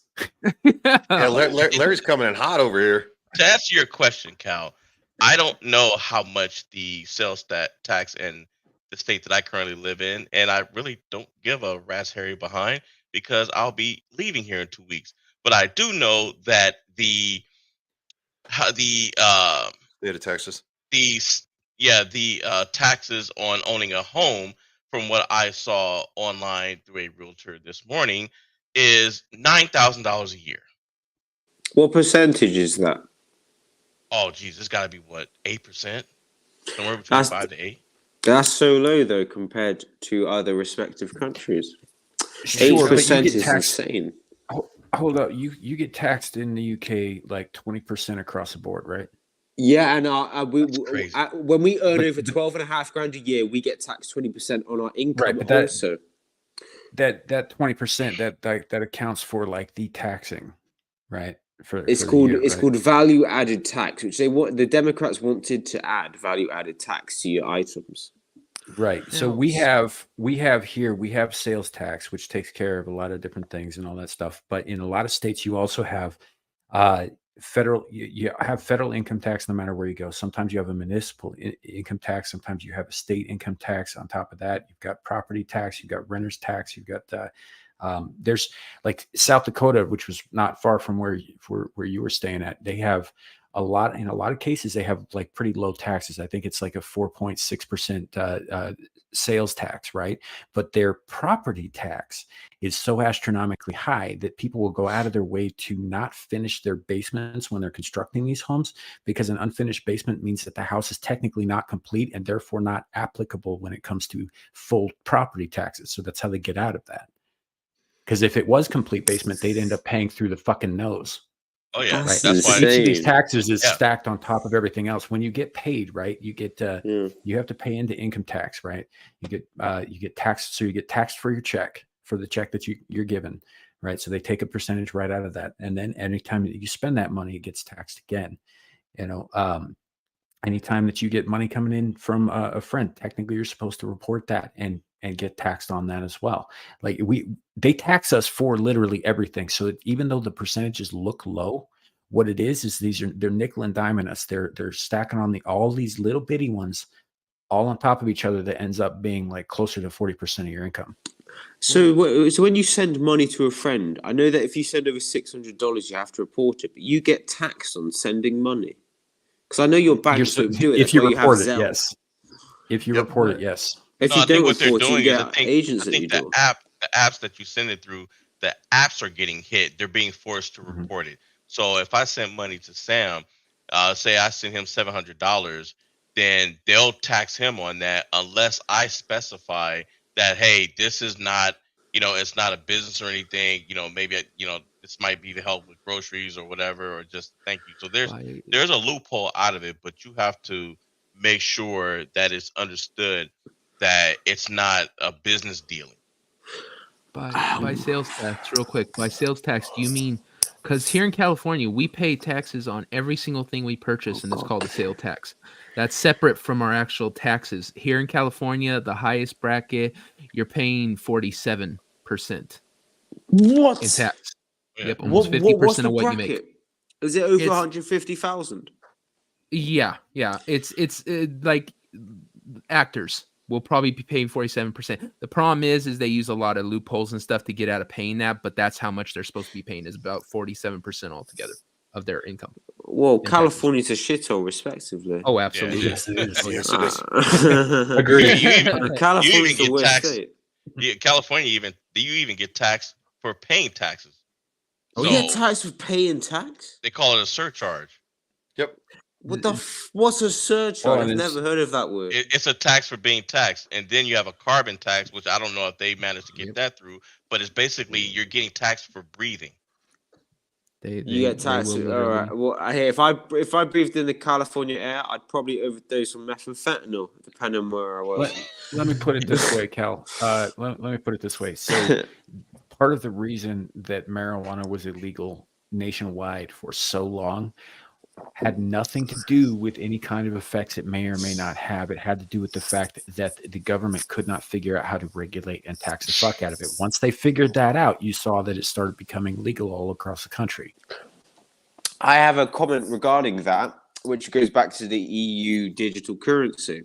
Yeah, Larry's coming in hot over here. To answer your question, Cal, I don't know how much the sales tax in the state that I currently live in, and I really don't give a rat's hairy behind because I'll be leaving here in 2 weeks. But I do know that the state of Texas, the taxes on owning a home, from what I saw online through a realtor this morning, is $9,000 a year. What percentage is that? Oh, geez, it's got to be what, 8%? Somewhere between 5 to 8. That's so low though compared to other respective countries. Sure, 8% is insane. Hold up, you get taxed in the UK like 20% across the board, right? Yeah, and when we earn over 12.5 grand a year, we get taxed 20% on our income. Right, also, that 20% that accounts for like the taxing, right? It's called value added tax, which the Democrats wanted to add value added tax to your items. Right. So we have sales tax, which takes care of a lot of different things and all that stuff. But in a lot of states, you also have federal. You have federal income tax no matter where you go. Sometimes you have a municipal income tax. Sometimes you have a state income tax. On top of that, you've got property tax. You've got renters tax. You've got there's like South Dakota, which was not far from where you were staying at. They have in a lot of cases, they have like pretty low taxes. I think it's like a 4.6% sales tax, right? But their property tax is so astronomically high that people will go out of their way to not finish their basements when they're constructing these homes, because an unfinished basement means that the house is technically not complete and therefore not applicable when it comes to full property taxes. So that's how they get out of that. Because if it was complete basement, they'd end up paying through the fucking nose. Oh yeah, That's Right. that's So why. each of these insane. taxes is Yeah. stacked on top of everything else. When you get paid, right, you get Yeah. you have to pay into income tax, right? You get taxed, so you get taxed for your check, for the check that you're given, right? So they take a percentage right out of that, and then anytime that you spend that money, it gets taxed again. You know, anytime that you get money coming in from a friend, technically you're supposed to report that and get taxed on that as well. Like they tax us for literally everything. So even though the percentages look low, what it is they're nickel and diming us. They're stacking on all these little bitty ones all on top of each other that ends up being like closer to 40% of your income. So, so when you send money to a friend, I know that if you send over $600, you have to report it, but you get taxed on sending money. Because I know your banks don't do it. If That's you why you have report it, Zelle. yes. If you Yep. report it, yes. If No, you I think don't what they're report it, you doing is I get think agents that you the do. apps that you send it through, the apps are getting hit. They're being forced to Mhm. report it. So if I send money to Sam, say I send him $700, then they'll tax him on that unless I specify that, hey, this is not, it's not a business or anything. Maybe this might be to help with groceries or whatever, or just thank you. So there's a loophole out of it, but you have to make sure that it's understood that it's not a business dealing. By sales tax, real quick. By sales tax, do you mean, because here in California, we pay taxes on every single thing we purchase, and it's called a sale tax. That's separate from our actual taxes. Here in California, the highest bracket, you're paying 47% What? in tax. Yeah. Yep, almost 50% What's the of what you bracket? make. Is it over It's- 150,000? Yeah. It's like actors will probably be paying 47%. The problem is they use a lot of loopholes and stuff to get out of paying that, but that's how much they're supposed to be paying, is about 47% altogether of their income. Well, taxes. California's a shithole, respectively. Oh, absolutely. Yes, it is. Yes, it is. Agreed. California's the get worst taxed. state. Yeah, California you even get taxed for paying taxes. Oh, So you get taxed for paying tax? they call it a surcharge. Yep. What's a surcharge? Well, I've and never heard of that word. It's a tax for being taxed, and then you have a carbon tax, which I don't know if they managed to get that through, but it's basically you're getting taxed for breathing. You get taxed. will All right. Well, if I breathed in the California air, I'd probably overdose on methamphetamine, depending on where I was. Let me put it this way, Cal. Let me put it this way. So part of the reason that marijuana was illegal nationwide for so long had nothing to do with any kind of effects it may or may not have. It had to do with the fact that the government could not figure out how to regulate and tax the fuck out of it. Once they figured that out, you saw that it started becoming legal all across the country. I have a comment regarding that, which goes back to the EU digital currency.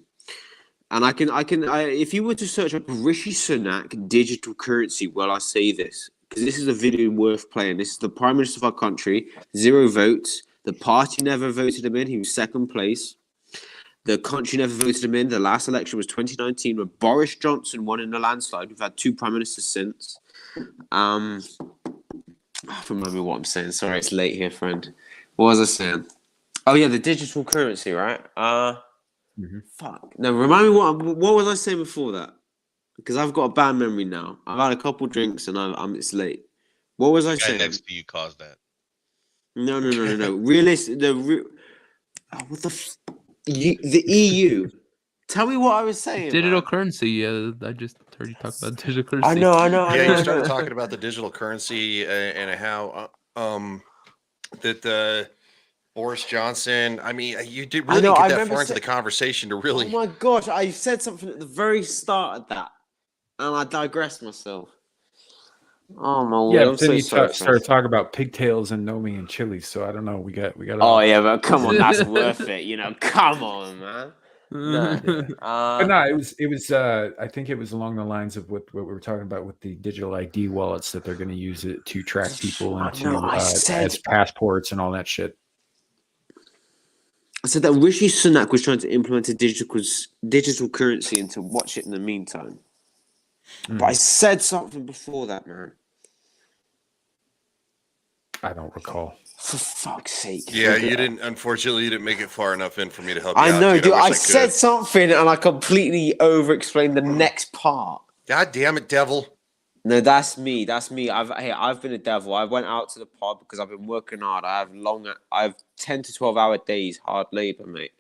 And I can, if you were to search up Rishi Sunak digital currency, well, I say this, because this is a video worth playing. This is the Prime Minister of our country, 0 votes. The party never voted him in. He was second place. The country never voted him in. The last election was 2019, where Boris Johnson won in a landslide. We've had 2 prime ministers since. I don't remember what I'm saying. Sorry, it's late here, friend. What was I saying? Oh, yeah, the digital currency, right? Fuck. No, remind me what was I saying before that? Because I've got a bad memory now. I've had a couple drinks and it's late. What was I The guy saying? next to you caused that. No. Realistic. What the EU. Tell me what I was saying. Digital man. currency. I just heard you talk about digital currency. I know. Yeah, you started talking about the digital currency and how that Boris Johnson. I mean, you did really didn't get that far into the conversation to really. Oh my gosh! I said something at the very start of that, and I digressed myself. Oh my Yeah, word! but then you started talking about pigtails and Nomi and chili. So I don't know. We got. Oh yeah, but come on, that's worth it. Come on, man. But no, it was. I think it was along the lines of what we were talking about with the digital ID wallets that they're going to use it to track people into as passports and all that shit. I said that Rishi Sunak was trying to implement a digital currency and to watch it in the meantime. But I said something before that, man. I don't recall. For fuck's sake. Yeah, you didn't. Unfortunately, you didn't make it far enough in for me to help you I out. know, dude. I I wish said could. something and I completely over-explained the next part. God damn it, devil. No, that's me. That's me. I've been a devil. I went out to the pub because I've been working hard. I have 10 to 12-hour days, hard labor, mate.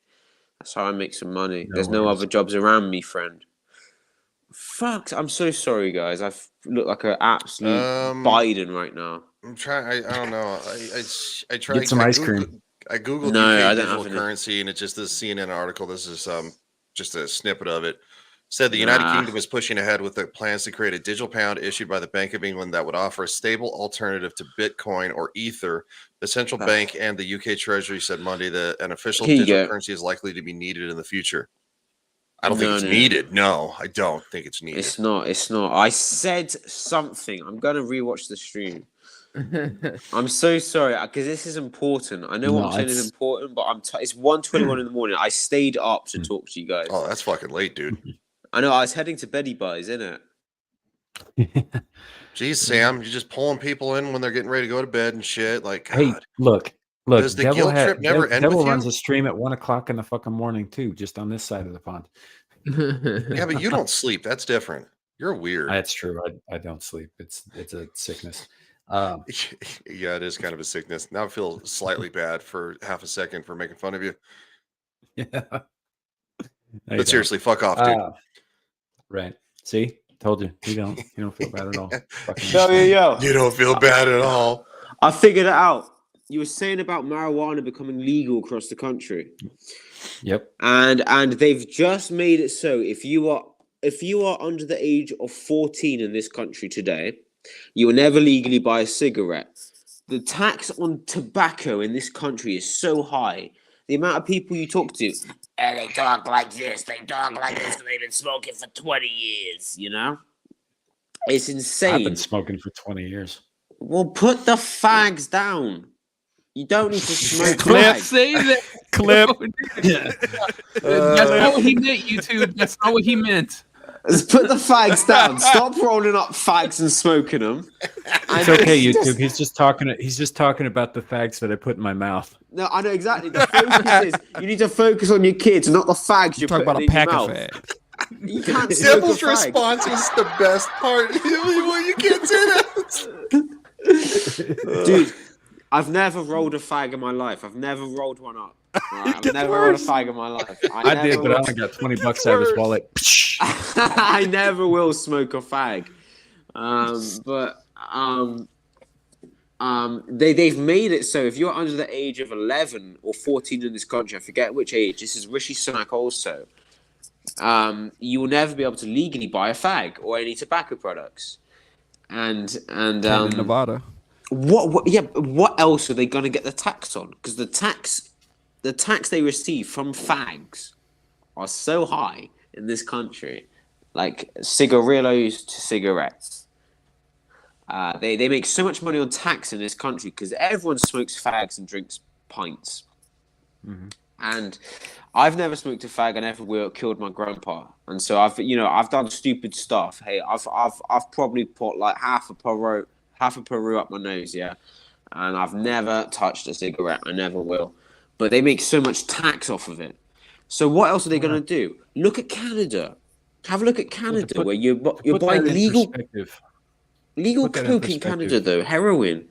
That's how I make some money. There's no other jobs around me, friend. Fuck, I'm so sorry, guys. I look like an absolute Biden right now. I'm trying. I don't know. I tried. Get some ice cream. I googled No, I UK don't digital have any. currency, and it's just this CNN article. This is just a snippet of it. Said the United Kingdom is pushing ahead with the plans to create a digital pound issued by the Bank of England that would offer a stable alternative to Bitcoin or Ether. The central bank and the UK Treasury said Monday that an official digital currency is likely to be needed in the future. I don't think it's needed. No, I don't think it's needed. It's not. It's not. I said something. I'm going to rewatch the stream. I'm so sorry because this is important. I know what I'm saying is important, but it's 1:21 in the morning. I stayed up to talk to you guys. Oh, that's fucking late, dude. I know. I was heading to Betty Buys, isn't it? Jeez, Sam, you're just pulling people in when they're getting ready to go to bed and shit. Like, God. Hey, look. Does the guilt trip never end Devil with runs you? a stream at 1 o'clock in the fucking morning too, just on this side of the pond. Yeah, but you don't sleep. That's different. You're weird. That's true. I don't sleep. It's a sickness. Yeah, it is kind of a sickness. Now I feel slightly bad for half a second for making fun of you. Yeah. But seriously, fuck off, dude. Right. See? Told you. You don't feel bad at all. Yo. You don't feel bad at all. I figured it out. You were saying about marijuana becoming legal across the country. Yep. And they've just made it so if you are under the age of 14 in this country today, you will never legally buy a cigarette. The tax on tobacco in this country is so high. The amount of people you talk to, and they talk like this, they've been smoking for 20 years, you know? It's insane. I've been smoking for 20 years. Well, put the fags down. You don't need to smoke. Clip. Say that. Clip. That's not what he meant, YouTube. That's not what he meant. Just put the fags down. Stop rolling up fags and smoking them. It's okay, YouTube. He's just talking about the fags that I put in my mouth. No, I know exactly. The focus is you need to focus on your kids, not the fags you're Talk about putting a in pack your of mouth. fags. You can't smoke a Devil's fag. response was the best part. You can't say that. Dude, I've never rolled a fag in my life. I've never rolled one up. Right? I've never rolled a fag in my life. I did, but I only got $20 out of his wallet. I never will smoke a fag. They've made it so if you're under the age of 11 or 14 in this country, I forget which age, this is Rishi Sunak also, you will never be able to legally buy a fag or any tobacco products. And In Nevada. What else are they going to get the tax on? Because the tax they receive from fags are so high in this country, like cigarillos to cigarettes. They make so much money on tax in this country because everyone smokes fags and drinks pints. Mm-hmm. And I've never smoked a fag. I never will. Killed my grandpa, and so I've done stupid stuff. Hey, I've probably put like half a Peru up my nose, yeah, and I've never touched a cigarette. I never will. But they make so much tax off of it. So what else are they going to do? Look at Canada. Have a look at Canada, where you're buying legal coke in Canada, though, heroin.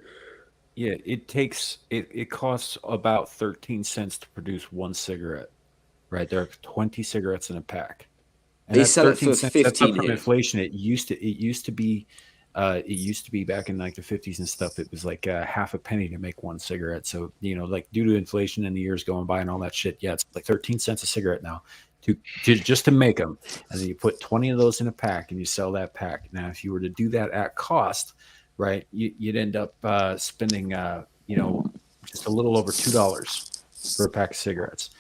Yeah, it costs about 13 cents to produce one cigarette. Right, there are 20 cigarettes in a pack. And They sell it for 15 That's up from here. inflation. It used to be back in like the 50s and stuff. It was like half a penny to make one cigarette. So like due to inflation and the years going by and all that shit, yeah, it's like 13 cents a cigarette now to just to make them. And then you put 20 of those in a pack and you sell that pack. Now, if you were to do that at cost, right, you'd end up spending just a little over $2 for a pack of cigarettes.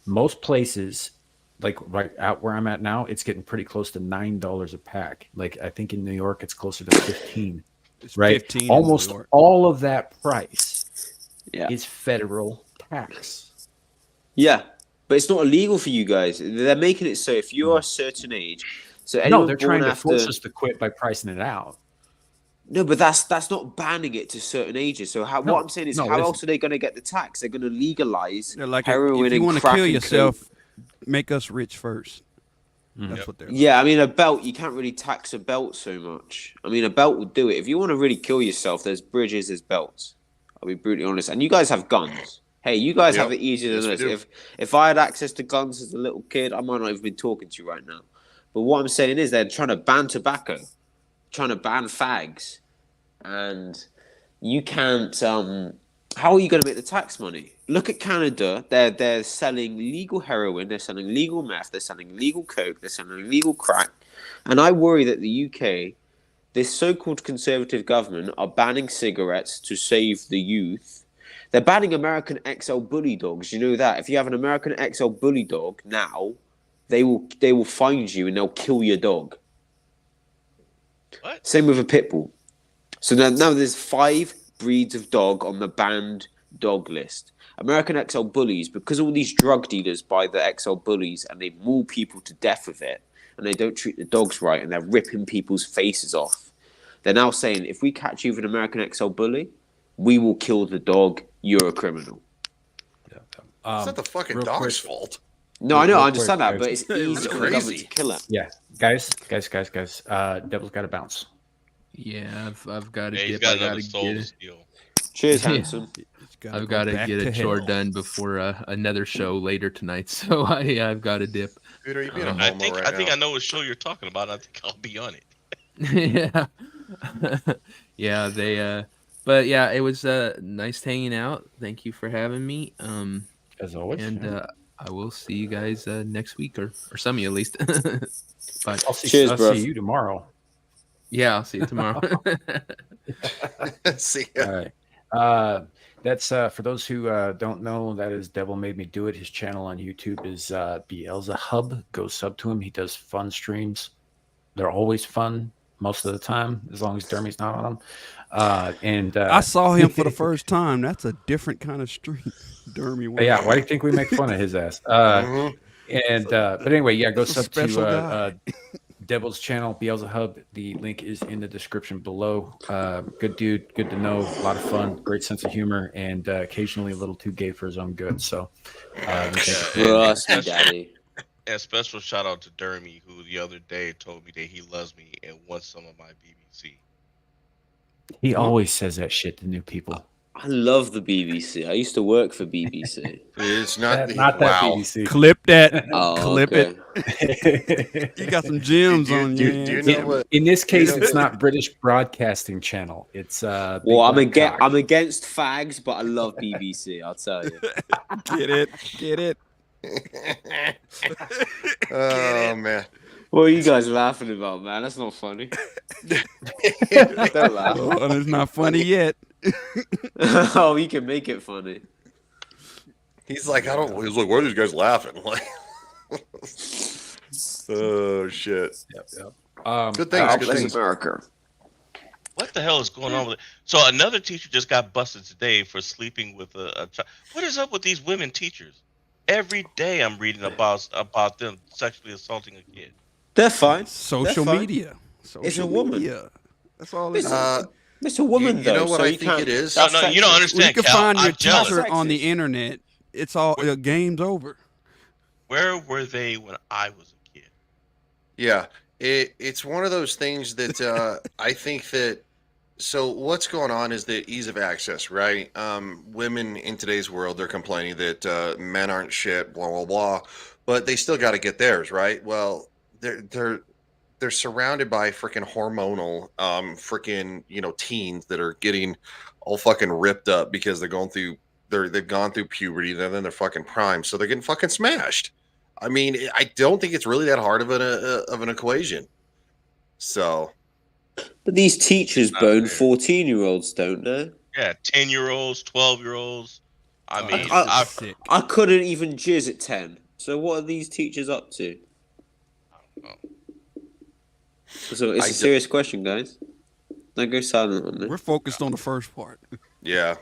Most places, like right out where I'm at now, it's getting pretty close to $9 a pack. Like I think in New York, it's closer to 15. It's right? 15 in Almost New York. all of that price Yeah. is federal tax. Yeah, but it's not illegal for you guys. They're making it so if you're a certain age, so No, anyone they're born trying to force after. us to quit by pricing it out. No, but that's not banning it to certain ages. So what No, I'm saying is, no, it how isn't. else are they going to get the tax? They're going to legalize They're like, heroin if you and want to crack kill and yourself, coke. make us rich first. That's Yep. what they're. Yeah, I mean, a belt, you can't really tax a belt so much. I mean, a belt will do it. If you want to really kill yourself, there's bridges, there's belts. I'll be brutally honest. And you guys have guns. Hey, you guys have Yep. it easier Yes, than we us. do. If I had access to guns as a little kid, I might not even be talking to you right now. But what I'm saying is they're trying to ban tobacco, trying to ban fags. And you can't. How are you going to make the tax money? Look at Canada. They're selling legal heroin. They're selling legal meth. They're selling legal coke. They're selling legal crack. And I worry that the UK, this so-called conservative government, are banning cigarettes to save the youth. They're banning American XL bully dogs. You know that if you have an American XL bully dog now, they will find you and they'll kill your dog. What? Same with a pit bull. So now there's 5 breeds of dog on the banned dog list. American XL bullies, because all these drug dealers buy the XL bullies and they maul people to death with it, and they don't treat the dogs right, and they're ripping people's faces off. They're now saying, if we catch you with an American XL bully, we will kill the dog. You're a criminal. It's not the fucking real dog's quick. fault. No, I know, Real I understand quick, that, but guys. it's easy for the government crazy. to kill it. Yeah, guys. Devil's got to bounce. Yeah, I've got to Yeah, he's dip. got I got another to soul get to it. steal. Cheers, Yeah. handsome. I've got to get a chore done before another show later tonight, so I've got to dip. Dude, are you being a I homo think right I think now? I know what show you're talking about. I think I'll be on it. Yeah, yeah. They but yeah, it was nice hanging out. Thank you for having me. As always. And yeah. I will see you guys next week, or some of you at least. But I'll see, Cheers, I'll bro. see you tomorrow. yeah, I'll see you tomorrow. See ya. All right. That's for those who don't know, that is Devil Made Me Do It. His channel on YouTube is Beelzehub. Go sub to him. He does fun streams. They're always fun most of the time, as long as Dermy's not on them. I saw him for the first time. That's a different kind of stream. Dermy one. Yeah, why do you think we make fun of his ass? Mhm. But anyway, yeah, go That's a sub special to guy. Devil's channel, Beelzehub. The link is in the description below. Good dude, good to know, a lot of fun, great sense of humor, and occasionally a little too gay for his own good. So, Trust me, daddy. And special shout out to Dermy, who the other day told me that he loves me and wants some of my BBC. he always says that shit to new people. I love the BBC. I used to work for BBC. It's not, Not that wow. BBC. Clip that. Oh, Clip okay. it. You got some gems Do you- on do you. you- do you know what? In this case, know it's what- not British Broadcasting Channel. It's Well, Big I'm Black Cock. against fags, but I love BBC. I'll tell you. Get it. Get it. Oh man. What are you guys laughing about, man? That's not funny. Don't laugh. Oh, it's not funny yet. Oh, you can make it funny. He's like, I don't. He's like, why are these guys laughing? Like, oh shit. Yep. Good things. God Good bless things. America. What the hell is going on with it? So another teacher just got busted today for sleeping with a child. What is up with these women teachers? Every day I'm reading about them sexually assaulting a kid. They're fine. Social They're fine. media. Social It's a woman. media. That's all it is. It's a woman, you though. know what so I you think can't- it is? No, that's you don't sexist. understand. You can Cal, find your I'm jealous. teacher on the Sexist. internet. It's all game's over. Where were they when I was a kid? Yeah, it's one of those things that I think that. So what's going on is the ease of access, right? Women in today's world, they're complaining that men aren't shit, blah blah blah, but they still got to get theirs, right? Well, they're surrounded by freaking hormonal, freaking teens that are getting all fucking ripped up because they've gone through puberty, then they're fucking prime, so they're getting fucking smashed. I mean, I don't think it's really that hard of an equation. So. But these teachers Not bone fair. 14-year-olds, don't they? Yeah, 10-year-olds, 12-year-olds. I mean, I- Sick. I couldn't even jizz at 10. So what are these teachers up to? So it's I a d- serious question, guys. Don't go silent on me. We're focused on the first part. Yeah.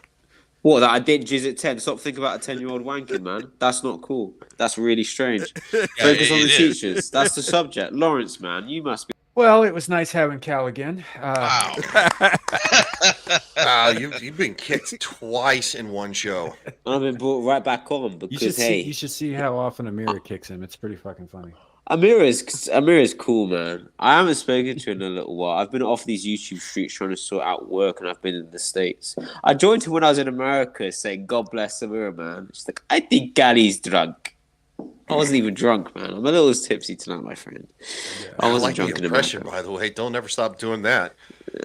What, that I did jizz at 10? Stop thinking about a 10-year-old wanking, man. That's not cool. That's really strange. Yeah, Focus on the it is. teachers. That's the subject. Lawrence, man, you must be. Well, it was nice having Cal again. Wow. Wow, you've been kicked twice in one show. I've been brought right back on because, you should see how often Amira kicks him. It's pretty fucking funny. Amira's cool, man. I haven't spoken to her in a little while. I've been off these YouTube streets trying to sort out work, and I've been in the States. I joined her when I was in America, saying, God bless Amira, man. She's like, I think Gali's drunk. I wasn't even drunk, man. I'm a little tipsy tonight, my friend. I wasn't like drunk the in impression, America. by the way. Don't ever stop doing that.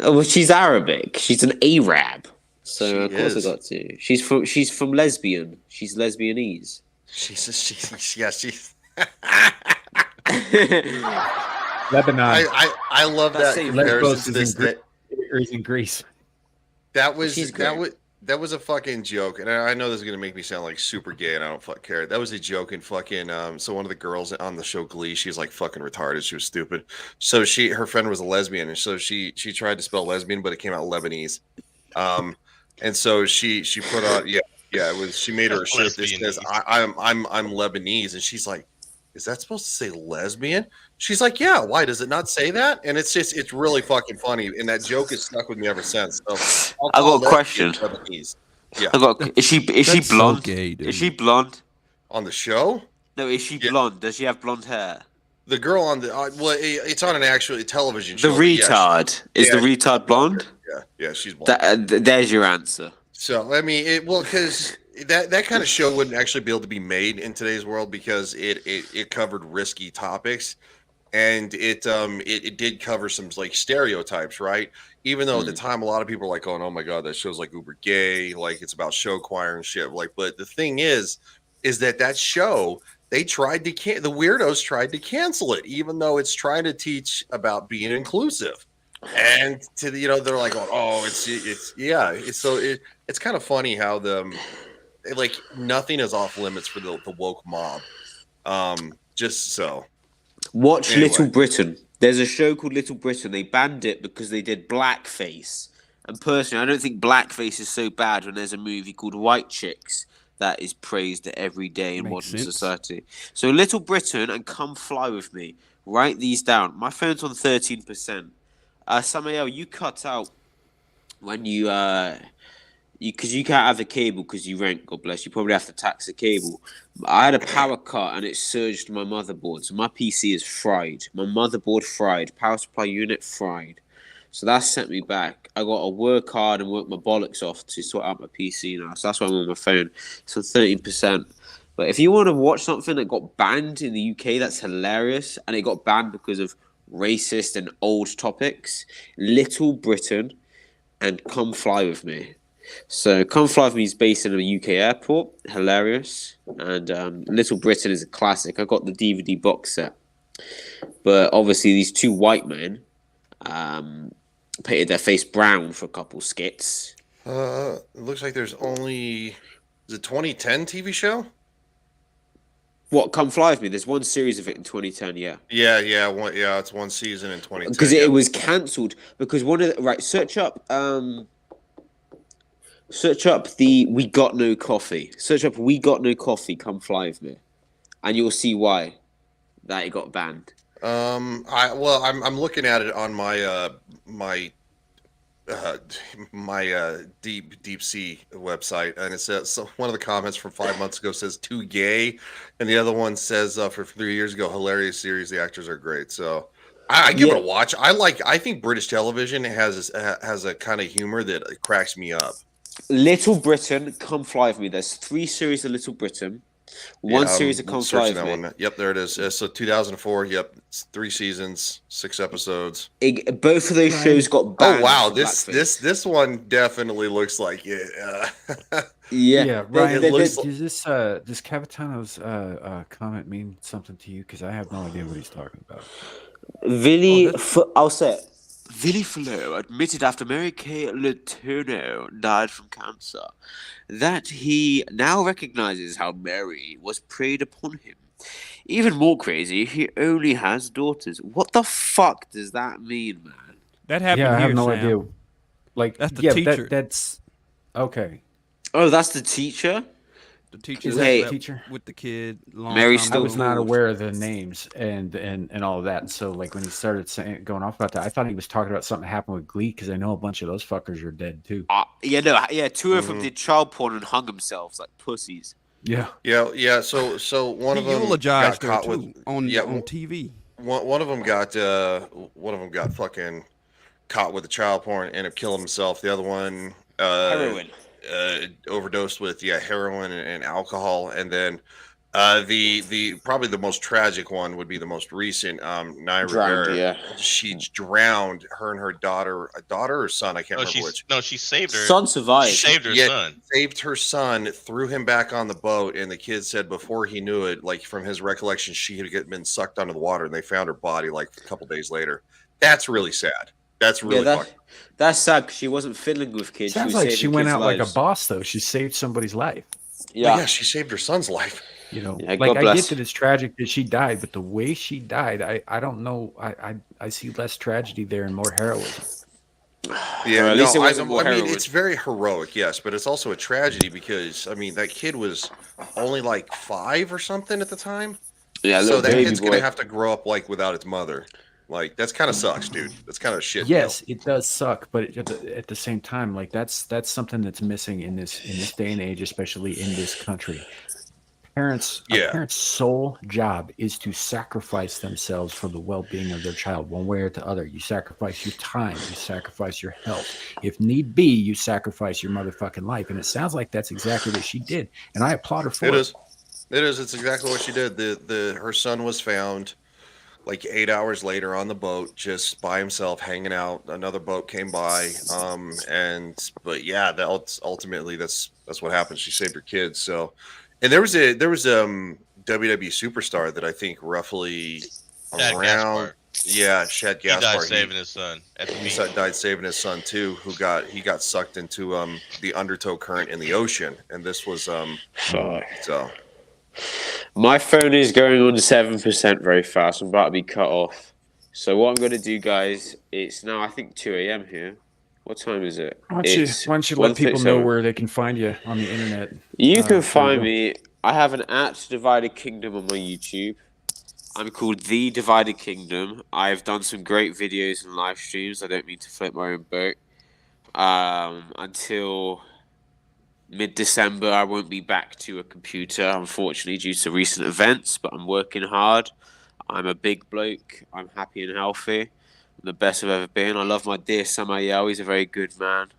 Well, she's Arabic. She's an Arab. So She of course is. I got to. She's from lesbian. She's Lesbianese. She's Lebanon. I love That's that it. comparison Lesbos to is this. in Greece. That was She's that great. was that was a fucking joke, and I know this is gonna make me sound like super gay, and I don't fuck care. That was a joke, and fucking so one of the girls on the show Glee, she's like fucking retarded. She was stupid. So her friend was a lesbian, and so she tried to spell lesbian, but it came out Lebanese. And so she put on it was she made her a shirt that says I'm Lebanese, and she's like, is that supposed to say lesbian? She's like, yeah. Why does it not say that? And it's really fucking funny, and that joke has stuck with me ever since. So I got a question. Lebanese. Yeah, Is she That's so blonde? gay, dude. Is she blonde? on the show, No, is she Yeah. blonde? Does she have blonde hair? the girl on the it's on an actual television The show. but yeah, retard. Is the retard blonde? yeah, she's blonde. There's your answer. So I mean, because that kind of show wouldn't actually be able to be made in today's world because it covered risky topics, and it did cover some like stereotypes, right? Even though at the time a lot of people were like, "Oh my god, that show's like uber gay, like it's about show choir and shit." Like, but the thing is that show the weirdos tried to cancel it, even though it's trying to teach about being inclusive. And they're like, oh, it's kind of funny how like nothing is off limits for the woke mob. Just so Watch Anyway. Little Britain. There's a show called Little Britain. They banned it because they did blackface. And personally, I don't think blackface is so bad when there's a movie called White Chicks that is praised every day in Makes modern sense. society. So Little Britain and Come Fly With Me. Write these down. My phone's on 13%. Samael, you cut out when you because you can't have a cable because you rent. God bless you. Probably have to tax the cable. I had a power cut and it surged my motherboard, so my PC is fried. My motherboard fried. Power supply unit fried. So that sent me back. I got to work hard and work my bollocks off to sort out my PC now. So that's why I'm on my phone. So 13%. But if you want to watch something that got banned in the UK, that's hilarious, and it got banned because of racist and old topics, Little Britain and Come Fly With Me. So Come Fly With Me is based in a UK airport, hilarious, and Little Britain is a classic. I got the DVD box set, but obviously these two white men painted their face brown for a couple skits. it looks like there's only is it 2010 TV show? What, Come Fly With Me? There's one series of it in 2010, yeah. Yeah, it's one season in 2010. Because it was cancelled because one of the search up the We Got No Coffee. Search up We Got No Coffee, Come Fly With Me, and you'll see why that it got banned. I'm looking at it on my deep sea website, and it says, so one of the comments from 5 months ago says too gay, and the other one says for 3 years ago, hilarious series, the actors are great. So I give it a watch. I think British television has a kind of humor that cracks me up. Little Britain, Come Fly With Me. There's 3 series of Little Britain. One series of Come Fly With Me. Yep, there it is. So 2004. Yep, 3 seasons, 6 episodes. Both of those shows got banned. Oh wow, for this one definitely looks like it. Yeah, Ryan. looks Does Cavitano's comment mean something to you? Because I have no idea what he's talking about. I'll say it. Villy Flo admitted after Mary Kay Letourneau died from cancer that he now recognizes how Mary was preyed upon him. Even more crazy, he only has daughters. What the fuck does that mean, man? That happened Yeah, I here, have no Sam. idea. Like, That's the teacher. That's okay. Oh, that's the teacher. The teacher Is that that the Hey, slept teacher? with the kid long Mary time I still was ago. not cool. aware of the names and all of that, and so like when he started going off about that, I thought he was talking about something that happened with Glee because I know a bunch of those fuckers are dead too. Yeah, two of them Mhm. did child porn and hung themselves like pussies. Yeah, Yeah. So one He of them eulogized got her caught with too on yeah. TV. One of them got fucking caught with the child porn, ended up killing himself. The other one Heroin. overdosed with heroin and alcohol, and then the probably the most tragic one would be the most recent. Naira Drowned, Rivera. yeah. She drowned. Her and her daughter, a daughter or son, I can't No, remember which. she saved her. Son She survived. saved her Yeah, son. saved her son, threw him back on the boat, and the kid said before he knew it, like from his recollection, she had been sucked under the water, and they found her body like a couple days later. That's really sad. That's really Yeah, fucked. that's sad because she wasn't fiddling with kids. sounds she was like saving she went kids' out like a lives. boss though. She saved somebody's life. But Yeah. yeah, she saved her son's life. You know, Yeah, like God I bless. get that it's tragic that she died, but the way she died, I don't know. I see less tragedy there and more heroism. Yeah, Or at least it no, wasn't more I mean, heroin. it's very heroic, yes, but it's also a tragedy because I mean that kid was only like 5 or something at the time. Yeah, So little that baby kid's boy. gonna have to grow up like without its mother. Like that's kind of sucks, dude. That's kind of a shit Yes, deal. it does suck, but at the same time, like that's something that's missing in this day and age, especially in this country. A Yeah. parent's sole job is to sacrifice themselves for the well-being of their child, one way or the other. You sacrifice your time, you sacrifice your health. If need be, you sacrifice your motherfucking life. And it sounds like that's exactly what she did. And I applaud her for It it. is. It is. It's exactly what she did. Her son was found like 8 hours later on the boat, just by himself, hanging out. Another boat came by, but yeah, ultimately that's what happened. She saved her kids. So, and there was WWE superstar that I think roughly Shad around Gaspard. Shad He died Gaspard. saving his son at the beach. Died saving his son too, who got sucked into the undertow current in the ocean, and this was Fuck. so. My phone is going on 7% very fast. I'm about to be cut off. So what I'm going to do, guys, it's now I think 2 a.m. here. What time is it? Why don't you let people know where they can find you on the internet? You can there find you me. I have an @Divided Kingdom on my YouTube. I'm called The Divided Kingdom. I've done some great videos and live streams. I don't mean to float my own boat. Until mid-December, I won't be back to a computer, unfortunately, due to recent events, but I'm working hard. I'm a big bloke. I'm happy and healthy. I'm the best I've ever been. I love my dear Samael. He's a very good man,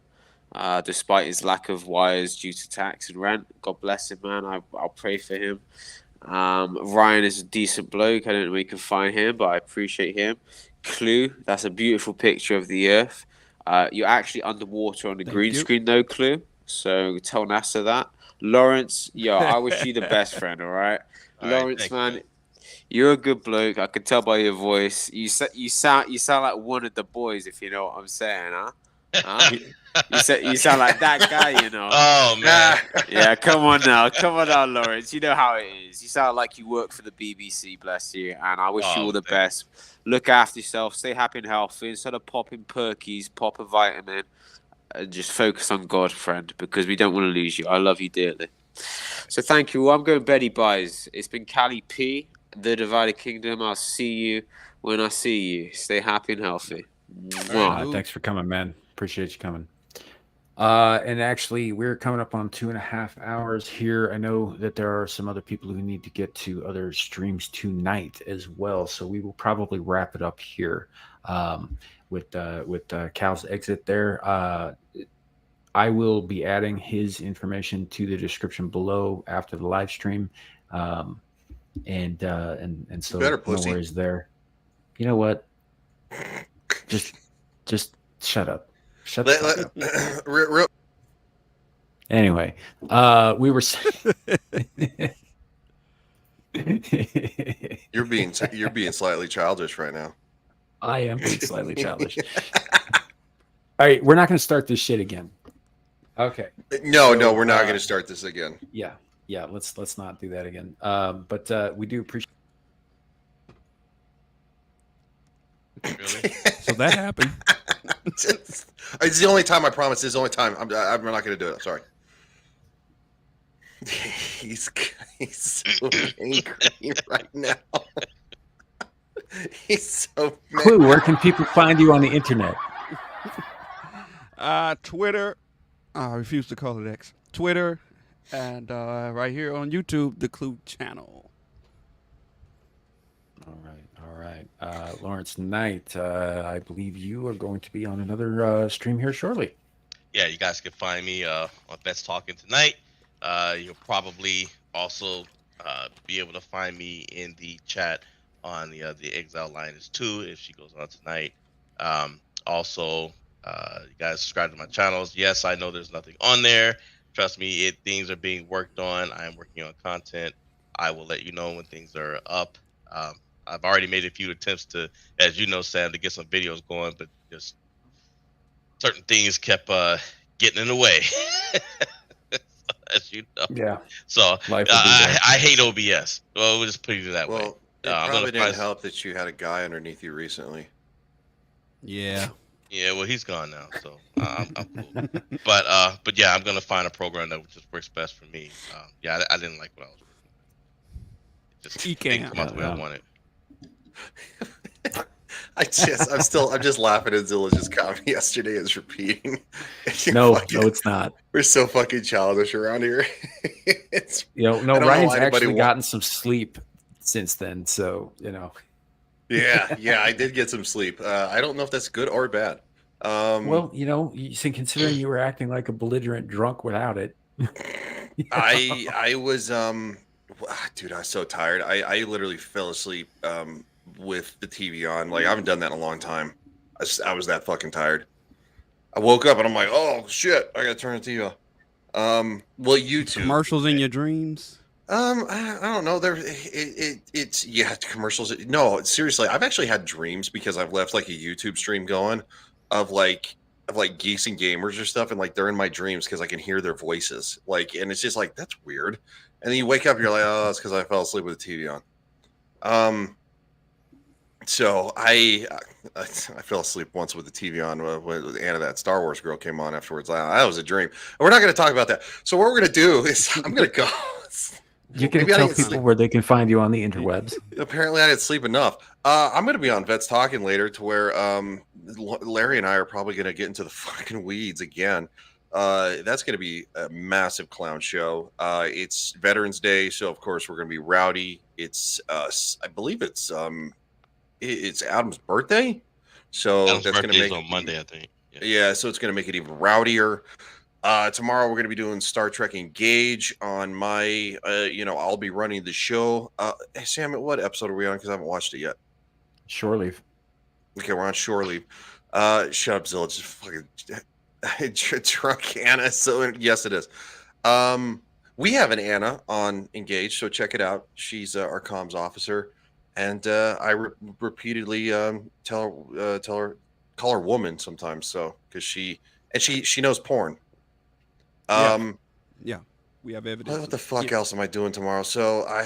despite his lack of wires due to tax and rent. God bless him, man. I'll pray for him. Ryan is a decent bloke. I don't know where you can find him, but I appreciate him. Clue, that's a beautiful picture of the Earth. You're actually underwater on the green screen, though, Clue. So tell NASA that. Lawrence, I wish you the best, friend. All right, Lawrence, man. You're a good bloke. I can tell by your voice. You sound like one of the boys, if you know what I'm saying, huh? You sound like that guy, you know. Oh man. Yeah, come on now, Lawrence. You know how it is. You sound like you work for the BBC, bless you. And I wish you all the best. Look after yourself. Stay happy and healthy. Instead of popping perkies, pop a vitamin. And just focus on God, friend, because we don't want to lose you. I love you dearly. So thank you. I'm going Betty Buys. It's been Cali P, The Divided Kingdom. I'll see you when I see you. Stay happy and healthy. Thanks for coming, man. Appreciate you coming. And actually, we're coming up on 2.5 hours here. I know that there are some other people who need to get to other streams tonight as well, so we will probably wrap it up here with Cal's exit there. I will be adding his information to the description below after the live stream, and so Better, no pussy. worries there. You know what? Just shut up. Shut the fuck up. Anyway, we were. You're being slightly childish right now. I am being slightly childish. All right, we're not going to start this shit again. Okay. No, we're not going to start this again. Yeah. Let's not do that again. But we do appreciate. Really? So that happened. It's the only time, I promise. It's the only time. I'm not going to do it. I'm sorry. He's so angry right now. He's so mad. Clue, where can people find you on the internet? Twitter. I refuse to call it X. Twitter, and right here on YouTube, the Clue channel. All right. Lawrence Knight, I believe you are going to be on another stream here shortly. Yeah, you guys can find me on Bets Talking Tonight. You'll probably also be able to find me in the chat on the Exile Lioness 2 if she goes on tonight. Also, you guys subscribe to my channels. Yes, I know there's nothing on there. Trust me, things are being worked on. I am working on content. I will let you know when things are up. I've already made a few attempts to, as you know, Sam, to get some videos going, but just certain things kept getting in the way. As you know. Yeah. So I hate OBS. Well, we'll just put it that way. Well, it probably didn't help that you had a guy underneath you recently. Yeah. Yeah, well, he's gone now, so I'm cool. But yeah, I'm gonna find a program that just works best for me. Yeah, I didn't like what I was working with. It just didn't come out the way I wanted. I'm just laughing at Zilla's comment yesterday is repeating. No, it's not. We're so fucking childish around here. Ryan's actually gotten some sleep since then, so Yeah, I did get some sleep. I don't know if that's good or bad. Well, considering you were acting like a belligerent drunk without it. I was dude, I was so tired. I literally fell asleep with the TV on. Like, I haven't done that in a long time. I was that fucking tired. I woke up and I'm like, oh shit, I gotta turn the TV off. Well, YouTube commercials in your dreams. I don't know. It's commercials. No, seriously, I've actually had dreams because I've left like a YouTube stream going of geeks and gamers or stuff, and like they're in my dreams because I can hear their voices. Like, and it's just like, that's weird. And then you wake up, and you're like, oh, that's because I fell asleep with the TV on. So I fell asleep once with the TV on when Anna, that Star Wars girl, came on afterwards. That was a dream. And we're not going to talk about that. So what we're going to do is I'm going to go. You can tell people where they can find you on the interwebs. Apparently, I didn't sleep enough. I'm going to be on Vets Talking later, to where Larry and I are probably going to get into the fucking weeds again. That's going to be a massive clown show. It's Veterans Day, so of course we're going to be rowdy. It's I believe it's Adam's birthday, so Adam's that's going to make on Monday, I think. Yeah, so it's going to make it even rowdier. Tomorrow we're going to be doing Star Trek Engage on my, I'll be running the show. Hey, Sam, what episode are we on? Because I haven't watched it yet. Shore Leave. Okay, we're on Shore Leave. Shut up, Zilla. Just fucking drunk Anna. So yes, it is. We have an Anna on Engage, so check it out. She's our comms officer, and I repeatedly call her woman sometimes. So because she knows porn. Yeah, we have evidence. What the fuck else am I doing tomorrow? So I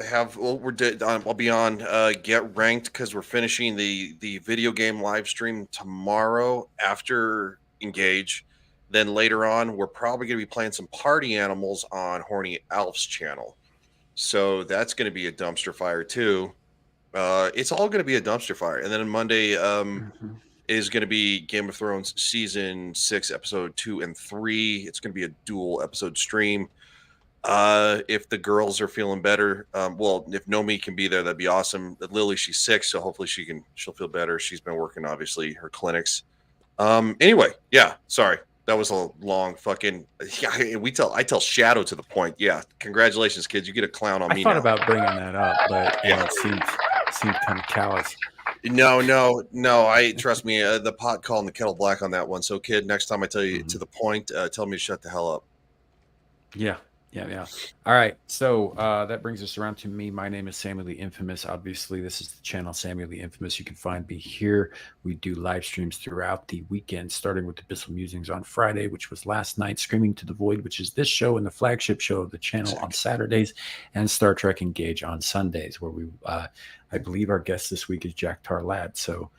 have. Well, I'll be on Get Ranked because we're finishing the video game live stream tomorrow after Engage. Then later on, we're probably going to be playing some Party Animals on Horny Alf's channel. So that's going to be a dumpster fire too. It's all going to be a dumpster fire. And then on Monday, is going to be Game of Thrones season 6, episode 2 and 3. It's going to be a dual episode stream. If the girls are feeling better, if Nomi can be there, that'd be awesome. Lily, she's sick, so hopefully she'll feel better. She's been working, obviously, her clinics. Anyway, yeah, sorry. That was a long fucking. Yeah, I tell Shadow to the point. Yeah, congratulations, kids. You get a clown on me. I thought about bringing that up, but it seemed kind of callous. No. I trust me. The pot calling the kettle black on that one. So, kid, next time I tell you to the point, tell me to shut the hell up. Yeah. All right. So that brings us around to me. My name is Samuel the Infamous. Obviously, this is the channel Samuel the Infamous. You can find me here. We do live streams throughout the weekend, starting with Abyssal Musings on Friday, which was last night, Screaming to the Void, which is this show and the flagship show of the channel on Saturdays, and Star Trek Engage on Sundays, where we, I believe our guest this week is Jack Tarlad. So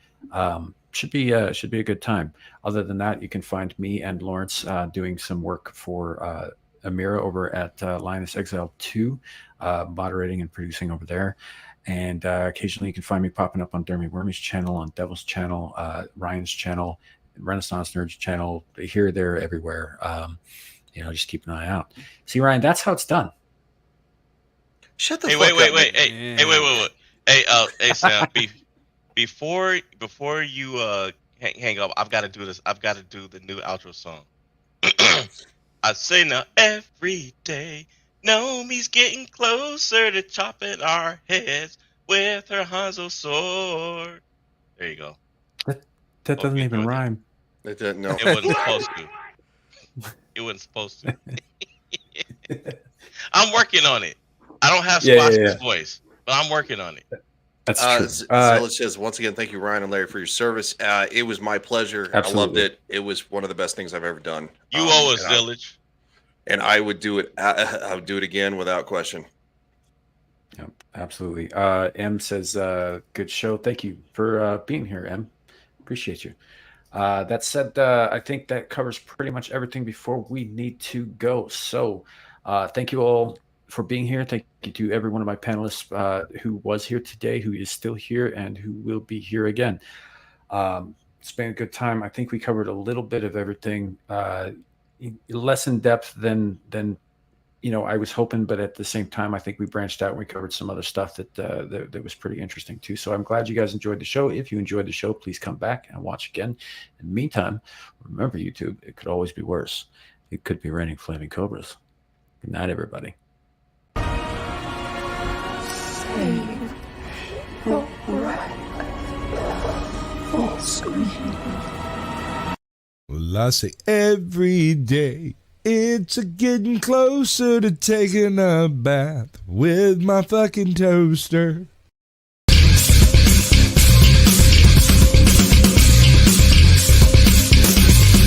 should be a good time. Other than that, you can find me and Lawrence doing some work for Amira over at Linus Exile 2, moderating and producing over there. And occasionally you can find me popping up on Dermy Wormy's channel, on Devil's channel, Ryan's channel, Renaissance Nerds channel, here, there, everywhere. Just keep an eye out. See, Ryan, that's how it's done. Shut the Hey, fuck wait, up. wait. man. Hey, hey, Sam. Before you hang up, I've got to do this. I've got to do the new outro song. I say now every day, Nomi's getting closer to chopping our heads with her Hanzo sword. There you go. That doesn't even rhyme. It didn't, no. It wasn't supposed to. It wasn't supposed to. I'm working on it. I don't have Squatch's voice, but I'm working on it. That's true. Zealot says, once again, thank you, Ryan and Larry, for your service. It was my pleasure. Absolutely. I loved it. It was one of the best things I've ever done. You owe us, Village. And I would do it. I would do it again without question. Yep, absolutely. M says, good show. Thank you for being here, M. Appreciate you. That said, I think that covers pretty much everything before we need to go. So thank you all for being here. Thank you to every one of my panelists who was here today, who is still here, and who will be here again. It's been a good time. I think we covered a little bit of everything, less in depth than I was hoping, but at the same time, I think we branched out and we covered some other stuff that was pretty interesting too. So I'm glad you guys enjoyed the show. If you enjoyed the show, please come back and watch again. In the meantime, remember, YouTube, it could always be worse. It could be raining flaming cobras. Good night, everybody. Save your breath for screaming. Well, I say every day it's a getting closer to taking a bath with my fucking toaster.